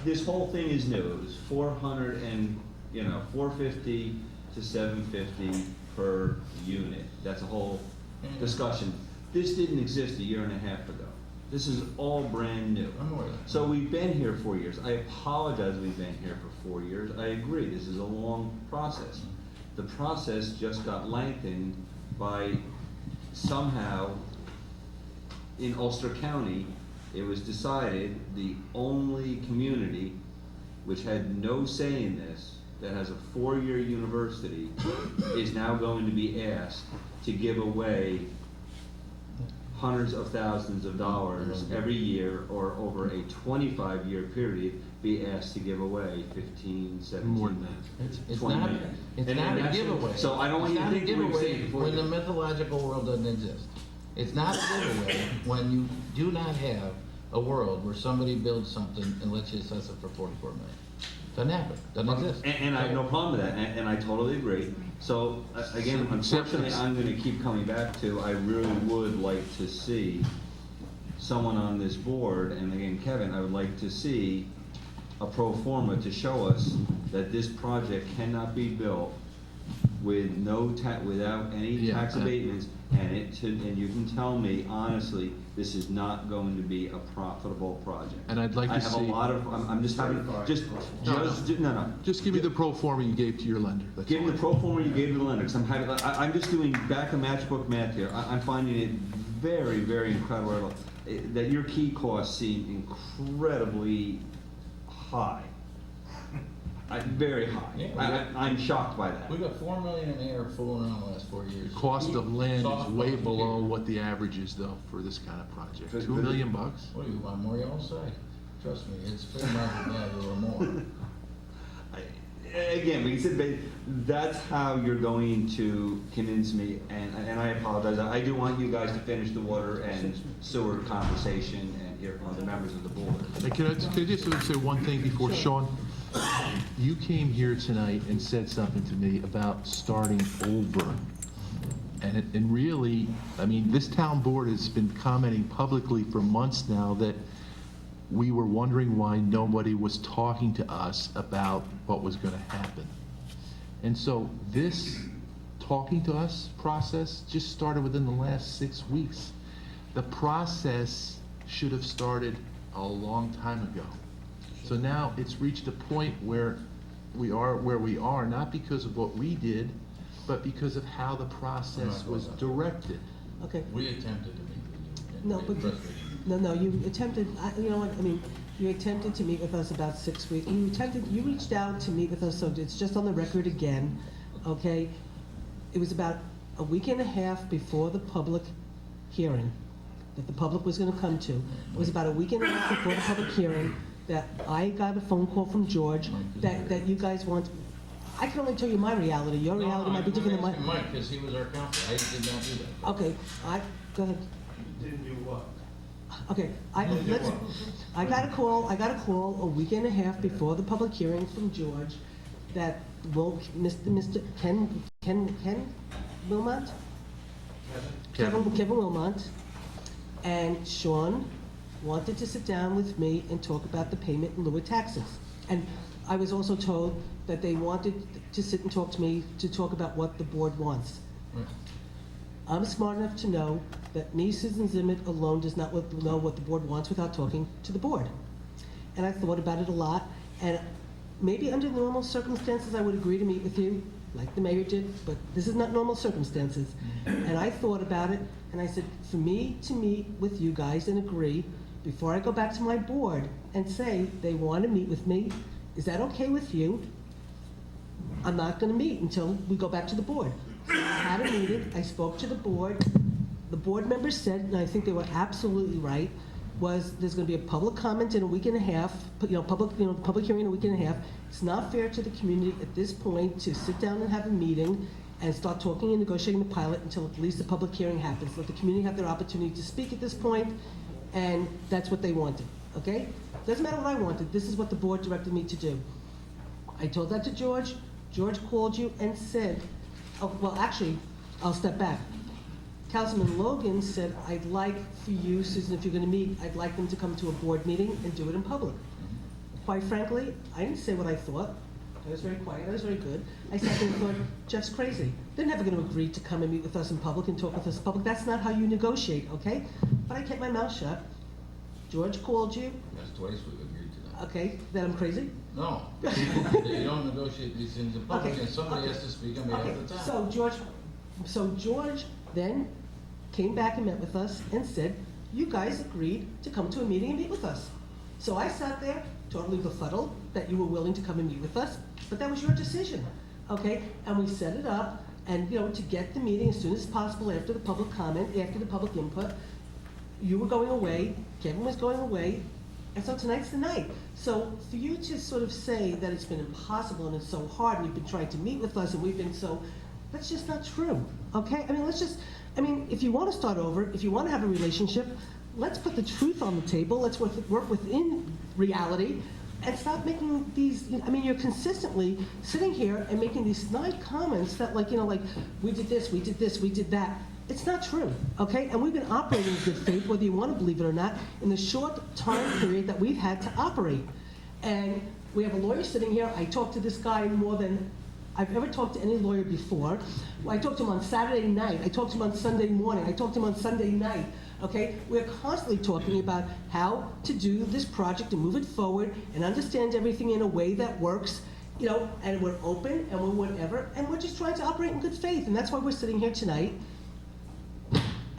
This whole thing is new. It was 450 to 750 per unit. That's a whole discussion. This didn't exist a year and a half ago. This is all brand new. I'm aware. So we've been here 4 years. I apologize we've been here for 4 years. I agree, this is a long process. The process just got lengthened by somehow in Ulster County, it was decided the only community which had no say in this, that has a 4-year university, is now going to be asked to give away hundreds of thousands of dollars every year, or over a 25-year period, be asked to give away 15, 17 More million. than It's 20 not, million. it's And not a that's- giveaway. So I don't want you to think It's we're not a saying giveaway before. when the mythological world doesn't exist. It's not a giveaway when you do not have a world where somebody builds something and lets you assess it for 44 million. Doesn't happen, doesn't exist. And I have no problem with that, and I totally agree. So, again, unfortunately, I'm gonna keep coming back to, I really would like to see someone on this board, and again, Kevin, I would like to see a pro forma to show us that this project cannot be built with without any Yeah, tax abatements, and you can tell me honestly, this is not going to be a profitable project. And I'd like to I have a see- lot of, I'm just having, no. Just give me the pro forma you gave to your lender. That's Give me all. the pro forma you gave to the lender, 'cause I'm just doing back of matchbook math here. I'm finding it very, very incredible that your key costs seem incredibly high. Very high. Yeah. I'm shocked by that. We got 4 million in the air fooling around the last 4 years. Cost of land is Soft way cost below here. what the average is though for this kind of project. For- $2 million bucks? What do you want, more yellow side? Trust me, it's fair market value a little more. Again, we said that's how you're going to convince me, and I apologize. I do want you guys to finish the water and sewer conversation and hear from the members of the board. Hey, can I just say one thing before Sean? You came here tonight and said something to me about starting over. And really, I mean, this town board has been commenting publicly for months now that we were wondering why nobody was talking to us about what was gonna happen. And so this talking to us process just started within the last 6 weeks. The process should have started a long time ago. So now it's reached a point where we are where we are, not because of what we did, but because of how the process was directed. Okay. We attempted to meet with you. No, but, no, you attempted, you know what, I mean, you attempted to meet with us about 6 weeks, you reached out to meet with us, so it's just on the record again, okay? It was about a week and a half before the public hearing that the public was gonna come to. It was about a week and a half before the public hearing that I got a phone call from George that you guys want. I can only tell you my reality. Your reality might be different than mine. Mike, because he was our counselor. I did not do that. Okay, go ahead. Didn't do what? Okay, I got a call a week and a half before the public hearing from George that Mr. Ken Wilmot? Kevin Wilmot and Sean wanted to sit down with me and talk about the payment in lieu of taxes. And I was also told that they wanted to sit and talk to me to talk about what the board wants. I'm smart enough to know that me, Susan Zimmett, alone does not know what the board wants without talking to the board. And I thought about it a lot, and maybe under normal circumstances I would agree to meet with you, like the mayor did, but this is not normal circumstances. And I thought about it, and I said, for me to meet with you guys and agree, before I go back to my board and say they want to meet with me, is that okay with you? I'm not going to meet until we go back to the board. So I had a meeting, I spoke to the board members said, and I think they were absolutely right, was there's going to be a public comment in a week and a half, public hearing in a week and a half. It's not fair to the community at this point to sit down and have a meeting and start talking and negotiating the pilot until at least the public hearing happens. Let the community have their opportunity to speak at this point, and that's what they wanted, okay? Doesn't matter what I wanted, this is what the board directed me to do. I told that to George. George called you and said, oh, well, actually, I'll step back. Councilman Logan said, I'd like for you, Susan, if you're gonna meet, I'd like them to come to a board meeting and do it in public. Quite frankly, I didn't say what I thought. I was very quiet, I was very good. I sat there and thought, Jeff's crazy. They're never gonna agree to come and meet with us in public and talk with us in public. That's not how you negotiate, okay? But I kept my mouth shut. George called you, That's twice we've agreed to that. okay, that I'm crazy? No, you don't negotiate these things in public, Okay, and somebody okay. has to speak on behalf Okay, of the town. so George then came back and met with us and said, you guys agreed to come to a meeting and meet with us. So I sat there, totally befuddled that you were willing to come and meet with us, but that was your decision, okay? And we set it up, and to get the meeting as soon as possible after the public comment, after the public input. You were going away, Kevin was going away, and so tonight's the night. So for you to sort of say that it's been impossible and it's so hard and you've been trying to meet with us and we've been so, that's just not true, okay? If you want to start over, if you want to have a relationship, let's put the truth on the table, let's work within reality and stop making these, you're consistently sitting here and making these snide comments that like, we did this, we did this, we did that. It's not true, okay? And we've been operating in good faith, whether you want to believe it or not, in the short time period that we've had to operate. And we have a lawyer sitting here. I talked to this guy more than I've ever talked to any lawyer before. I talked to him on Saturday night. I talked to him on Sunday morning. I talked to him on Sunday night, okay? We're constantly talking about how to do this project and move it forward and understand everything in a way that works, and we're open and we're whatever, and we're just trying to operate in good faith, and that's why we're sitting here tonight.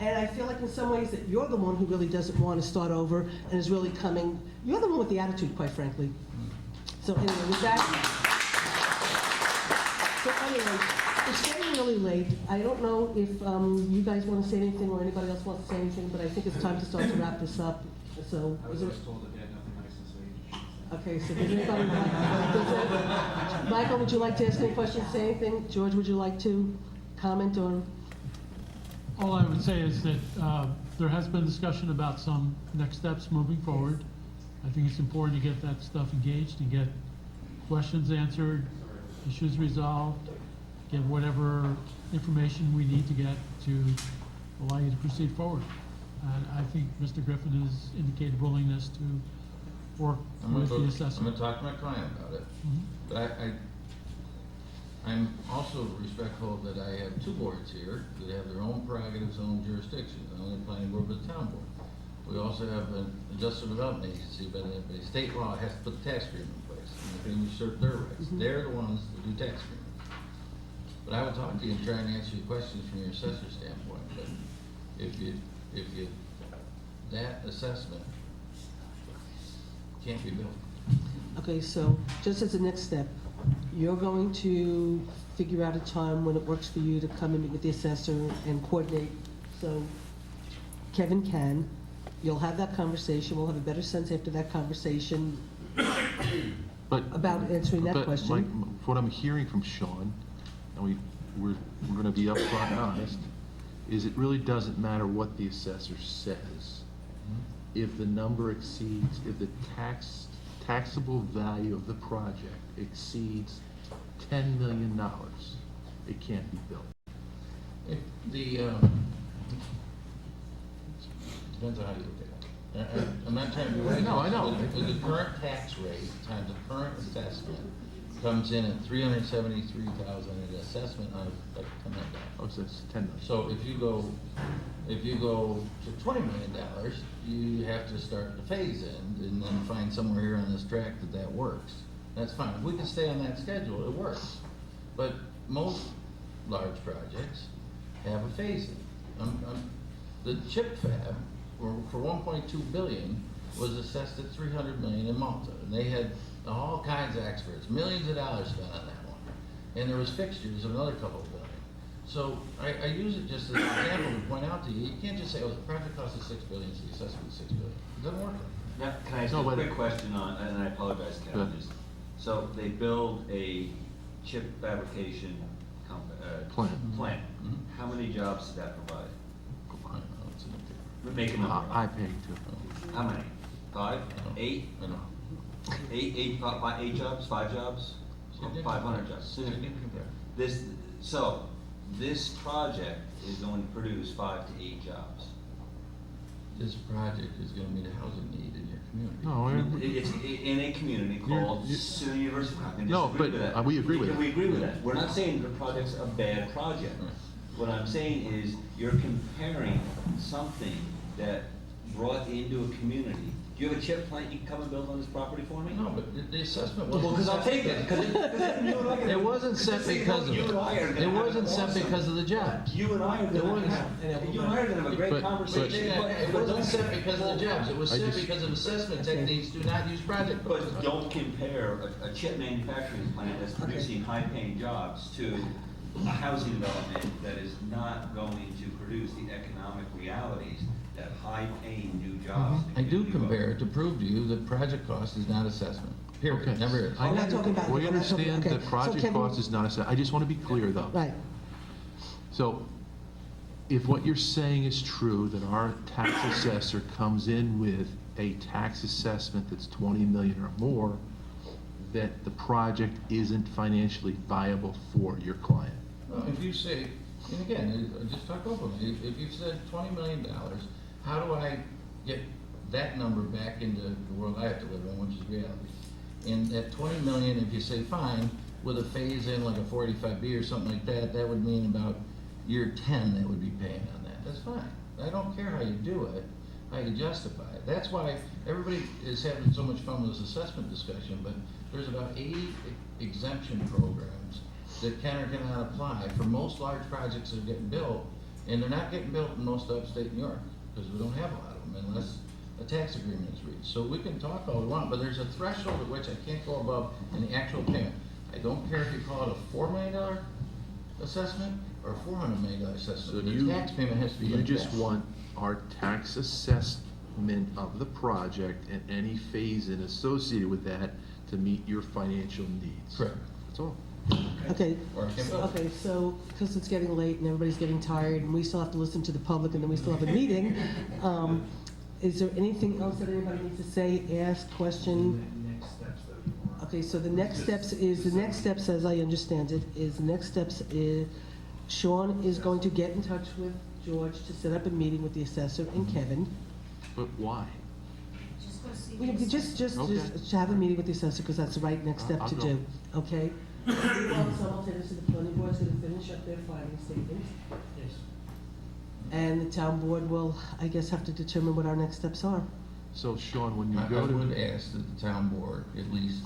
And I feel like in some ways that you're the one who really doesn't want to start over and is really coming, you're the one with the attitude, quite frankly. So anyway, with that, it's getting really late. I don't know if you guys want to say anything or anybody else wants to say anything, but I think it's time to start to wrap this up. So, I was just told that they had nothing nice to say. okay, so does anybody Michael, would you like to ask any questions, say anything? George, would you like to comment or? All I would say is that there has been discussion about some next steps moving forward. I think it's important to get that stuff engaged and get questions answered, issues resolved, get whatever information we need to get to allow you to proceed forward. And I think Mr. Griffin has indicated willingness to work with the assessor. I'm going to talk to my client about it. But I'm also respectful that I have two boards here that have their own prerogatives, own jurisdictions, not only the planning board but the town board. We also have an industrial development agency, but by state law, it has to put the tax agreement in place. And the family assert their rights. They're the ones that do tax agreements. But I will talk to you and try and answer your questions from your assessor standpoint, but if you, that assessment can't be built. Okay, so just as a next step, you're going to figure out a time when it works for you to come and meet with the assessor and coordinate. So Kevin can, you'll have that conversation, we'll have a better sense after that conversation But. about answering that but question. what I'm hearing from Sean, and we're gonna be upfront and honest, is it really doesn't matter what the assessor says. If the number exceeds, if the taxable value of the project exceeds $10 million, it can't be built. Depends on how you look at it. I'm not trying to be right. No, I know. The current tax rate times the current assessment comes in at $373,000, an assessment of like $10 million. Oh, so it's 10 million. So if you go to $20 million, you have to start the phase in and then find somewhere here on this track that works. That's fine. If we can stay on that schedule, it works. But most large projects have a phase in. The chip fab for $1.2 billion was assessed at $300 million in Malta, and they had all kinds of experts, millions of dollars spent on that one, and there was fixtures of another couple of billion. So I use it just as an example to point out to you, you can't just say, oh, the project cost us $6 billion, so the assessment is $6 billion. It doesn't work like that. Now, can I ask No, you a but- quick question on, and I apologize, Kevin, Good. just, so they build a chip fabrication Plant. plant. Mhm. How many jobs does that provide? I don't know, it's in the paper. Make a number. I pay too. How many? 5? 8? I know. 8 jobs? 5 jobs? Significant. 500 jobs. Significant. This project is going to produce 5 to 8 jobs. This project is gonna meet a housing need in your community. No, It's in a community called You're- SUNY University. I can No, disagree but, with that. we agree with that. We agree with that. We're not saying the project's a bad project. Right. What I'm saying is, you're comparing something that brought into a community. Do you have a chip plant you can come and build on this property for me? No, but the assessment Well, wasn't. because I'll take it, because It wasn't set because of You and I are gonna have an awesome- of the jobs. You and I are It gonna wasn't- have, you and I are gonna have a great But- conversation. It wasn't set because of the jobs, it was I set just- because of assessment techniques do not use project costs. But don't compare a chip manufacturing plant that's producing high-paying jobs to a housing development that is not going to produce the economic realities that high-paying new jobs. in the I do community will. compare to prove to you that project cost is not assessment, period, Okay. never is. We're not talking about- We we're not talking- understand okay. that So project Kevin- cost is not a set. I just want to be clear, though. Right. So if what you're saying is true, that our tax assessor comes in with a tax assessment that's 20 million or more, that the project isn't financially viable for your client. Well, if you say, and again, just talk openly, if you've said $20 million, how do I get that number back into the world I have to live in, which is reality? And at 20 million, if you say, fine, with a phase in like a 45B or something like that, that would mean about year 10 they would be paying on that. That's fine. I don't care how you do it, how you justify it. That's why everybody is having so much fun with this assessment discussion, but there's about 80 exemption programs that can or cannot apply for most large projects that are getting built, and they're not getting built in most upstate New York, because we don't have a lot of them unless a tax agreement is reached. So we can talk all we want, but there's a threshold at which I can't go above in the actual payment. I don't care if you call it a $4 million assessment or a $400 million So assessment. you- The tax payment has to be You in just cash. want our tax assessment of the project and any phase-in associated with that to meet your financial needs. Correct. That's all. Okay, Or I can build it. okay, so, because it's getting late and everybody's getting tired, and we still have to listen to the public, and then we still have a meeting, is there anything else that anybody needs to say, ask, question? Next steps that we want. Okay, so the next steps, as I understand it, Sean is going to get in touch with George to set up a meeting with the assessor and Kevin. But why? Just go see. We can just to have a meeting with the assessor, because that's the right next step I'll to go. do, okay? Meanwhile, simultaneously, the planning board's gonna finish up their finding statements. and the town board will, I guess, have to determine what our next steps are. So Sean, when you I go would to, ask that the town board at least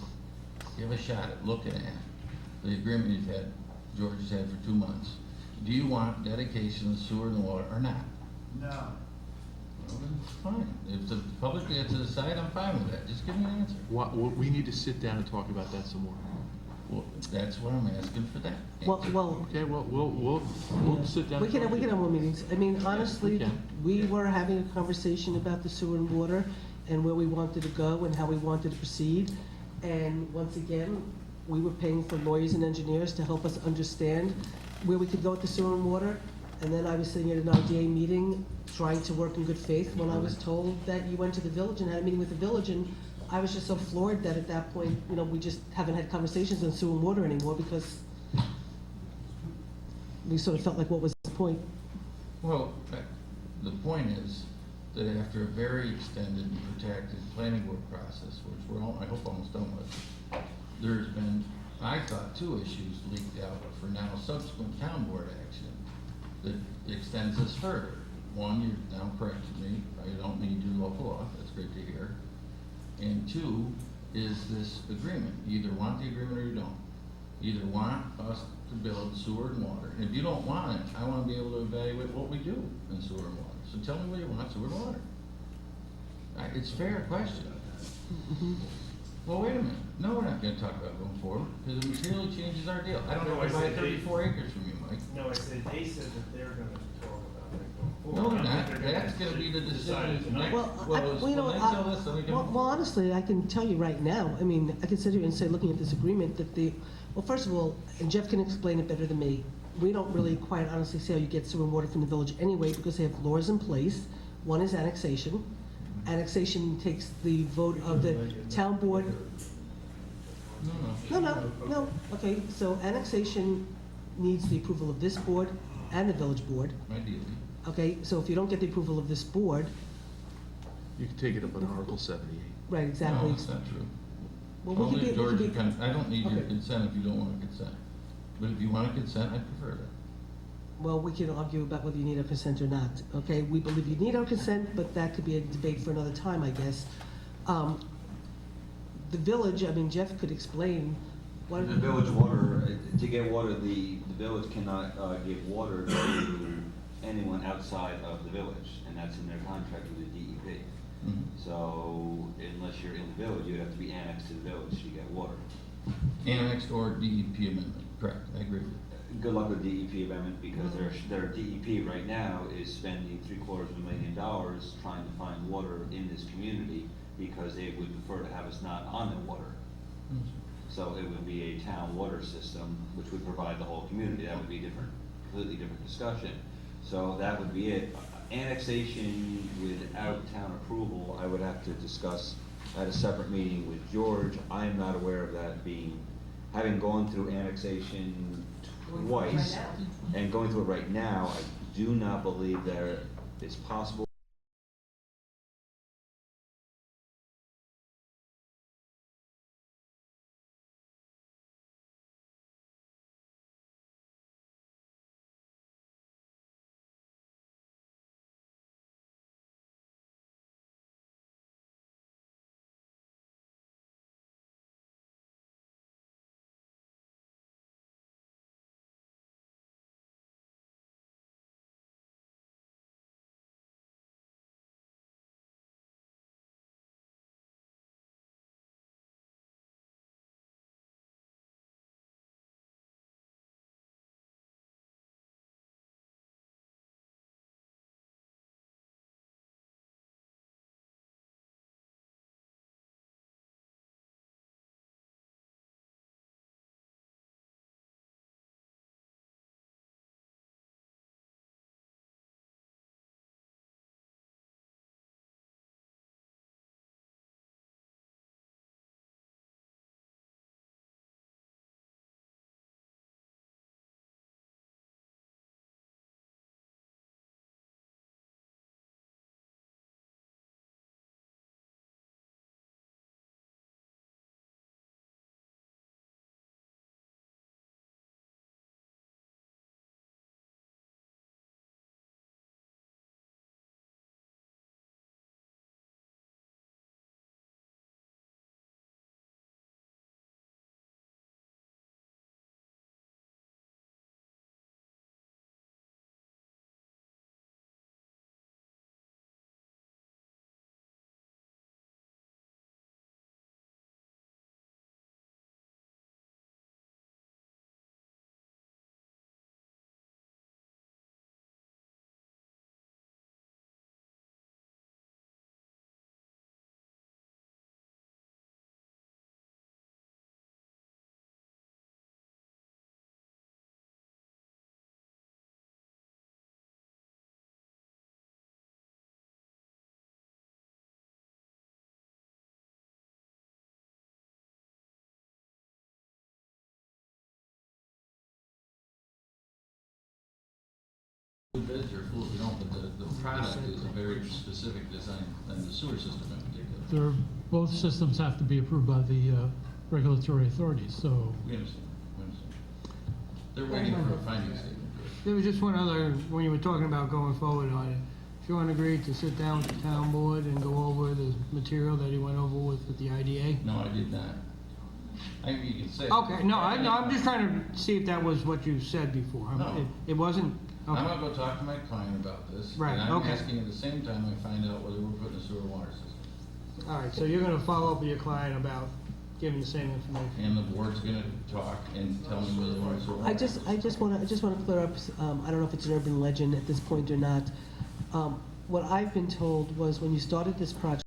give a shot at looking at the agreement you've had, George has had for 2 months. Do you want dedication of sewer and water or not? No. Well, then, fine. If the public gets to decide, I'm fine with that. Just give me an answer. we need to sit down and talk about that some more. Well, that's what I'm asking for that. Well, Okay, well, we'll sit down. we and can, talk we can have more meetings. I mean, honestly, can. we were having a conversation about the sewer and water and where we wanted to go and how we wanted to proceed. And once again, we were paying for lawyers and engineers to help us understand where we could go with the sewer and water. And then I was sitting at an IDA meeting, trying to work in good faith, when I was told that you went to the village and had a meeting with the village, and I was just so floored that at that point, you know, we just haven't had conversations on sewer and water anymore, because we sort of felt like, what was the point? Well, the point is that after a very extended and protracted planning board process, which we're all, I hope almost done with, there's been, I thought, 2 issues leaked out for now subsequent town board action that extends this further. One, you're now corrected me, I don't need your local law, that's great to hear. And 2 is this agreement. You either want the agreement or you don't. You either want us to build sewer and water. And if you don't want it, I want to be able to evaluate what we do in sewer and water. So tell me what you want, sewer and water. It's a fair question. Well, wait a minute. No, we're not gonna talk about going forward, because it materially changes our deal. I don't know No, I if I buy said 34 acres from you, Mike. No, I said, they said that they're gonna talk about it going No, forward. they're I not. think they're That's gonna be the decide decision tonight. Well, you know, when they tell us, then we can. well, honestly, I can tell you right now, I mean, I can sit here and say, looking at this agreement, that well, first of all, and Jeff can explain it better than me, we don't really quite honestly see how you get sewer and water from the village anyway, because they have laws in place. One is annexation. Annexation takes the vote of the town board. No, okay, so annexation needs the approval of this board and the village board. Ideally. Okay, so if you don't get the approval of this board, You can take it up on Article 78. right, exactly. No, that's not true. Well, we could be, George, I don't need your Okay. consent if you don't want to consent. But if you want to consent, I'd prefer that. well, we can argue about whether you need our consent or not, okay? We believe you need our consent, but that could be a debate for another time, I guess. The village, I mean, Jeff could explain what. The village water, to get water, the village cannot give water to anyone outside of the village, and that's in their contract with the DEP. So unless you're in the village, you'd have to be annexed to the village to get water. Annexed or DEP amendment, correct, I agree with you. Good luck with DEP amendment, because their DEP right now is spending $750,000 trying to find water in this community, because they would prefer to have us not on the water. So it would be a town water system, which would provide the whole community. That would be a completely different discussion. So that would be it. Annexation without town approval, I would have to discuss at a separate meeting with George. I am not aware of that having gone through annexation twice and going through it right now, I do not believe that it's possible. bids or full, we don't, but the product is a very specific design, and the sewer system in particular. Both systems have to be approved by the regulatory authorities, so We understand, we understand. They're waiting for a finding statement. There was just one other, when you were talking about going forward on it, Sean agreed to sit down with the town board and go over the material that he went over with the IDA. No, I did not. I mean, you can say. Okay, no, I'm just trying to see if that was what you said before. No. It wasn't? I'm Okay. gonna go talk to my client about this. Right, And I'm okay. asking at the same time I find out whether we're putting a sewer water system. All right, so you're gonna follow up with your client about giving the same information? And the board's gonna talk and tell me whether they want sewer water. I just want to clear up, I don't know if it's an urban legend at this point or not. What I've been told was when you started this project,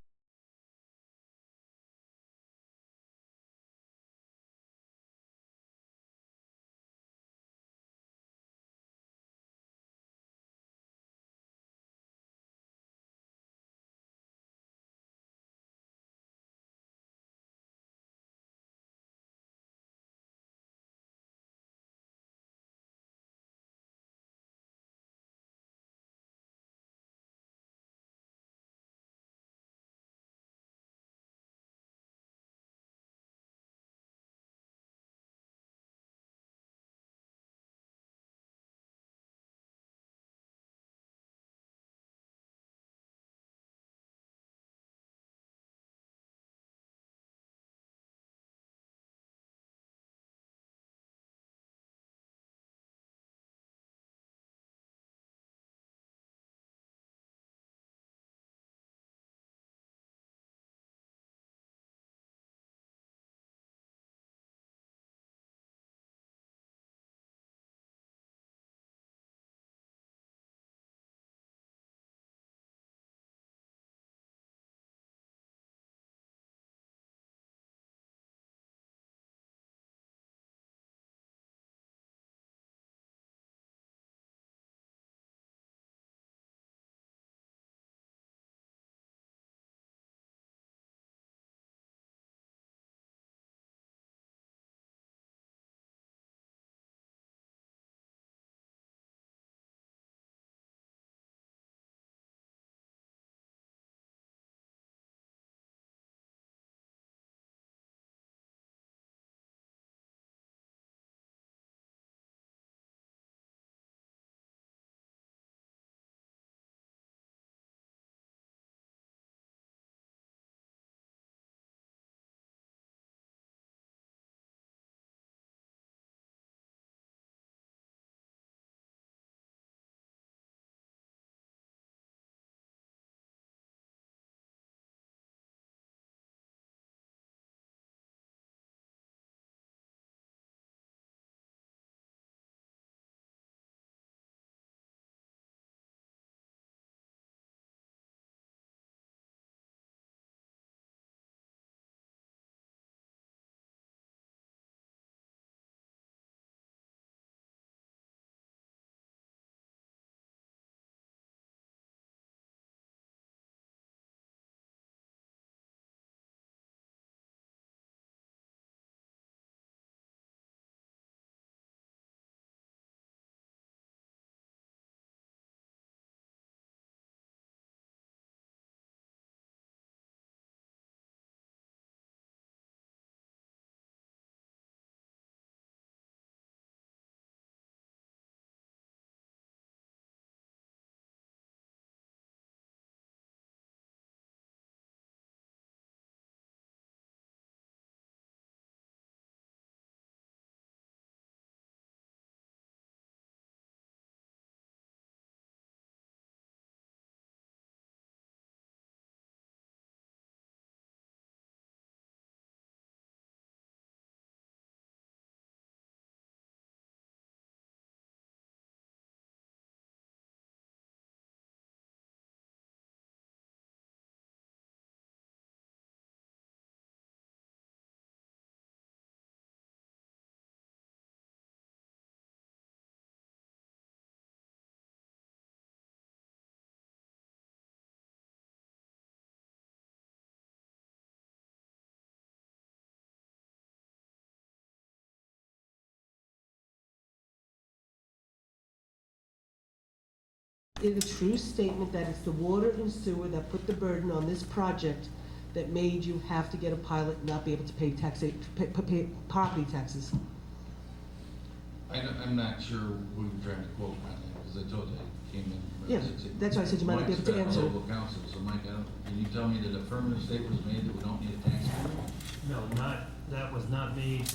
it a true statement that it's the water and sewer that put the burden on this project that made you have to get a pilot and not be able to pay property taxes? I'm not sure who you're trying to quote on that, because I told you I came in. Yeah, that's why I said you might not be able to Mike's answer. got local counsel, so Mike, can you tell me that affirmative statement was made that we don't need a tax permit? No, that was not made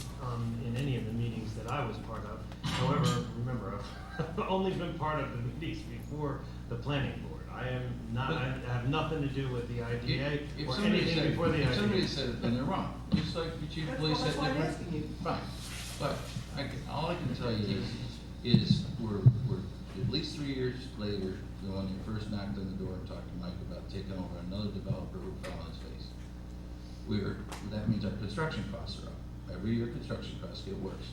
in any of the meetings that I was part of. However, remember, I've only been part of the meetings before the planning board. I have nothing to do with the IDA If or somebody anything said, before the if somebody IDA. said it, then they're wrong, just like the chief of police said That's why I'm different. asking you. Fine, but all I can tell you is we're at least 3 years later than when you first knocked on the door and talked to Mike about taking over another developer who fell on his face. That means our construction costs are up. Every year, construction costs get worse.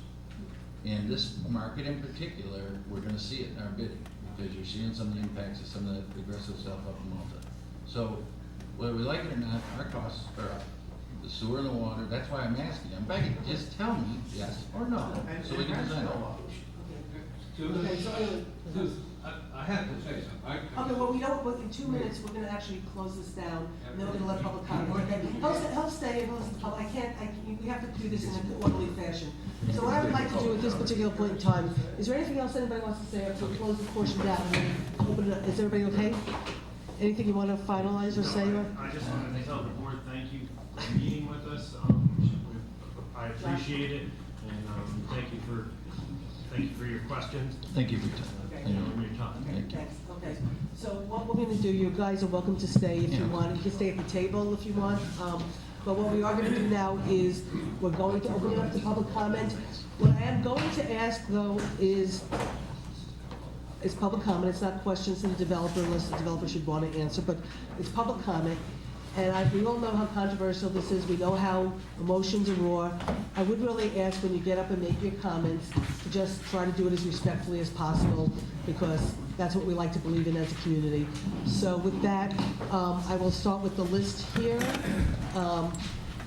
And this market in particular, we're gonna see it in our bidding, because you're seeing some of the impacts of some of the aggressive stuff up in Malta. So, whether we like it or not, our costs are up. The sewer and the water, that's why I'm asking, I'm begging, just tell me yes or no, so we can design it. I have to say something. Okay, well, we don't, in 2 minutes, we're gonna actually close this down, and then we're gonna let public comment. He'll stay and listen to public, we have to do this in an orderly fashion. So what I would like to do at this particular point in time, is there anything else anybody wants to say, after we close this portion down, and then open it up? Is everybody okay? Anything you wanna finalize or say? I just wanted to tell the board, thank you for meeting with us. I appreciate it, and thank you for your questions. Thank you for your time. And your time. Thanks, okay. So what we're gonna do, you guys are welcome to stay if you want, you can stay at the table if you want. But what we are gonna do now is, we're going to open it up to public comment. What I am going to ask though is public comment, it's not questions to the developer unless the developer should wanna answer, but it's public comment. And we all know how controversial this is, we know how emotions are raw. I would really ask when you get up and make your comments, to just try to do it as respectfully as possible, because that's what we like to believe in as a community. So with that, I will start with the list here,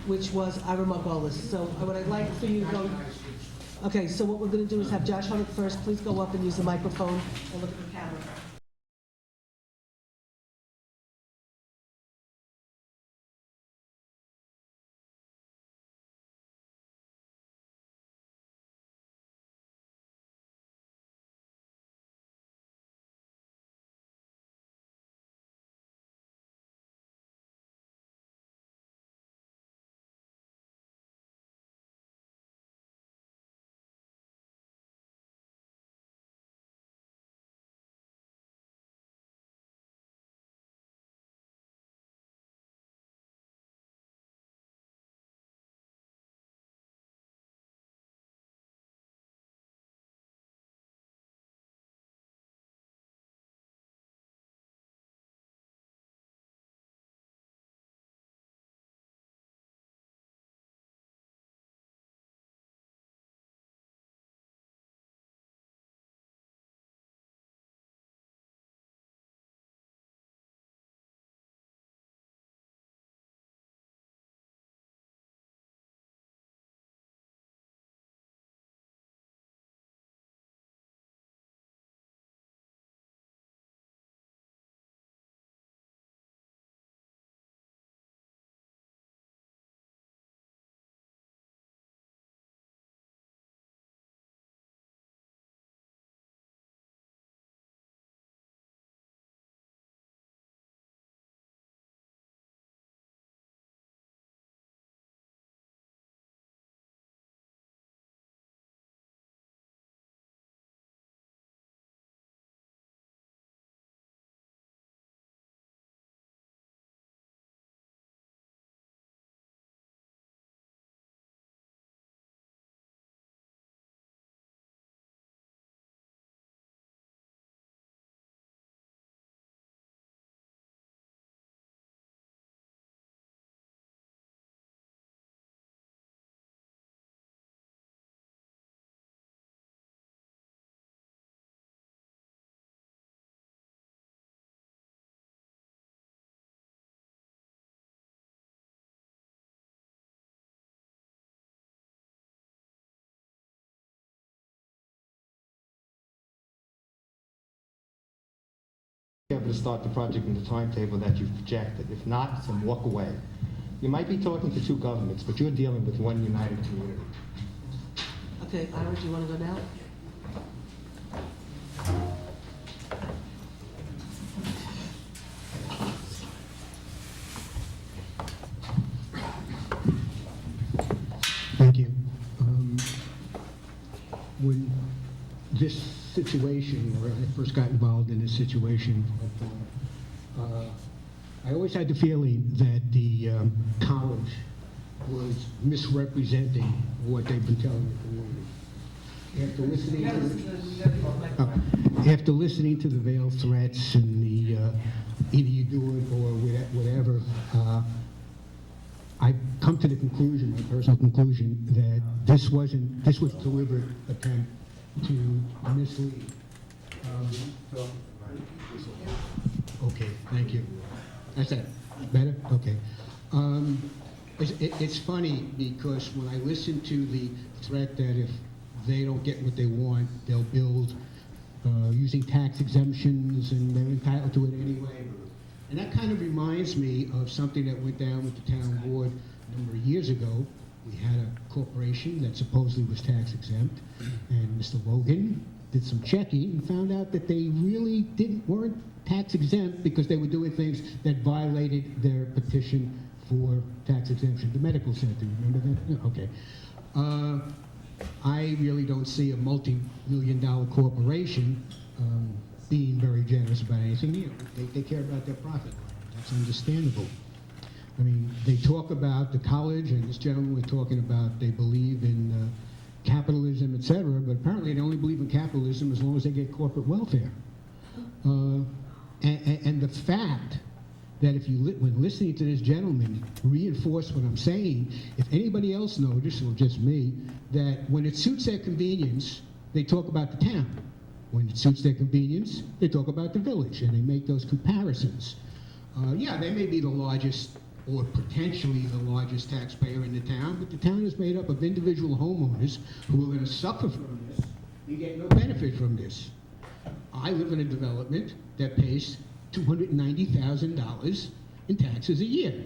which was Ira Margolis. So what I'd like for you to go, okay, so what we're gonna do is have Josh Honick first, please go up and use the microphone and look at the camera. able to start the project in the timetable that you've projected. If not, then walk away. You might be talking to two governments, but you're dealing with one united community. Okay, Ira, do you want to go now? Thank you. When this situation, or I first got involved in this situation, I always had the feeling that the college was misrepresenting what they've been telling the community. After listening to the veiled threats and the either you do it or whatever, I've come to the conclusion, my personal conclusion, that this was a deliberate attempt to mislead. Okay, thank you. That's it. Better? Okay. It's funny because when I listen to the threat that if they don't get what they want, they'll build using tax exemptions and they're entitled to it anyway. And that kind of reminds me of something that went down with the town board a number of years ago. We had a corporation that supposedly was tax exempt, and Mr. Logan did some checking and found out that they really weren't tax exempt because they were doing things that violated their petition for tax exemption. The medical center, remember that? Yeah, okay. I really don't see a multi-million-dollar corporation being very generous about anything. You know, they care about their profit line. That's understandable. I mean, they talk about the college, and this gentleman was talking about they believe in capitalism, et cetera, but apparently they only believe in capitalism as long as they get corporate welfare. And the fact that when listening to this gentleman reinforce what I'm saying, if anybody else noticed, or just me, that when it suits their convenience, they talk about the town. When it suits their convenience, they talk about the village, and they make those comparisons. Yeah, they may be the largest or potentially the largest taxpayer in the town, but the town is made up of individual homeowners who are going to suffer from this and get no benefit from this. I live in a development that pays $290,000 in taxes a year.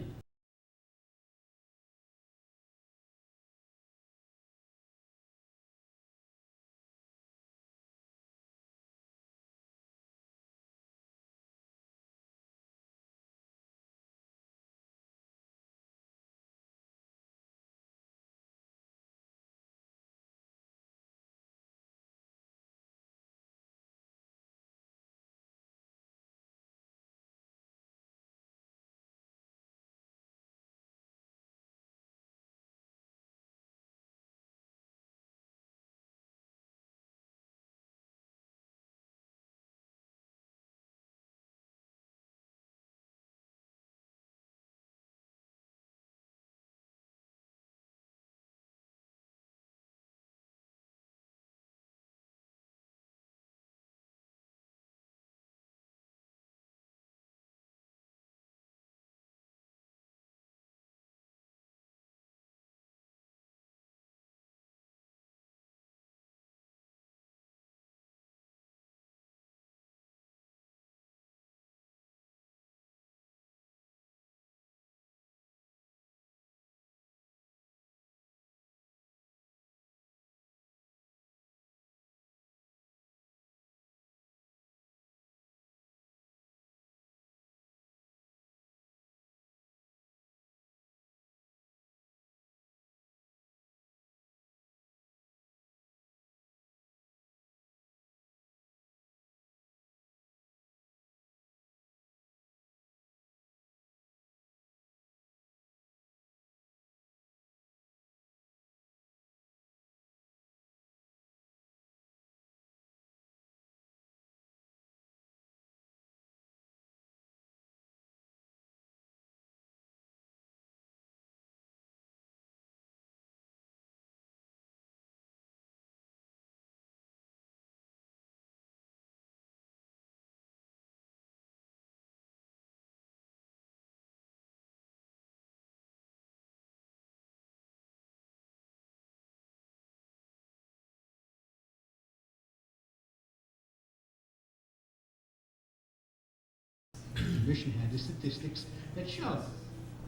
commission had the statistics that show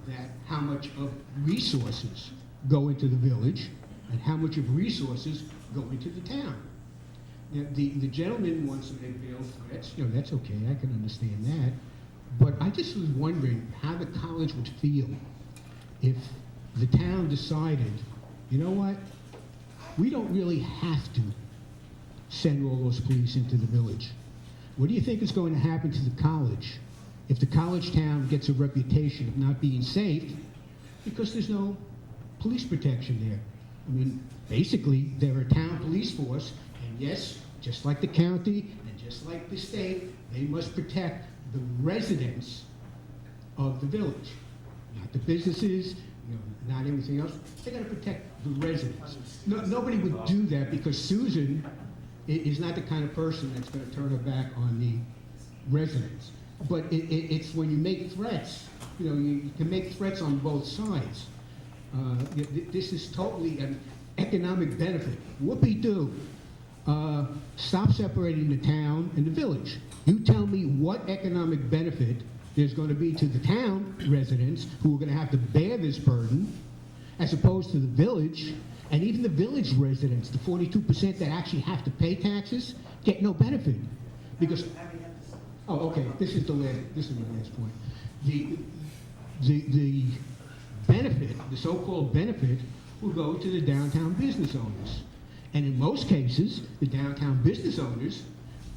that how much of resources go into the village and how much of resources go into the town. Now, the gentleman wants to make veiled threats, that's okay, I can understand that. But I just was wondering how the college would feel if the town decided, you know what, we don't really have to send all those police into the village. What do you think is going to happen to the college if the college town gets a reputation of not being safe because there's no police protection there? I mean, basically, they're a town police force, and yes, just like the county and just like the state, they must protect the residents of the village, not the businesses, not everything else. They got to protect the residents. Nobody would do that because Susan is not the kind of person that's going to turn her back on the residents. But it's when you make threats, you can make threats on both sides. This is totally an economic benefit. Whoopee-doo. Stop separating the town and the village. You tell me what economic benefit there's going to be to the town residents who are going to have to bear this burden, as opposed to the village, and even the village residents, the 42% that actually have to pay taxes, get no benefit. Because, oh, okay, this is my last point. The benefit, the so-called benefit, will go to the downtown business owners. And in most cases, the downtown business owners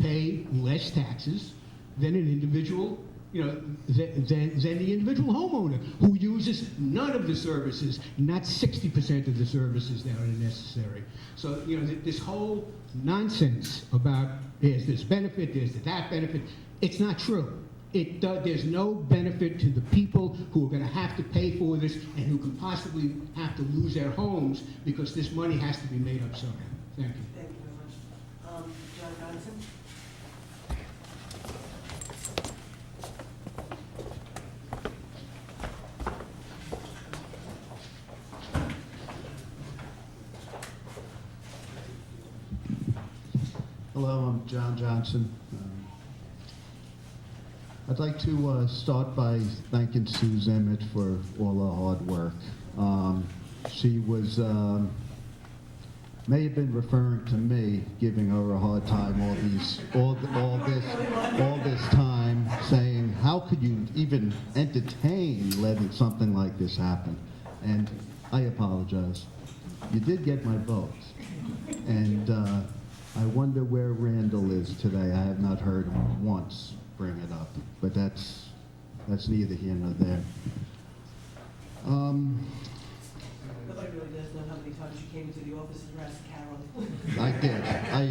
pay less taxes than an individual, than the individual homeowner who uses none of the services, not 60% of the services that are necessary. So, this whole nonsense about there's this benefit, there's that benefit, it's not true. There's no benefit to the people who are going to have to pay for this and who can possibly have to lose their homes because this money has to be made up somehow. Thank you. Thank you very much. John Johnson? Hello, I'm John Johnson. I'd like to start by thanking Sue Emmett for all her hard work. She was, may have been referring to me, giving her a hard time all this time, saying, how could you even entertain letting something like this happen? And I apologize. You did get my vote. And I wonder where Randall is today. I have not heard him once bring it up, but that's neither here nor there. Nobody really does know how many times you came into the office and harassed Carol. I did.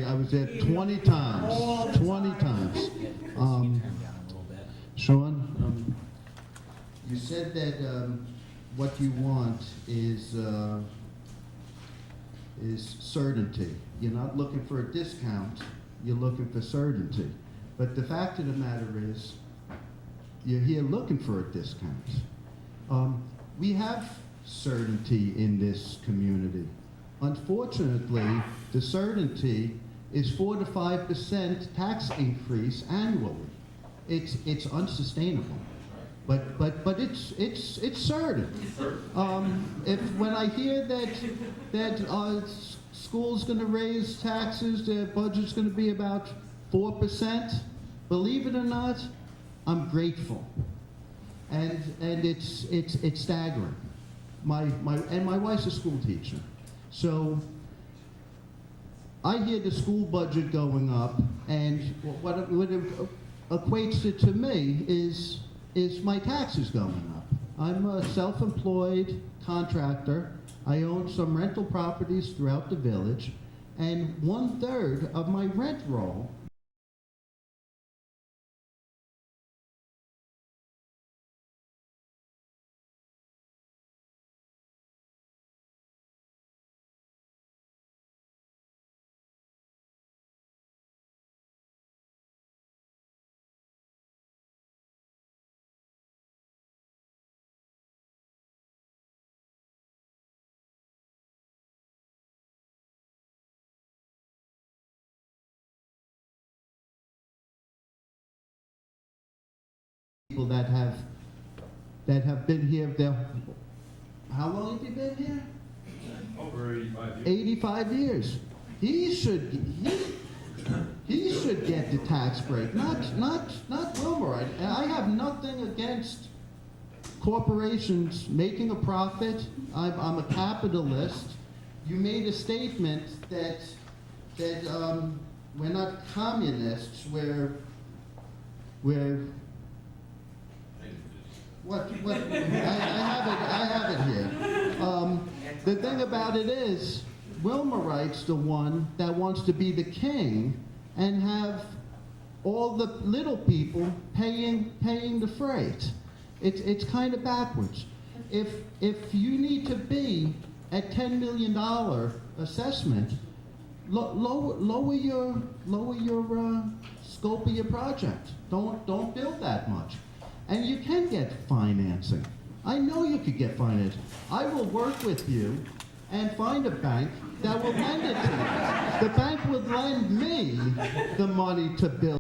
I was there 20 times. 20 times. Sean, you said that what you want is certainty. You're not looking for a discount. You're looking for certainty. But the fact of the matter is, you're here looking for a discount. We have certainty in this community. Unfortunately, the certainty is 4 to 5% tax increase annually. It's unsustainable. But it's certain. When I hear that school's going to raise taxes, their budget's going to be about 4%. Believe it or not, I'm grateful, and it's staggering. My wife's a school teacher, so I hear the school budget going up, and what it equates it to me is my taxes going up. I'm a self-employed contractor. I own some rental properties throughout the village, and 1/3 of my rent roll people that have been here, how long have you been here? Over 85 years. 85 years. He should get the tax break, not Wilmerite. And I have nothing against corporations making a profit. I'm a capitalist. You made a statement that we're not communists. We're what I have it here. The thing about it is, Wilmerite's the one that wants to be the king and have all the little people paying the freight. It's kind of backwards. If you need to be at $10 million assessment, lower your scope of your project. Don't build that much, and you can get financing. I know you could get financing. I will work with you and find a bank that will lend it to you. The bank would lend me the money to build.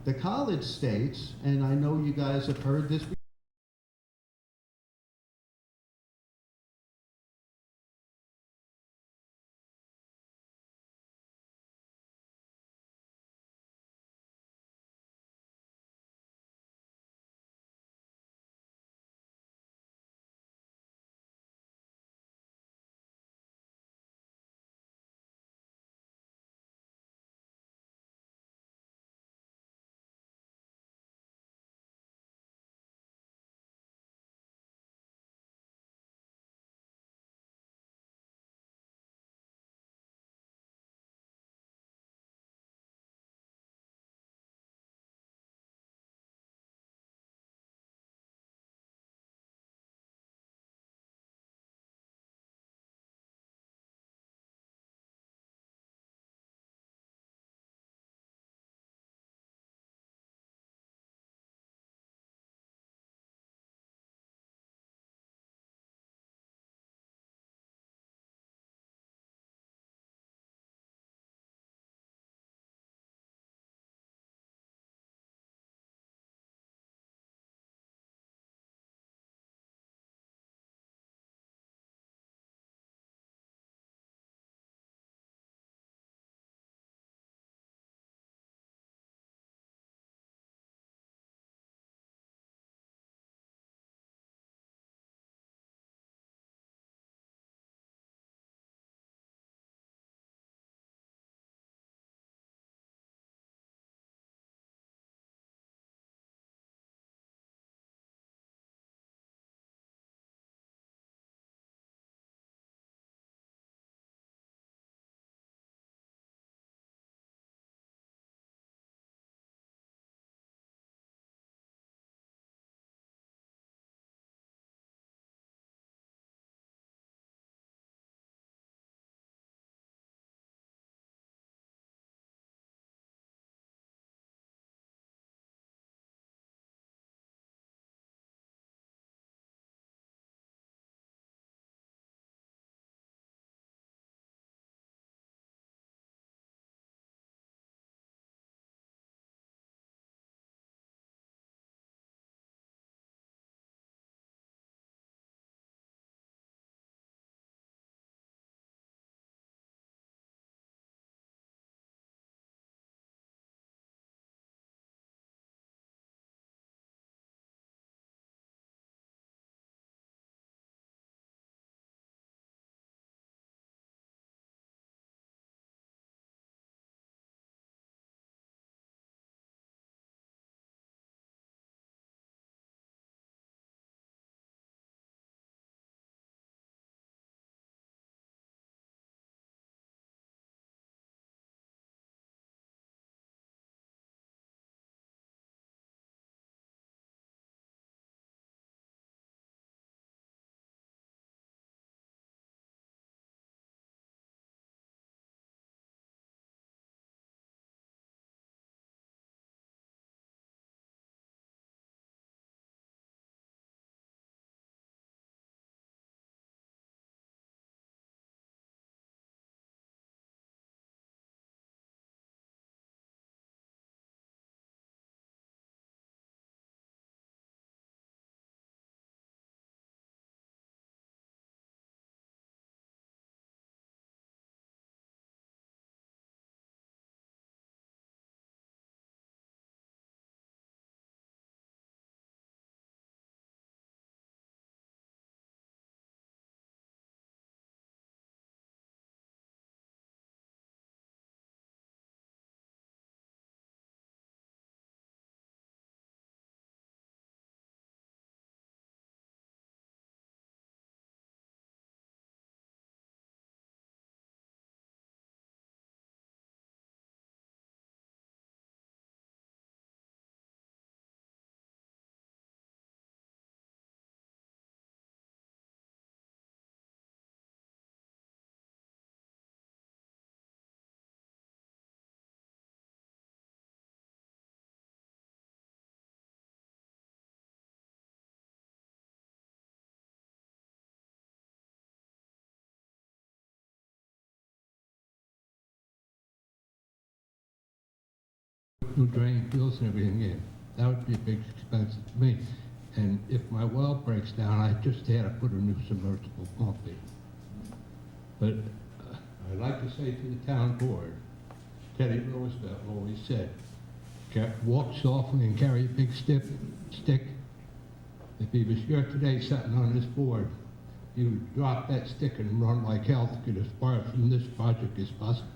The college states, and I know you guys have heard this new drain fields and everything in. That would be a big expense to me. And if my well breaks down, I just had to put a new submersible pump in. But I'd like to say to the town board, Teddy Roosevelt always said, walk softly and carry a big stick. If he was here today sitting on this board, he would drop that stick and run like hell to get as far from this project as possible.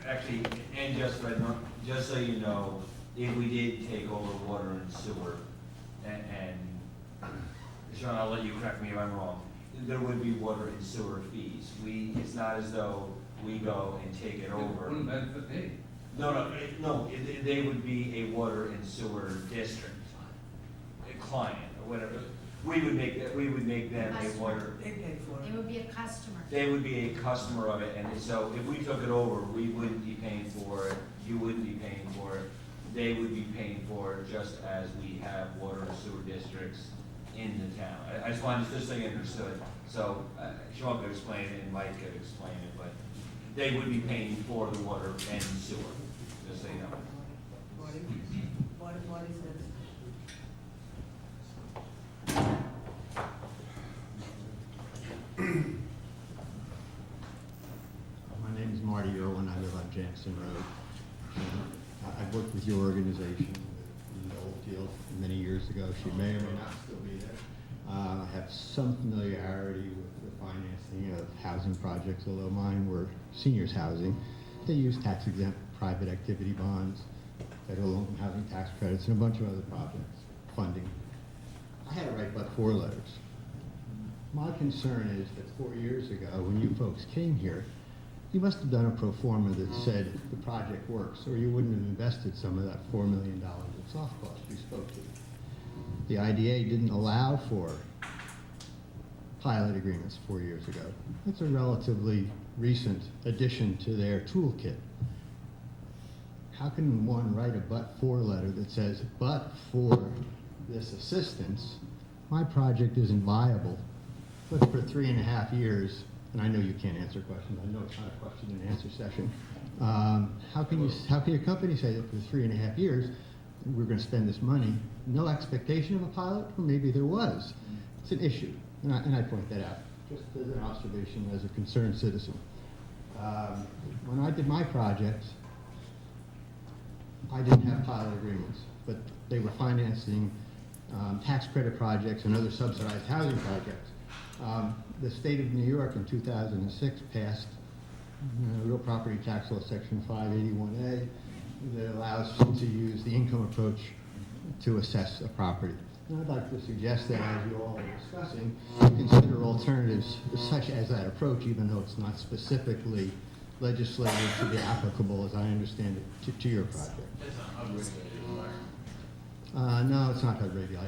Actually, and just so you know, if we did take over water and sewer, and Sean, I'll let you correct me if I'm wrong, there would be water and sewer fees. It's not as though we go and take it over. Wouldn't benefit me. No, they would be a water and sewer district, a client, or whatever. We would make them a water. They pay for It it. would be a customer. They would be a customer of it, and so if we took it over, we wouldn't be paying for it, you wouldn't be paying for it. They would be paying for it just as we have water and sewer districts in the town. I just wanted, just so you understood. So Sean could explain it and Mike could explain it, but they would be paying for the water and sewer, just so you know. Marty says. My name is Marty Irwin. I live on Jansen Road. I've worked with your organization in the Oldfield many years ago. She may or may not still be there. I have some familiarity with the financing of housing projects, although mine were seniors housing. They use tax-exempt private activity bonds, federal low-income housing tax credits, and a bunch of other projects, funding. I had to write but 4 letters. My concern is that 4 years ago, when you folks came here, you must have done a pro forma that said the project works, or you wouldn't have invested some of that $4 million in soft costs you spoke to. The IDA didn't allow for pilot agreements 4 years ago. It's a relatively recent addition to their toolkit. How can one write a but-for letter that says, but for this assistance, my project isn't viable, but for 3.5 years, and I know you can't answer questions, I know it's not a question and answer session, how can your company say that for 3.5 years, we're going to spend this money, no expectation of a pilot, or maybe there was? It's an issue, and I point that out, just as an observation as a concerned citizen. When I did my project, I didn't have pilot agreements, but they were financing tax credit projects and other subsidized housing projects. The state of New York in 2006 passed real property tax law section 581A that allows to use the income approach to assess a property. And I'd like to suggest that as you all are discussing, consider alternatives such as that approach, even though it's not specifically legislated to be applicable, as I understand it, to your project. It's not unregulated environment. No, it's not HUD radio.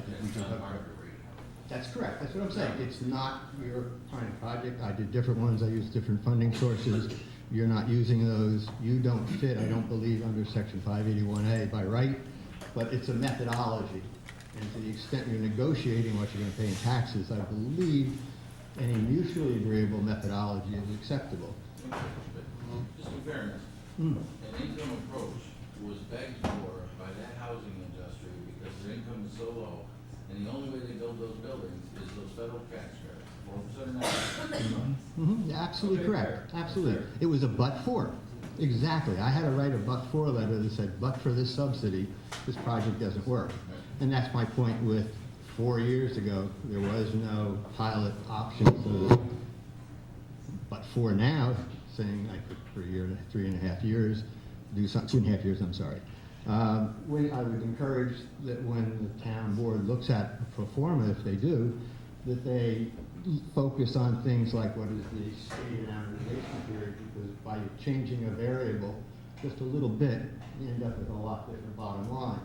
That's correct. That's what I'm saying. It's not your kind of project. I did different ones. I used different funding sources. You're not using those. You don't fit, I don't believe, under section 581A by right, but it's a methodology. And to the extent you're negotiating what you're going to pay in taxes, I believe any mutually agreeable methodology is acceptable. Just in fairness, an income approach was begged for by that housing industry because their income is so low, and the only way they build those buildings is those federal tax credits, 4% or not. Yeah, absolutely correct. Absolutely. It was a but for. Exactly. I had to write a but for letter that said, but for this subsidy, this project doesn't work. And that's my point with 4 years ago, there was no pilot option. So but for now, saying I could for a year, 3.5 years, do something, 2.5 years, I'm sorry. I would encourage that when the town board looks at a pro forma, if they do, that they focus on things like what is the stated amortization period, because by changing a variable just a little bit, you end up with a lot different bottom line.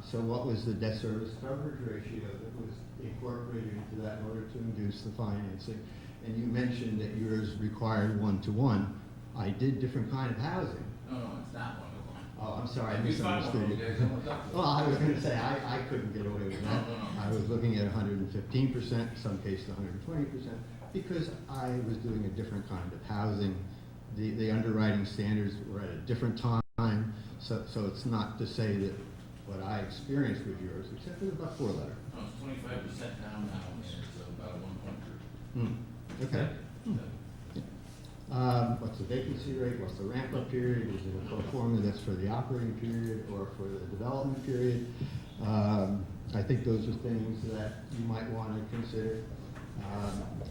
So what was the debt service coverage ratio that was incorporated into that in order to induce the financing? And you mentioned that yours required 1-to-1. I did different kind of housing. No, it's not 1-to-1. Oh, I'm sorry, I misunderstood you. Well, I was going to say, I couldn't get away with that. I was looking at 115%, some cases 120%, because I was doing a different kind of housing the underwriting standards were at a different time, so it's not to say that what I experienced with yours, except for about 4-letter. No, it's 25% down now, and it's about 1.3. Okay. What's the vacancy rate, what's the ramp-up period, is it a pro forma that's for the operating period or for the development period? I think those are things that you might want to consider.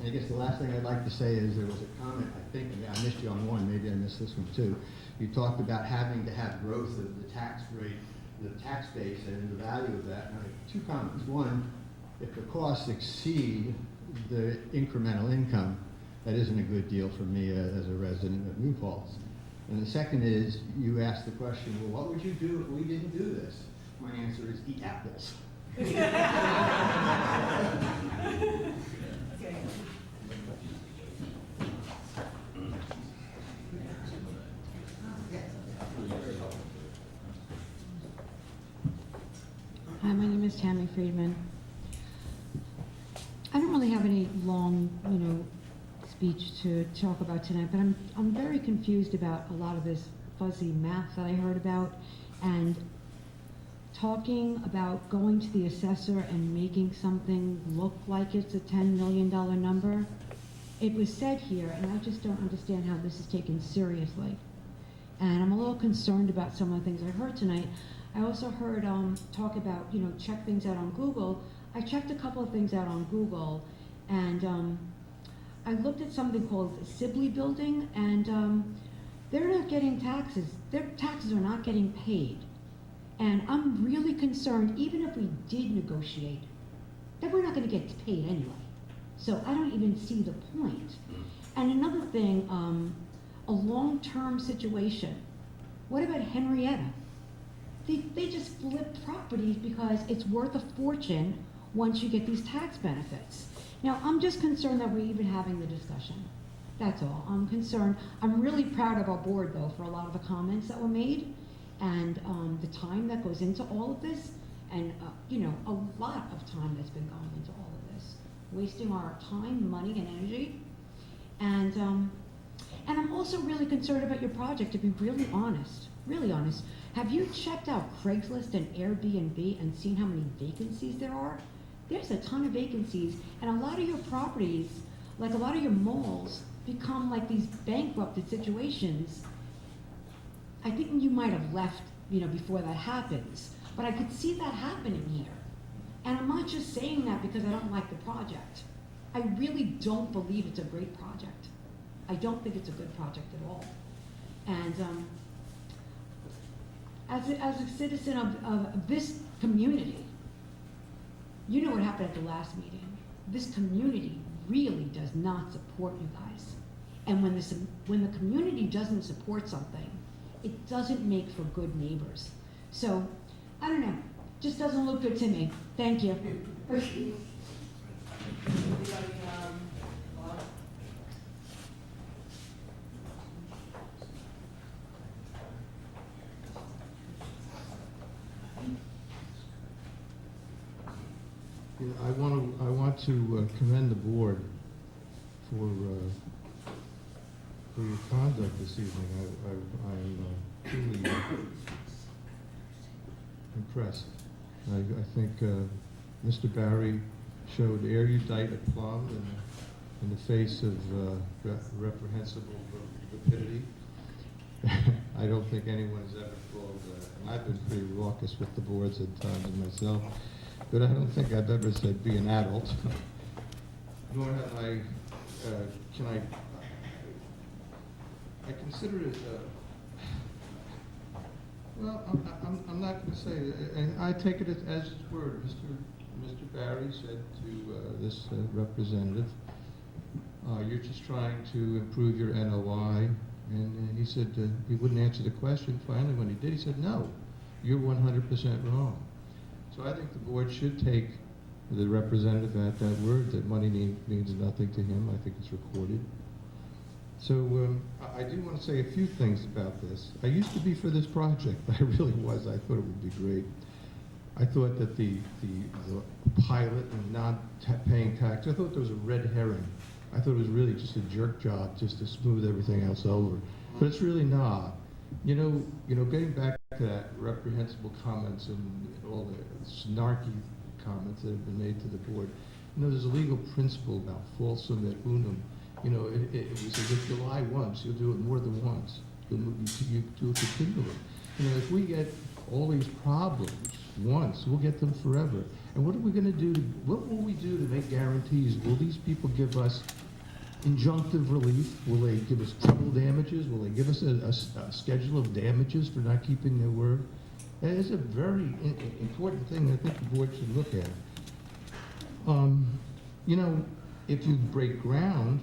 I guess the last thing I'd like to say is there was a comment, I think, I missed you on one, maybe I missed this one too. You talked about having to have growth of the tax rate, the tax base and the value of that. Now, 2 comments. One, if the costs exceed the incremental income, that isn't a good deal for me as a resident of New Paltz. And the second is, you asked the question, well, what would you do if we didn't do this? My answer is eat apples. Hi, my name is Tammy Friedman. I don't really have any long, speech to talk about tonight, but I'm very confused about a lot of this fuzzy math that I heard about, and talking about going to the assessor and making something look like it's a $10 million number. It was said here, and I just don't understand how this is taken seriously. And I'm a little concerned about some of the things I heard tonight. I also heard talk about, check things out on Google. I checked a couple of things out on Google, and I looked at something called Sibley Building, and they're not getting taxes. Their taxes are not getting paid. And I'm really concerned, even if we did negotiate, that we're not going to get paid anyway. So I don't even see the point. And another thing, a long-term situation. What about Henrietta? They just flip properties because it's worth a fortune once you get these tax benefits. Now, I'm just concerned that we're even having the discussion. That's all. I'm concerned. I'm really proud of our board, though, for a lot of the comments that were made and the time that goes into all of this, and a lot of time that's been going into all of this, wasting our time, money, and energy. And I'm also really concerned about your project, to be really honest, really honest. Have you checked out Craigslist and Airbnb and seen how many vacancies there are? There's a ton of vacancies, and a lot of your properties, like a lot of your malls, become like these bankrupted situations. I think you might have left, before that happens, but I could see that happening here. And I'm not just saying that because I don't like the project. I really don't believe it's a great project. I don't think it's a good project at all. And as a citizen of this community, you know what happened at the last meeting. This community really does not support you guys. And when the community doesn't support something, it doesn't make for good neighbors. So, I don't know, just doesn't look good to me. Thank you. I want to commend the board for your conduct this evening. I'm truly impressed. I think Mr. Barry showed erudite aplomb in the face of reprehensible rapidity. I don't think anyone's ever called, I've been pretty raucous with the boards at times myself, but I don't think I've ever said be an adult. Nor have I, I consider it, well, I'm not going to say it, and I take it as its word. Mr. Barry said to this representative, you're just trying to improve your NOI, and he said he wouldn't answer the question. Finally, when he did, he said, no, you're 100% wrong. So I think the board should take the representative at that word, that money means nothing to him. I think it's recorded. So I do want to say a few things about this. I used to be for this project. I really was. I thought it would be great. I thought that the pilot and not paying tax, I thought there was a red herring I thought it was really just a jerk job just to smooth everything else over. But it's really not. You know, getting back to that reprehensible comments and all the snarky comments that have been made to the board, you know, there's a legal principle about falsum et unum. You know, it was if you lie once, you'll do it more than once. You do it continually. You know, if we get all these problems once, we'll get them forever. And what are we going to do? What will we do to make guarantees? Will these people give us injunctive relief? Will they give us trouble damages? Will they give us a schedule of damages for not keeping their word? That is a very important thing I think the board should look at. You know, if you break ground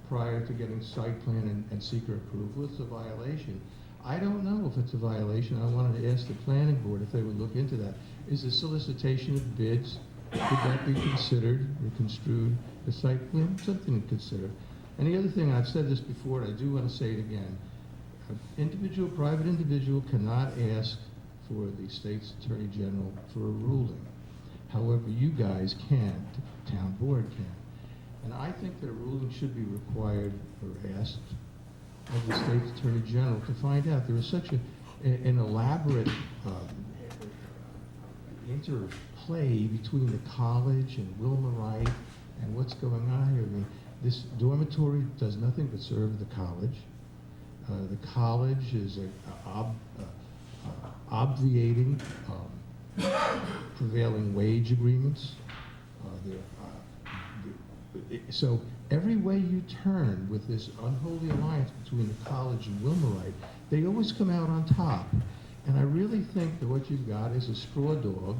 prior to getting site plan and seeker approval, it's a violation. I don't know if it's a violation. I wanted to ask the planning board if they would look into that. Is the solicitation of bids, could that be considered or construed as site plan? Something to consider. And the other thing, I've said this before, and I do want to say it again. An private individual cannot ask for the state's attorney general for a ruling. However, you guys can, the town board can. And I think that a ruling should be required or asked of the state's attorney general to find out. There is such an elaborate interplay between the college and Wilma Wright and what's going on here. I mean, this dormitory does nothing but serve the college. The college is obviating prevailing wage agreements. So every way you turn with this unholy alliance between the college and Wilma Wright, they always come out on top. And I really think that what you've got is a straw dog,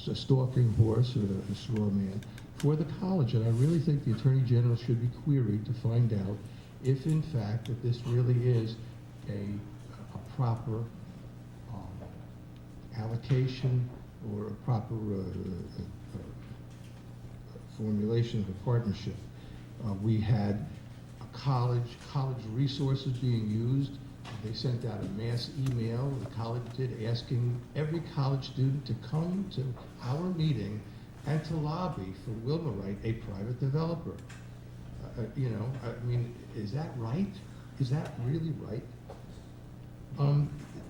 a stalking horse or a straw man for the college. And I really think the Attorney General should be queried to find out if in fact that this really is a proper allocation or a proper formulation of a partnership. We had a college resources being used. They sent out a mass email, the college did, asking every college student to come to our meeting and to lobby for Wilma Wright, a private developer. You know, I mean, is that right? Is that really right?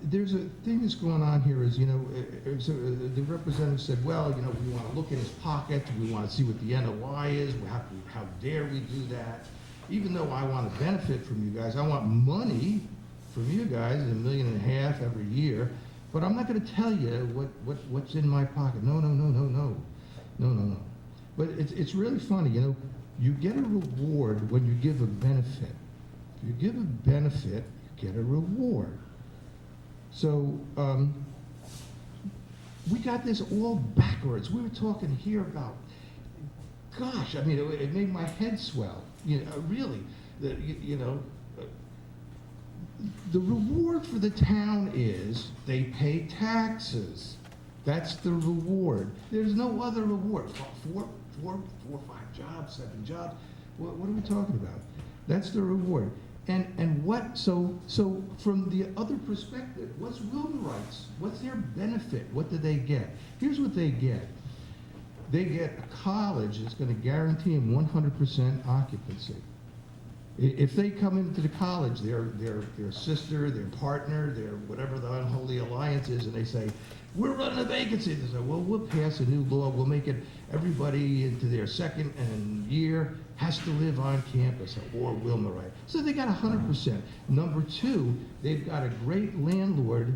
There's a thing that's going on here is, you know, the representative said, well, you know, we want to look in his pocket, we want to see what the NOI is, how dare we do that? Even though I want to benefit from you guys, I want money from you guys, $1.5 million every year, but I'm not going to tell you what's in my pocket. No. But it's really funny, you know, you get a reward when you give a benefit. If you give a benefit, you get a reward. So we got this all backwards. We were talking here about, gosh, I mean, it made my head swell. You know, really, you know, the reward for the town is they pay taxes. That's the reward. There's no other reward. Four, 5 jobs, 7 jobs. What are we talking about? That's the reward. And what, so from the other perspective, what's Wilma Wright's? What's their benefit? What do they get? Here's what they get. They get a college that's going to guarantee them 100% occupancy. If they come into the college, their sister, their partner, their whatever the unholy alliance is, and they say, we're running a vacancy. They say, well, we'll pass a new law. We'll make it everybody into their second year has to live on campus or Wilma Wright. So they got 100%. Number 2, they've got a great landlord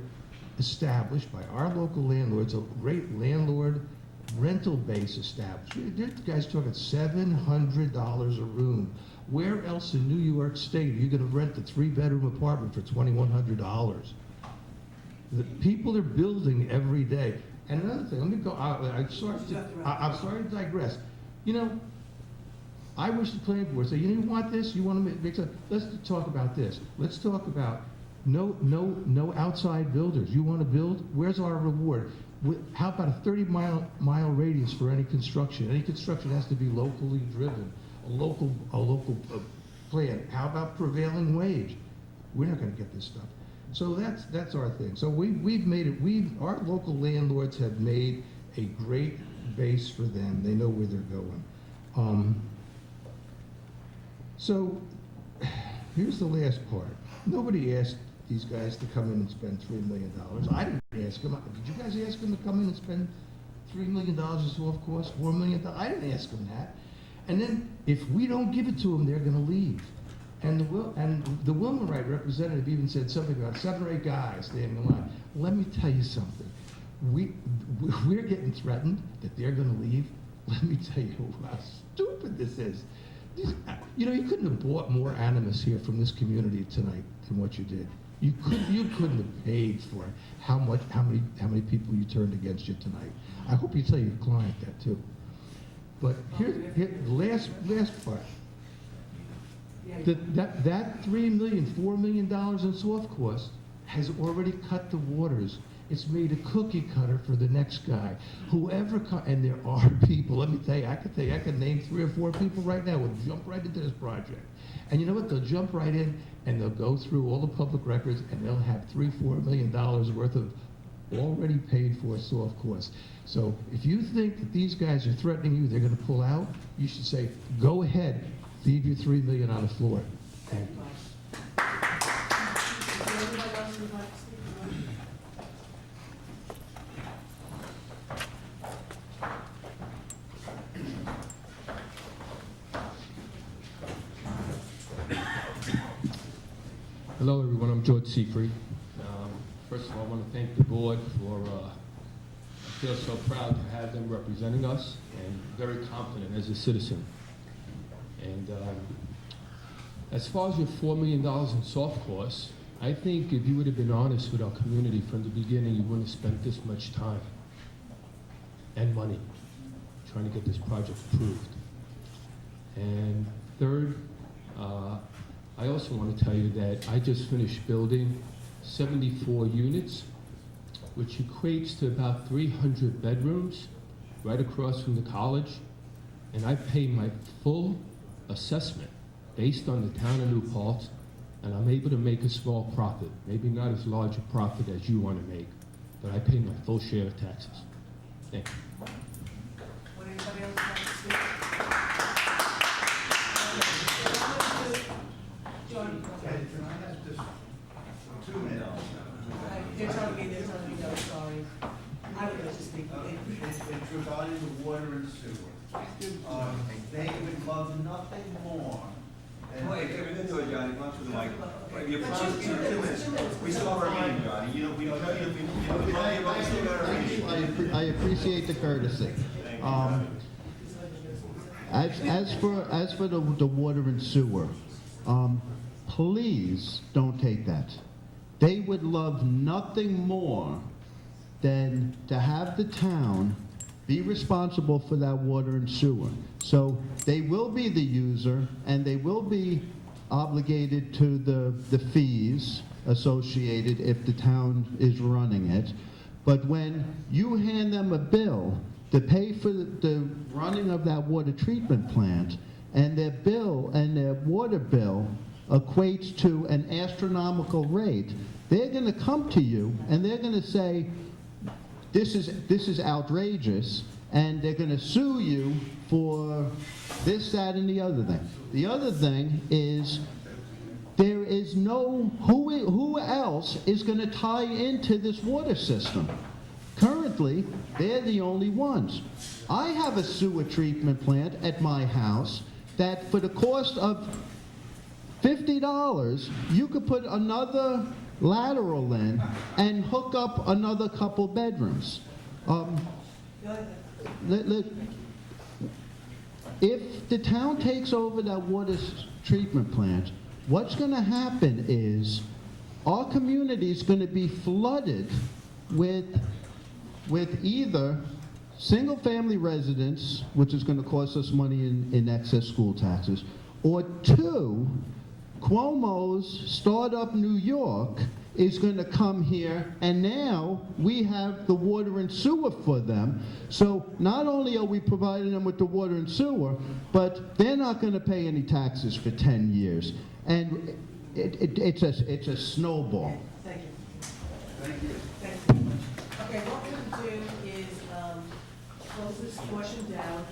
established by our local landlords, a great landlord rental base established. This guy's talking $700 a room. Where else in New York State are you going to rent a 3-bedroom apartment for $2,100? The people are building every day. And another thing, let me go. I'm sorry to digress. You know, I wish the planning board say, you want this? You want to make sense? Let's talk about this. Let's talk about no outside builders. You want to build? Where's our reward? How about a 30-mile radius for any construction? Any construction has to be locally driven, a local plan. How about prevailing wage? We're not going to get this stuff. So that's our thing. So we've made it. Our local landlords have made a great base for them. They know where they're going. So, here's the last part. Nobody asked these guys to come in and spend $3 million. I didn't ask them. Did you guys ask them to come in and spend $3 million in soft costs, $4 million? I didn't ask them that. And then, if we don't give it to them, they're gonna leave. And the Wilmerite representative even said something about 7 or 8 guys standing in line. Let me tell you something. We're getting threatened that they're gonna leave. Let me tell you how stupid this is. You know, you couldn't have bought more animus here from this community tonight than what you did. You couldn't have paid for how many people you turned against you tonight. I hope you tell your client that too. But here the last part. That $3 million, $4 million in soft costs has already cut the waters. It's made a cookie cutter for the next guy. And there are people, let me tell you, I can name 3 or 4 people right now who will jump right into this project. And you know what, they'll jump right in and they'll go through all the public records and they'll have $3-4 million worth of already paid for soft costs. So if you think that these guys are threatening you, they're gonna pull out, you should say, go ahead, leave your $3 million on the floor. Thank you. Hello, everyone. I'm George Seafried. First of all, I want to thank the board for, I feel so proud to have them representing us and very confident as a citizen. And as far as your $4 million in soft costs, I think if you would have been honest with our community from the beginning, you wouldn't have spent this much time and money trying to get this project approved. And third, I also want to tell you that I just finished building 74 units, which equates to about 300 bedrooms right across from the college. And I pay my full assessment based on the town of New Paltz, and I'm able to make a small profit. Maybe not as large a profit as you want to make, but I pay my full share of taxes. Thank you. Would anybody else like to speak? John, Can I have just 2 minutes? they're telling me, no, sorry. I would like to speak. It's regarding the water and sewer. They would love nothing more than. Wait, we didn't do it, Johnny, come up to the mic. You But promised two me 2 minutes, minutes. We still have our meeting, Johnny. You know, we don't have, we still got our meeting. I appreciate the courtesy. As for the water and sewer, please don't take that. They would love nothing more than to have the town be responsible for that water and sewer. So they will be the user, and they will be obligated to the fees associated if the town is running it. But when you hand them a bill to pay for the running of that water treatment plant, and their bill and their water bill equates to an astronomical rate, they're gonna come to you and they're gonna say, this is outrageous, and they're gonna sue you for this, that, and the other thing. The other thing is, there is no, who else is gonna tie into this water system? Currently, they're the only ones. I have a sewer treatment plant at my house that for the cost of $50, you could put another lateral in and hook up another couple bedrooms. If the town takes over that water treatment plant, what's going to happen is our community is going to be flooded with either single-family residents, which is going to cost us money in excess school taxes, or 2, Cuomo's startup New York is going to come here, and now we have the water and sewer for them. So not only are we providing them with the water and sewer, but they're not going to pay any taxes for 10 years. And it's a snowball. Thank you. Thank you. Thank you. Okay, what we'll do is close this portion down,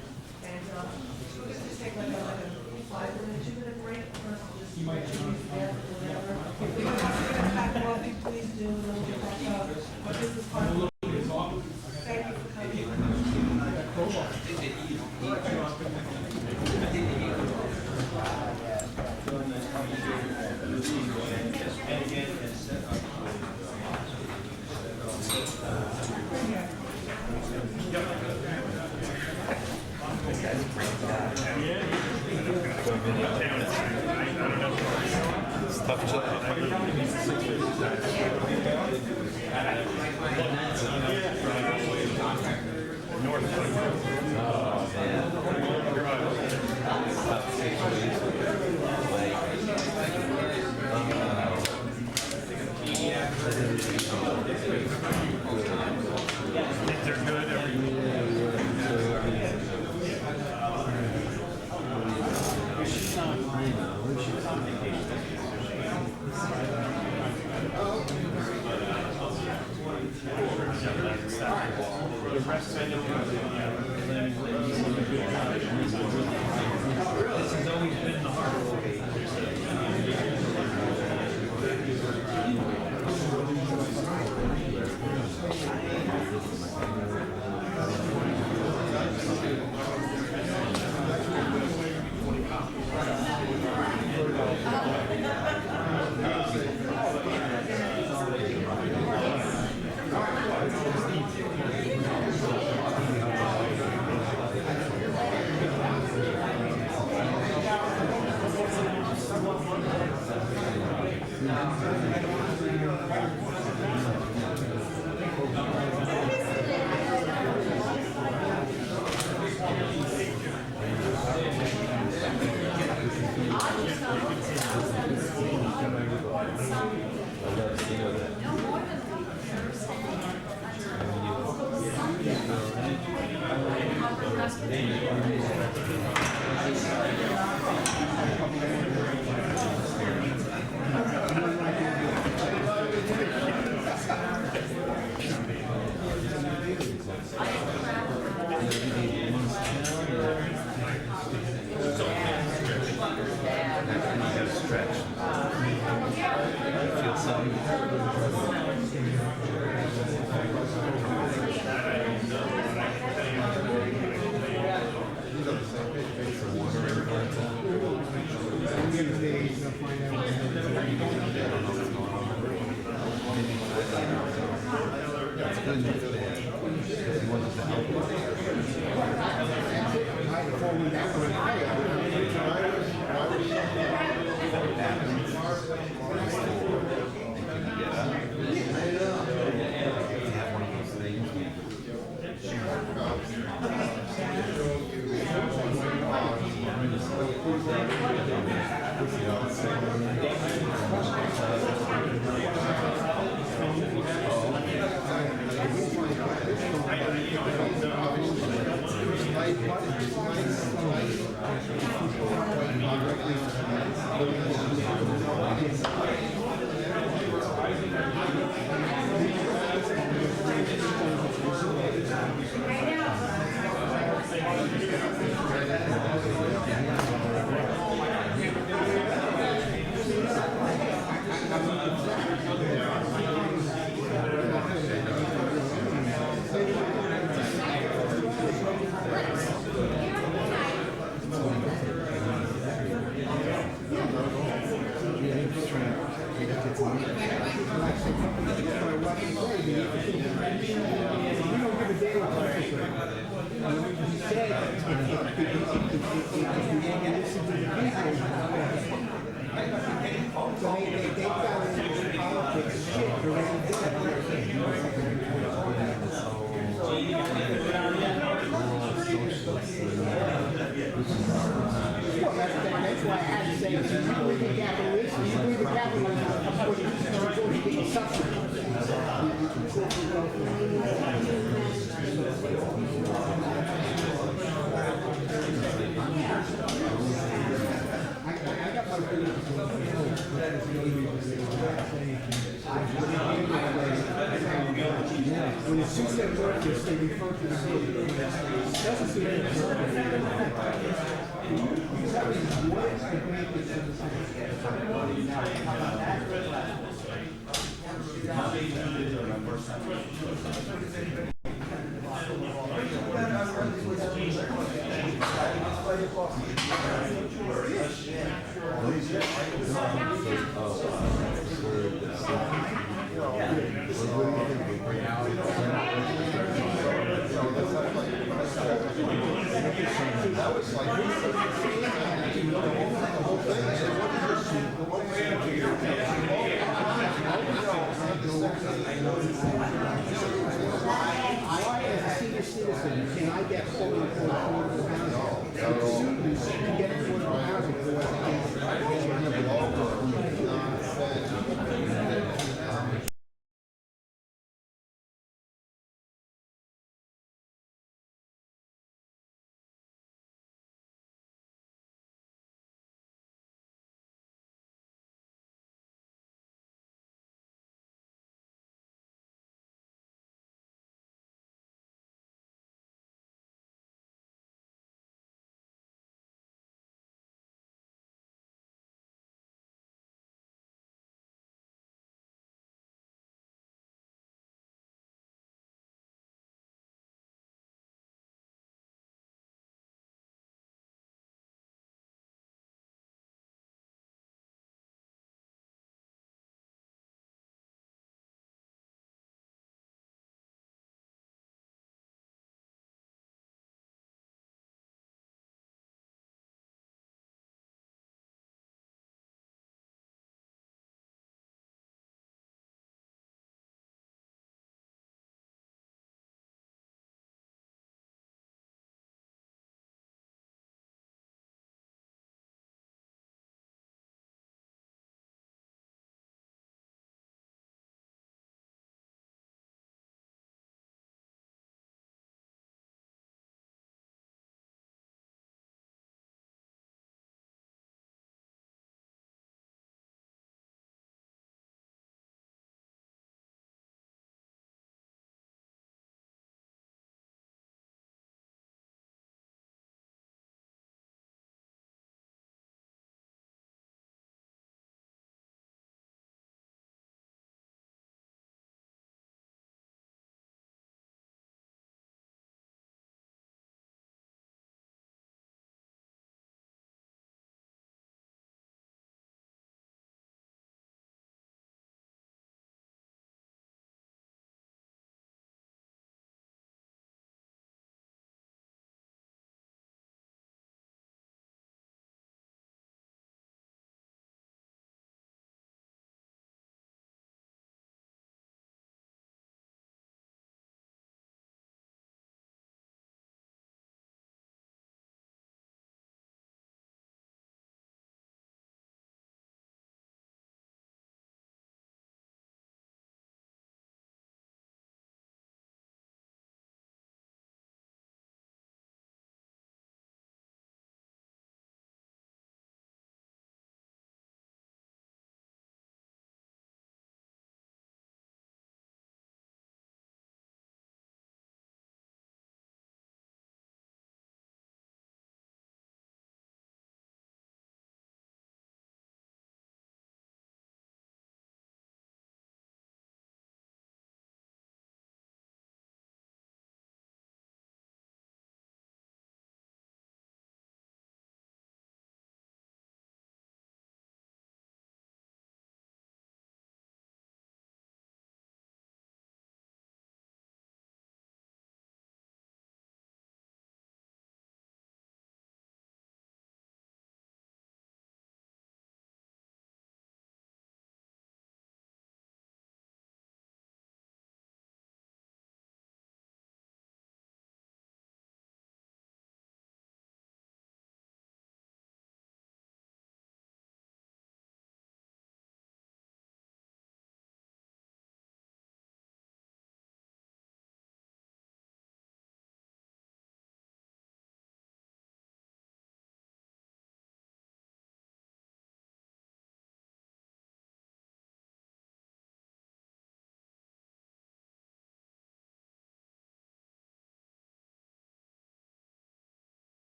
and we're going to just take like a 5-minute, 2-minute break for us to just introduce staff or whatever. If we have to get back off, you please do, and then we'll get back up. But this is part of Thank you for coming. Yeah. When the two said workers, they refer to the same. Doesn't seem Why, as a senior citizen, can I get fully affordable housing? Students can get affordable housing for what they can.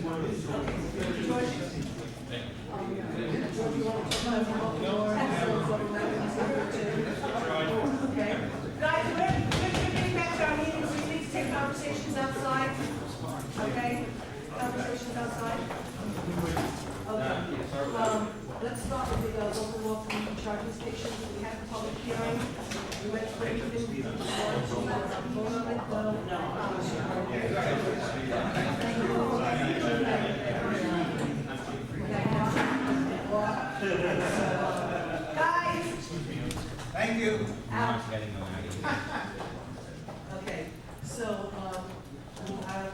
Okay. Guys, we're getting back to our meetings. We need to take conversations outside. Okay? Conversations outside. Okay. Let's start with the local law for charging stations. We had the public hearing. We went for it. Guys! Thank you. Out. Okay, so, I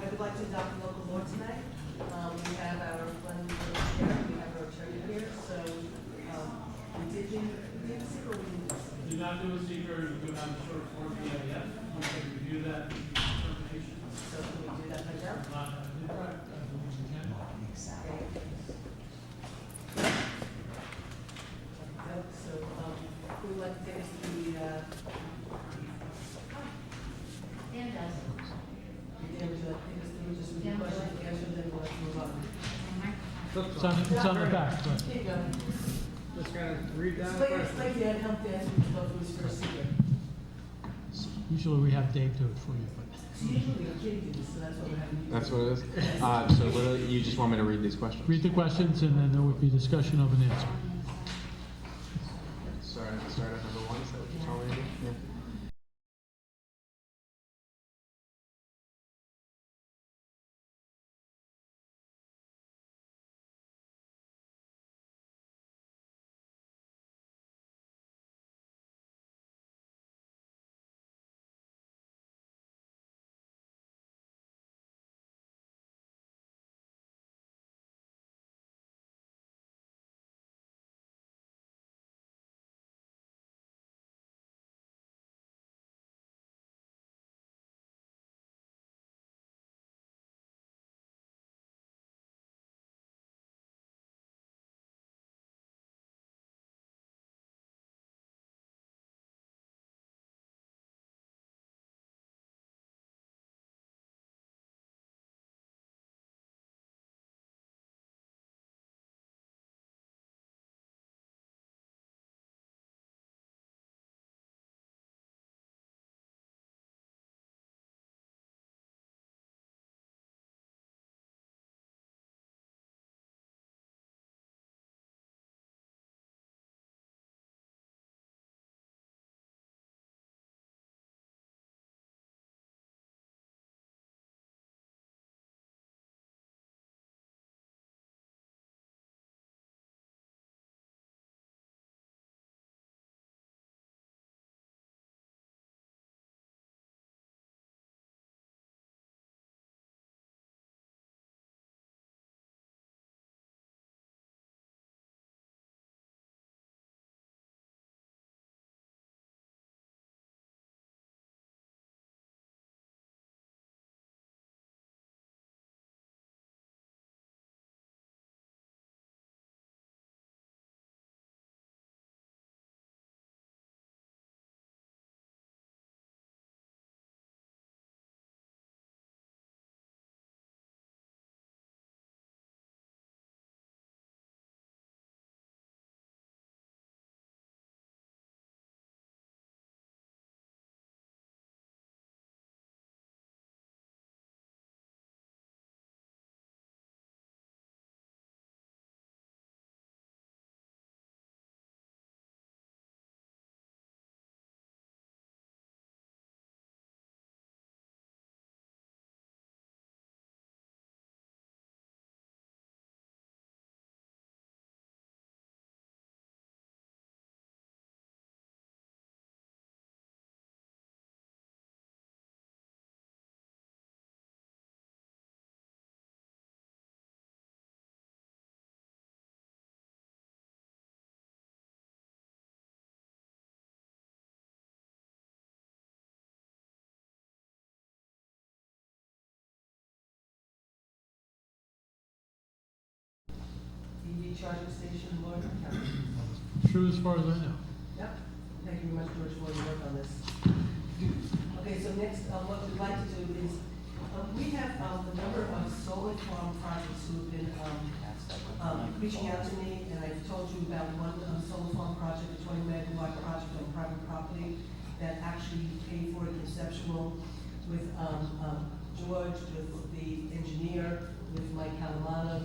would like to adopt the local law tonight. We have our planning board chair, we have our attorney here, so, we did a secret, we didn't. Do not do a secret, you do have a short form EIF, you can review that information. So can we do that right now? I believe we can. So, who would like to take us through the, Dan does. Dan, would you like to take us through just with the questions and answers, then we'll move on? It's on the back, but. Here you go. Just gotta read down the Explain, question. explain to Dan, help Dan to go through his first secret. Usually we have Dave do it for you, but. Usually a kid do this, so that's what we're having. That's what it is? So literally, you just want me to read these questions? Read the questions and then there would be discussion of an answer. Start at number one, is that what you told me to do? Yeah. EV charging station, Lord. True as far as I know. Yep. Thank you very much, George, for your work on this. Okay, so next, what we'd like to do is, We have a number of solar farm projects who have been reaching out to me, and I've told you about one solar farm project, a 20 megawatt project on private property that actually paid for a conceptual with George, with the engineer, with Mike Calamano.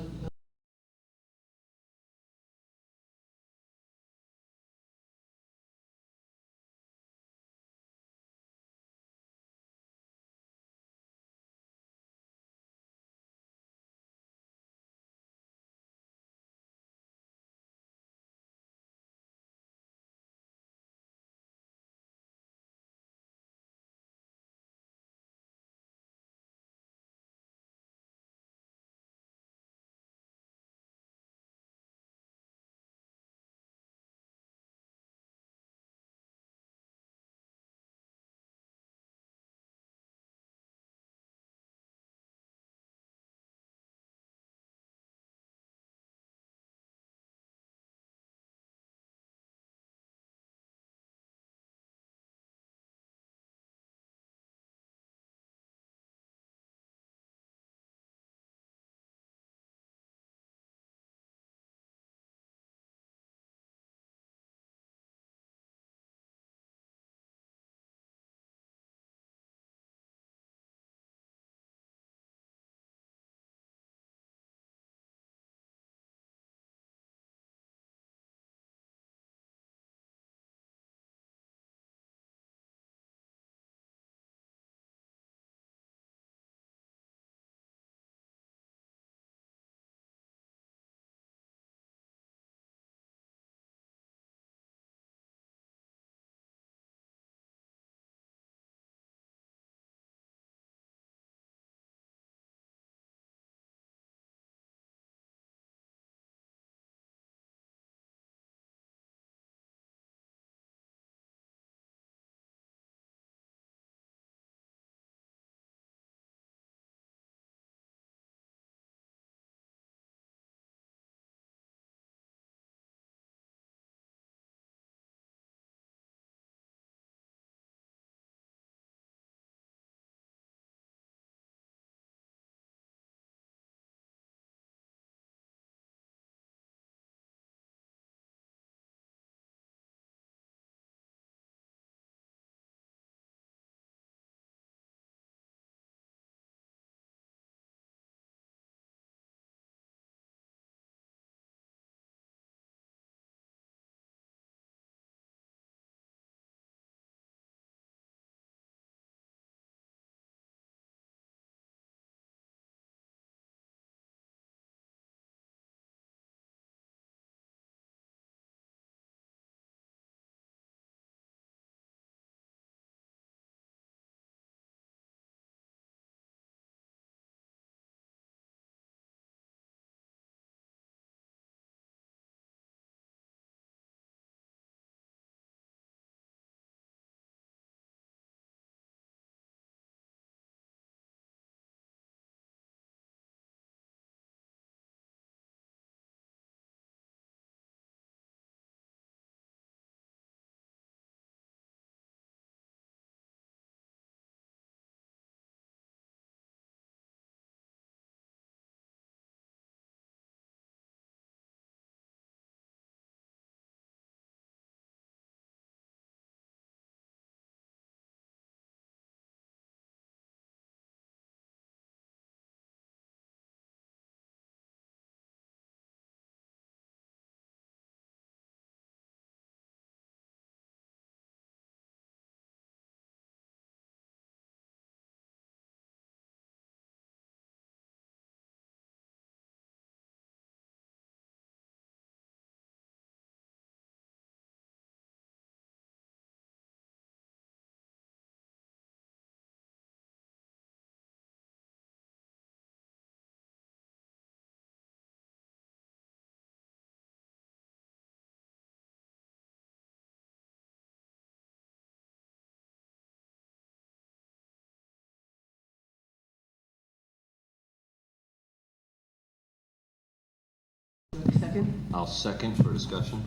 Second? I'll second for discussion.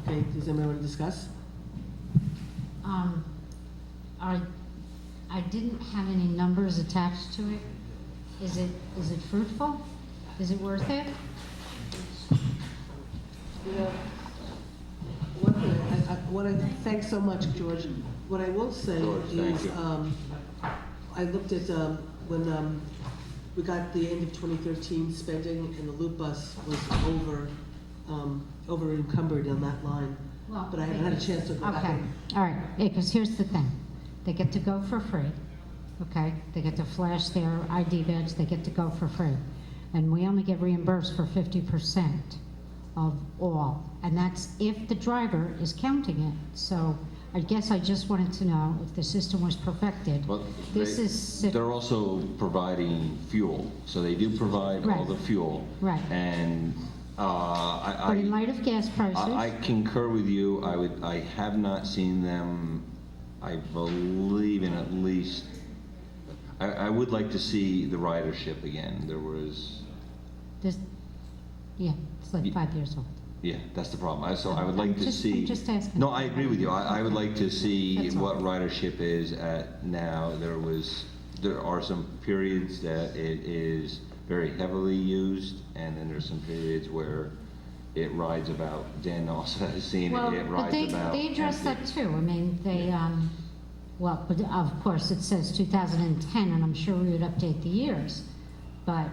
Okay, does anybody want to discuss? I didn't have any numbers attached to it, Is it fruitful? Is it worth it? You know, thanks so much, George. What I will say George, thank is, you. I looked at when we got the end of 2013 spending, and the loop bus was over encumbered on that line. Well, But I haven't had a chance to go back. Okay, all right, because here's the thing. They get to go for free, okay? They get to flash their ID badge, they get to go for free. And we only get reimbursed for 50% of all. And that's if the driver is counting it. So I guess I just wanted to know if the system was perfected. Well, they're also providing fuel, so they do provide all Right. the fuel. Right. And But in light of gas prices. I concur with you. I have not seen them, I believe, in at least, I would like to see the ridership again. There was, Yeah, it's like 5 years old. yeah, that's the problem. So I would like to see. I'm just asking. No, I agree with you. I would like to see That's all. what ridership is at now. There are some periods that it is very heavily used, and then there's some periods where it rides about. Dan also has seen Well, it but rides about. they address that too. I mean, they, well, but of course, it says 2010, and I'm sure we would update the years. But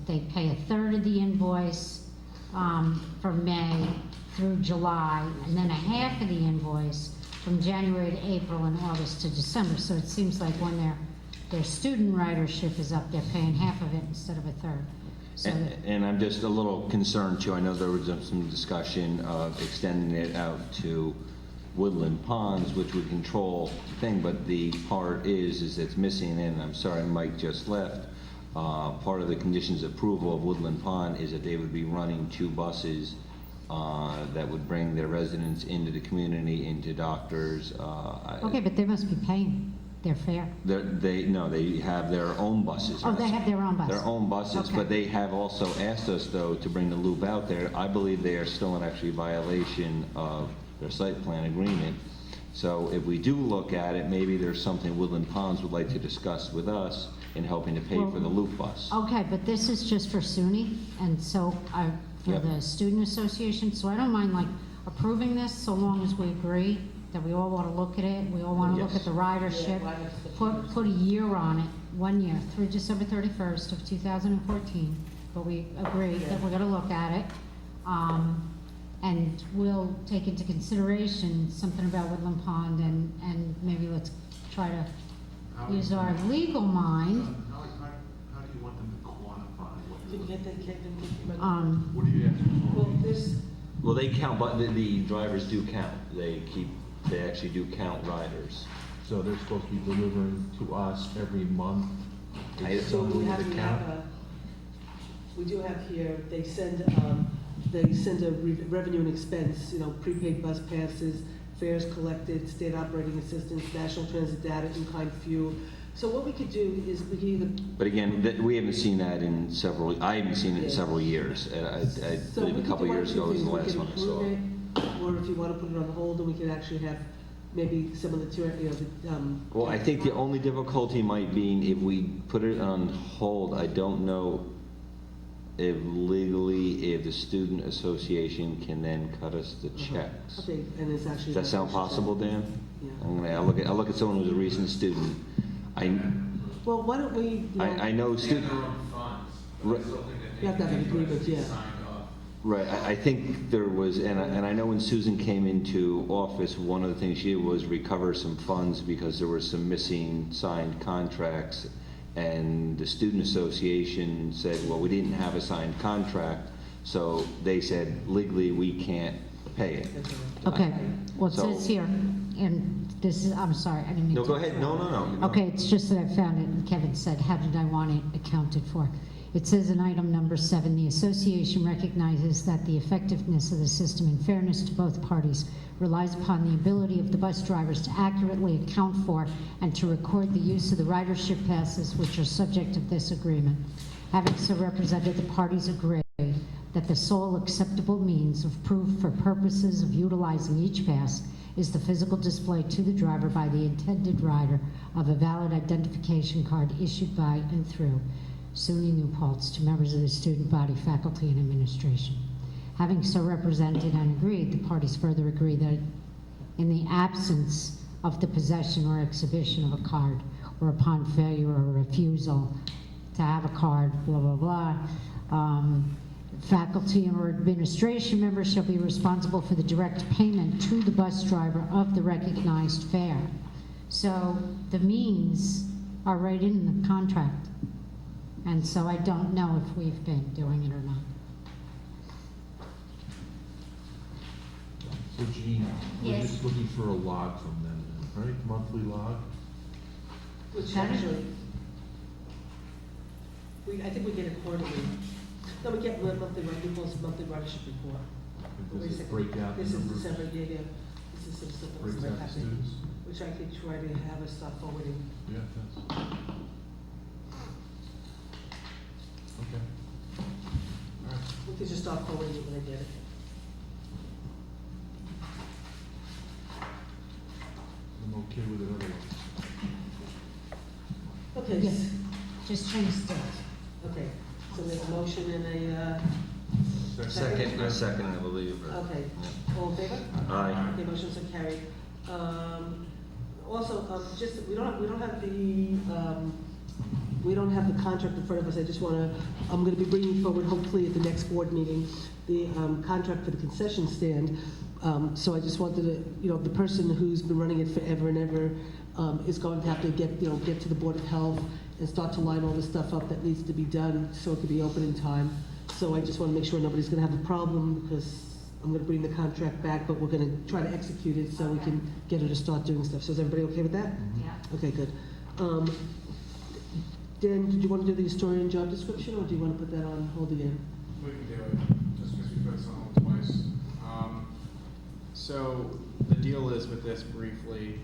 they pay a third of the invoice from May through July, and then a half of the invoice from January to April and August to December. So it seems like when their student ridership is up, they're paying half of it instead of a third. So And I'm just a little concerned too. I know there was some discussion of extending it out to Woodland Ponds, which would control the thing, but the part is it's missing, and I'm sorry, Mike just left. Part of the conditions of approval of Woodland Pond is that they would be running 2 buses that would bring their residents into the community, into doctors. okay, but they must be paying their fare. They have their own buses. Oh, they have their own buses. Their own buses, Okay. but they have also asked us, though, to bring the loop out there. I believe they are still in actually violation of their site plan agreement. So if we do look at it, maybe there's something Woodland Ponds would like to discuss with us in helping to pay for the loop bus. Okay, but this is just for SUNY, and so for Yep. the Student Association, so I don't mind like approving this so long as we agree that we all want to look at it, we all want to look Yes. at the ridership, put a year on it, 1 year, through December 31st of 2014, but we agree that we're going to look at it. And we'll take into consideration something about Woodland Pond, and maybe let's try to use our legal mind. How do you want them to quantify what Did you get that, Kevin? What are you asking for? Well, this, Well, they count, but the drivers do count. They actually do count riders. So they're supposed to be delivering to us every month? so we have, we do have here, they send a revenue and expense, prepaid bus passes, fares collected, state operating assistance, national transit data, in-kind fuel. So what we could do is we could either. But again, we haven't seen that in I haven't seen it in several years. I So believe we a could couple do one years of two ago was the things. last one I saw. We can approve it, or if you want to put it on hold, then we can actually have maybe some of the, Well, I think the only difficulty might be if we put it on hold. I don't know if legally, if the student association can then cut us the checks. Okay, and it's actually. Does that sound possible, Dan? Yeah. I'll look at someone who's a recent student. Well, why don't we, I know student. Right. you have to have an agreement, yeah. Right, I think there was, and I know when Susan came into office, one of the things she did was recover some funds because there were some missing signed contracts. And the student association said, well, we didn't have a signed contract, so they said legally we can't pay it. Okay, well, it So- says here, and this is, I'm sorry, I didn't mean to. No, go ahead, no. Okay, it's just that I found it, and Kevin said, how did I want it accounted for? It says in item number 7, the association recognizes that the effectiveness of the system in fairness to both parties relies upon the ability of the bus drivers to accurately account for and to record the use of the ridership passes which are subject of this agreement. Having so represented, the parties agree that the sole acceptable means of proof for purposes of utilizing each pass is the physical display to the driver by the intended rider of a valid identification card issued by and through SUNY New Paltz to members of the student body, faculty, and administration. Having so represented and agreed, the parties further agree that in the absence of the possession or exhibition of a card, or upon failure or refusal to have a card, blah, blah, blah, faculty or administration members shall be responsible for the direct payment to the bus driver of the recognized fare. So the means are right in the contract. And so I don't know if we've been doing it or not. So Jean, we're Yes. just looking for a log from them, right? Monthly log? Which actually, I think we get it quarterly. No, we get monthly, monthly ridership report. Does Wait a it second. break out the This is number? December, yeah. This is some stuff that was Breaks out the happening, students? which I could try to have us start forwarding. Yeah, it does. Okay. All right. We could just start forwarding it when I get it. I'm okay with it otherwise. Okay. Yes, just change that. Okay, so we have a motion and a, Second, I believe. okay. All in favor? Aye. Okay, motions are carried. Also, just, we don't have the contract in front of us. I just wanna, I'm gonna be bringing forward, hopefully at the next board meeting, the contract for the concession stand. So I just wanted to, the person who's been running it forever and ever is going to have to get to the Board of Health and start to line all the stuff up that needs to be done so it could be open in time. So I just want to make sure nobody's going to have a problem, because I'm going to bring the contract back, but we're going to try to execute it so we can get her to start doing stuff. So is everybody okay with that? Yeah. Okay, good. Dan, did you want to do the historian job description, or do you want to put that on hold again? We can do it, just because we put this on hold twice. So the deal is with this briefly,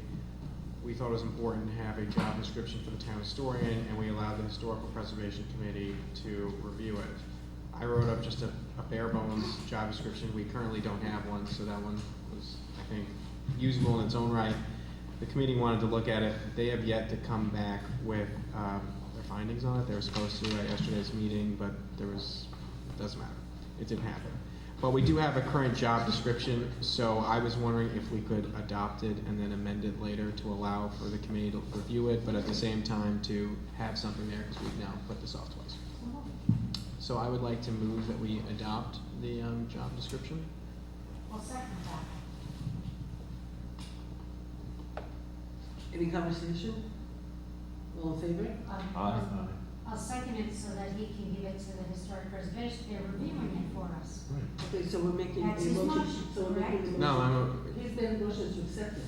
we thought it was important to have a job description for the town historian, and we allowed the Historical Preservation Committee to review it. I wrote up just a bare bones job description. We currently don't have one, so that one was, I think, usable in its own right. The committee wanted to look at it. They have yet to come back with their findings on it. They were supposed to at yesterday's meeting, but it doesn't matter. It didn't happen. But we do have a current job description, so I was wondering if we could adopt it and then amend it later to allow for the committee to review it, but at the same time to have something there, because we've now put this off twice. So I would like to move that we adopt the job description. I'll second that. Any conversation? All in favor? I'll second it so that he can give it to the historic preservation. They're reviewing it for us. Okay, so we're making a That's his motion. motion, So we're making the motion. No, He's made a motion to accept it.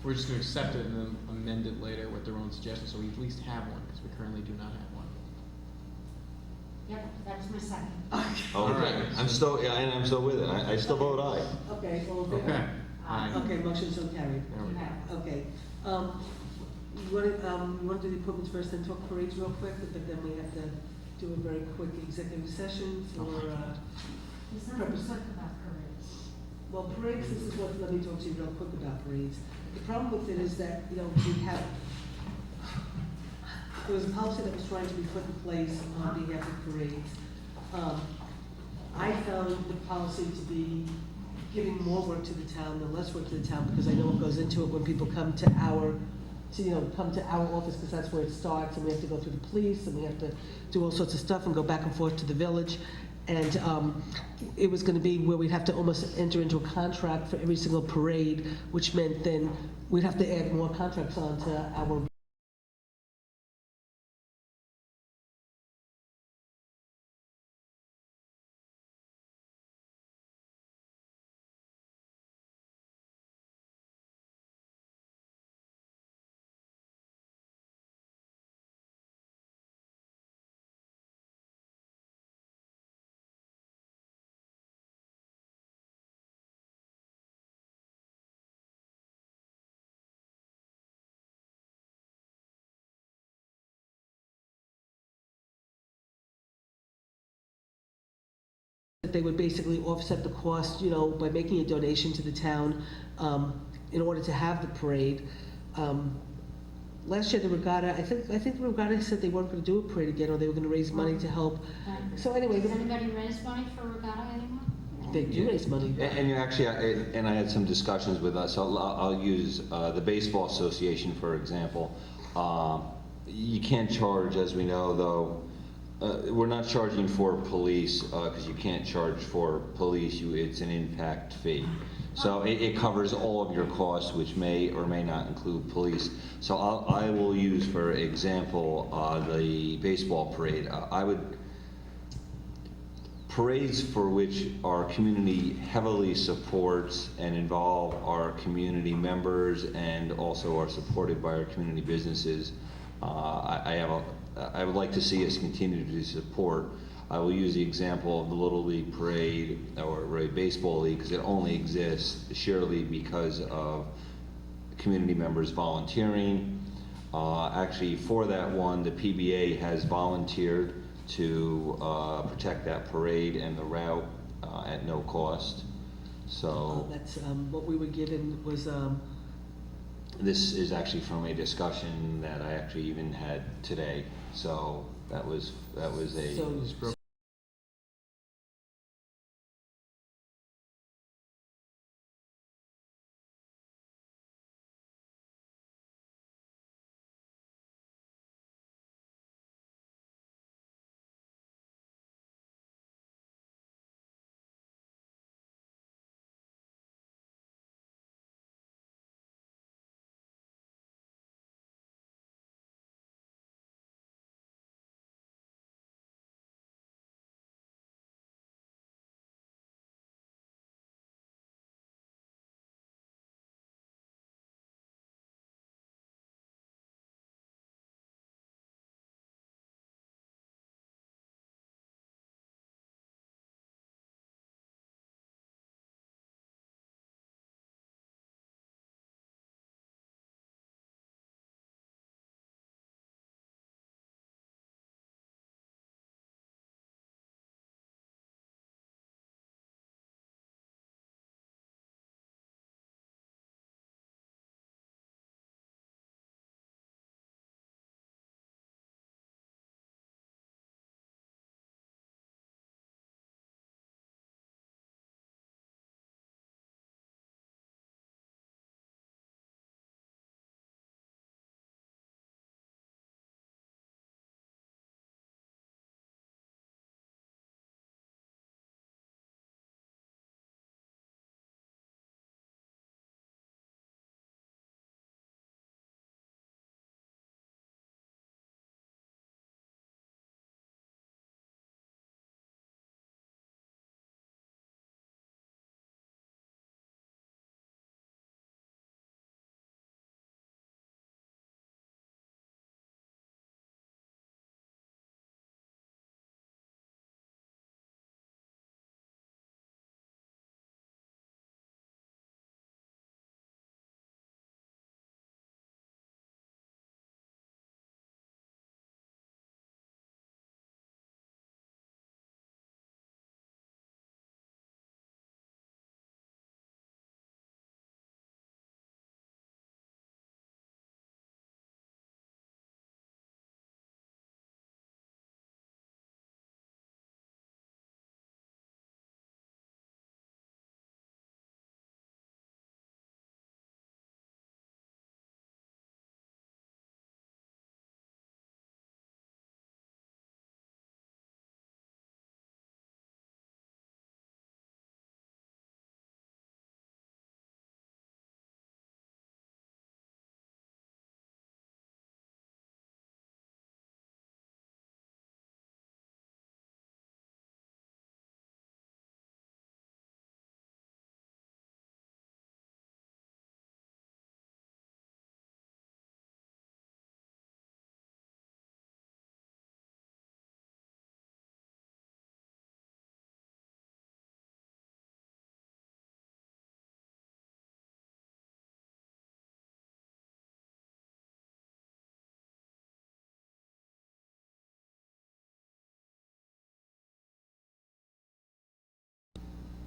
we're just gonna accept it and then amend it later with their own suggestions, so we at least have one, because we currently do not have one. Yep, that's my second. Okay, I'm still with it. I still vote aye. Okay, all in favor? Okay. Aye. Okay, motion so carried. There we go. Okay. You want to do the appointments first, then talk parades real quick, but then we have to do a very quick executive session for, There's nothing purpose. quick about parades. Well, parades, this is what, let me talk to you real quick about parades. The problem with it is that, we have, there was a policy that was trying to be put in place on behalf of parades. I found the policy to be giving more work to the town than less work to the town, because I know what goes into it when people come to our office, because that's where it starts, and we have to go through the police, and we have to do all sorts of stuff and go back and forth to the village. And it was going to be where we'd have to almost enter into a contract for every single parade, which meant then we'd have to add more contracts onto our that they would basically offset the cost, by making a donation to the town. in order to have the parade. Last year, the regatta, I think the regatta said they weren't gonna do a parade again, or they were gonna raise money to help. So anyway, Does anybody raise money for regatta anymore? they do raise money. And you actually, and I had some discussions with us, I'll use the Baseball Association, for example. You can't charge, as we know, though, we're not charging for police, because you can't charge for police, it's an impact fee. So it covers all of your costs, which may or may not include police. So I will use, for example, the baseball parade. Parades for which our community heavily supports and involve our community members and also are supported by our community businesses, I would like to see us continue to support. I will use the example of the Little League Parade or Baseball League, because it only exists surely because of community members volunteering. Actually, for that one, the PBA has volunteered to protect that parade and the route at no cost. So That's, what we were given was, this is actually from a discussion that I actually even had today. So that was a. so,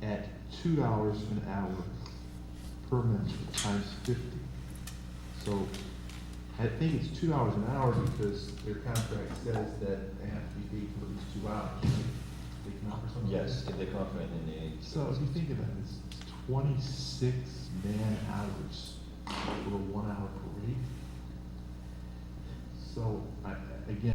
at $2 an hour per member times 50. So I think it's $2 an hour because their contract says that they have to be paid for at least 2 hours. Right? They can offer something. Yes, if they come up with anything, they need. So if you think about it, it's 26 man hours for a 1 hour parade. So again.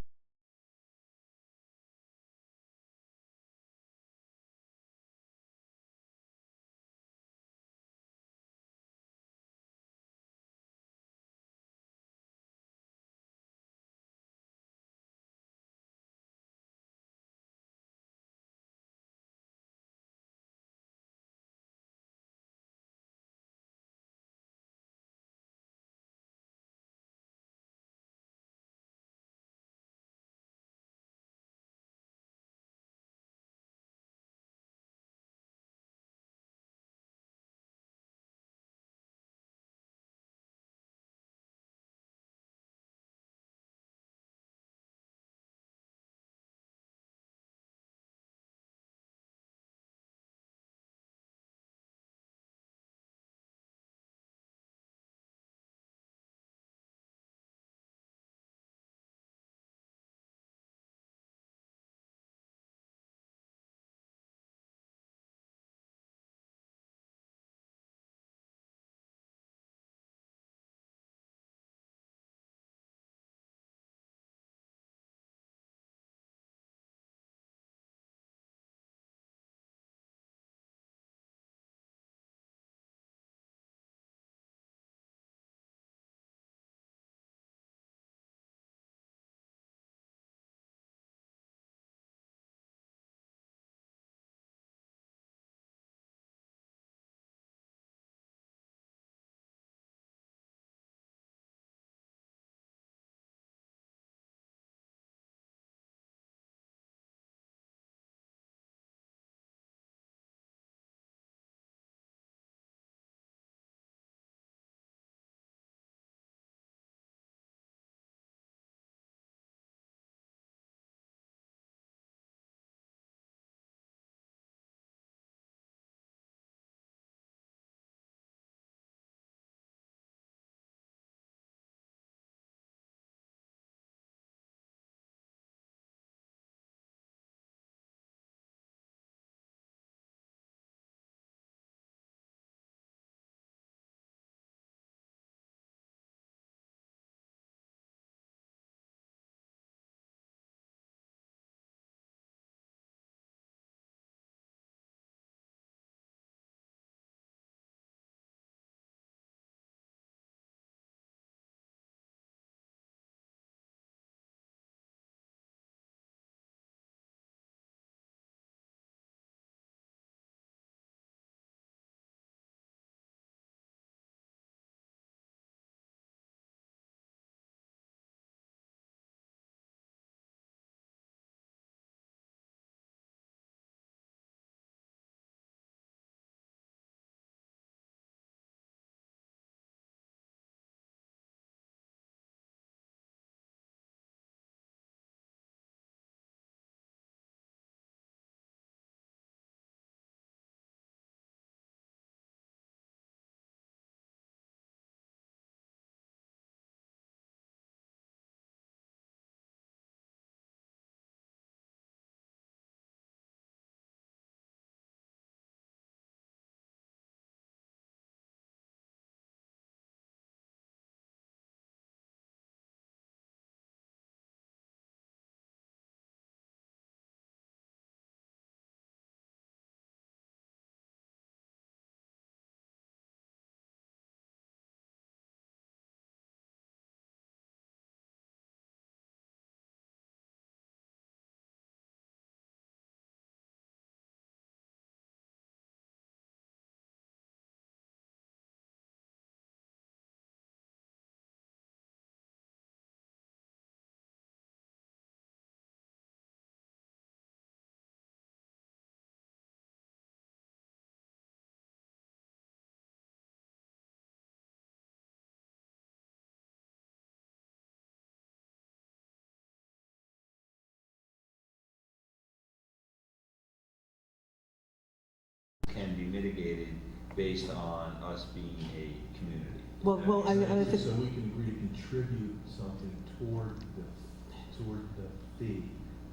Can be mitigated based on us being a community. Well, I think, So we can agree to contribute something toward the fee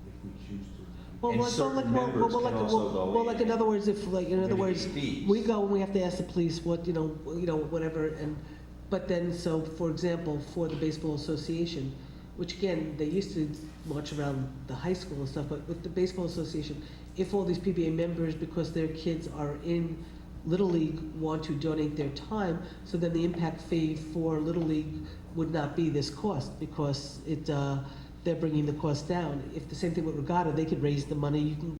if we choose to. well, And like, certain like, members can also go well, like, in other words, if, like, in other Community words, fees. we go and we have to ask the police what, whatever, and, but then, so, for example, for the baseball association, which again, they used to march around the high school and stuff, but with the baseball association, if all these PBA members, because their kids are in Little League, want to donate their time, so then the impact fee for Little League would not be this cost, because they're bringing the cost down. If the same thing with Regatta, they could raise the money, you can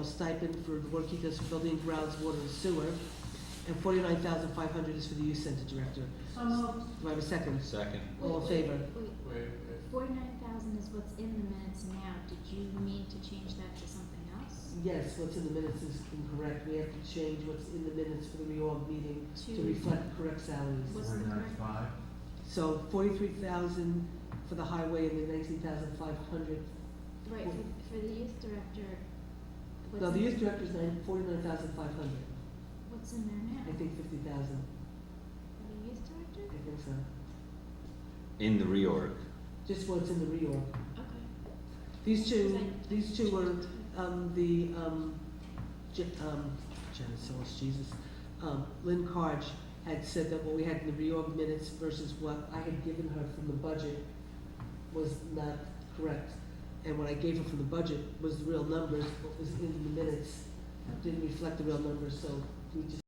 stipend for the work he does for building, grounds, water, and sewer. And $49,500 is for the youth center director. So moved. Do I have a second? Second. All in favor? Wait, 49,000 is what's in the minutes now. Did you mean to change that to something else? Yes, what's in the minutes is incorrect. We have to change what's in the minutes for the reorg meeting to To- reflect the correct salaries. What's the correct? So 43,000 for the highway and then 19,500. Right, for the youth director. what's No, the in- youth director's 49,500. What's in there now? I think 50,000. For the youth director? I think so. In the reorg. Just what's in the reorg. Okay. These two were, Janet Sillis, Jesus. Lynn Carge had said that what we had in the reorg minutes versus what I had given her from the budget was not correct. And what I gave her from the budget was the real numbers. What was in the minutes didn't reflect the real numbers, so we just